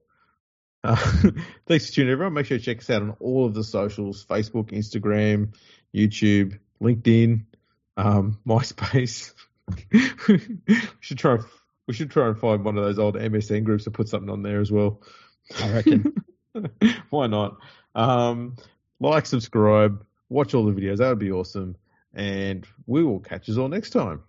Thanks for tuning in, everyone. Make sure to check us out on all of the socials: Facebook, Instagram, YouTube, LinkedIn, MySpace. we should try and find one of those old MSN groups to put something on there as well. I reckon. Why not? Like, subscribe, watch all the videos. That would be awesome. And we will catch you all next time.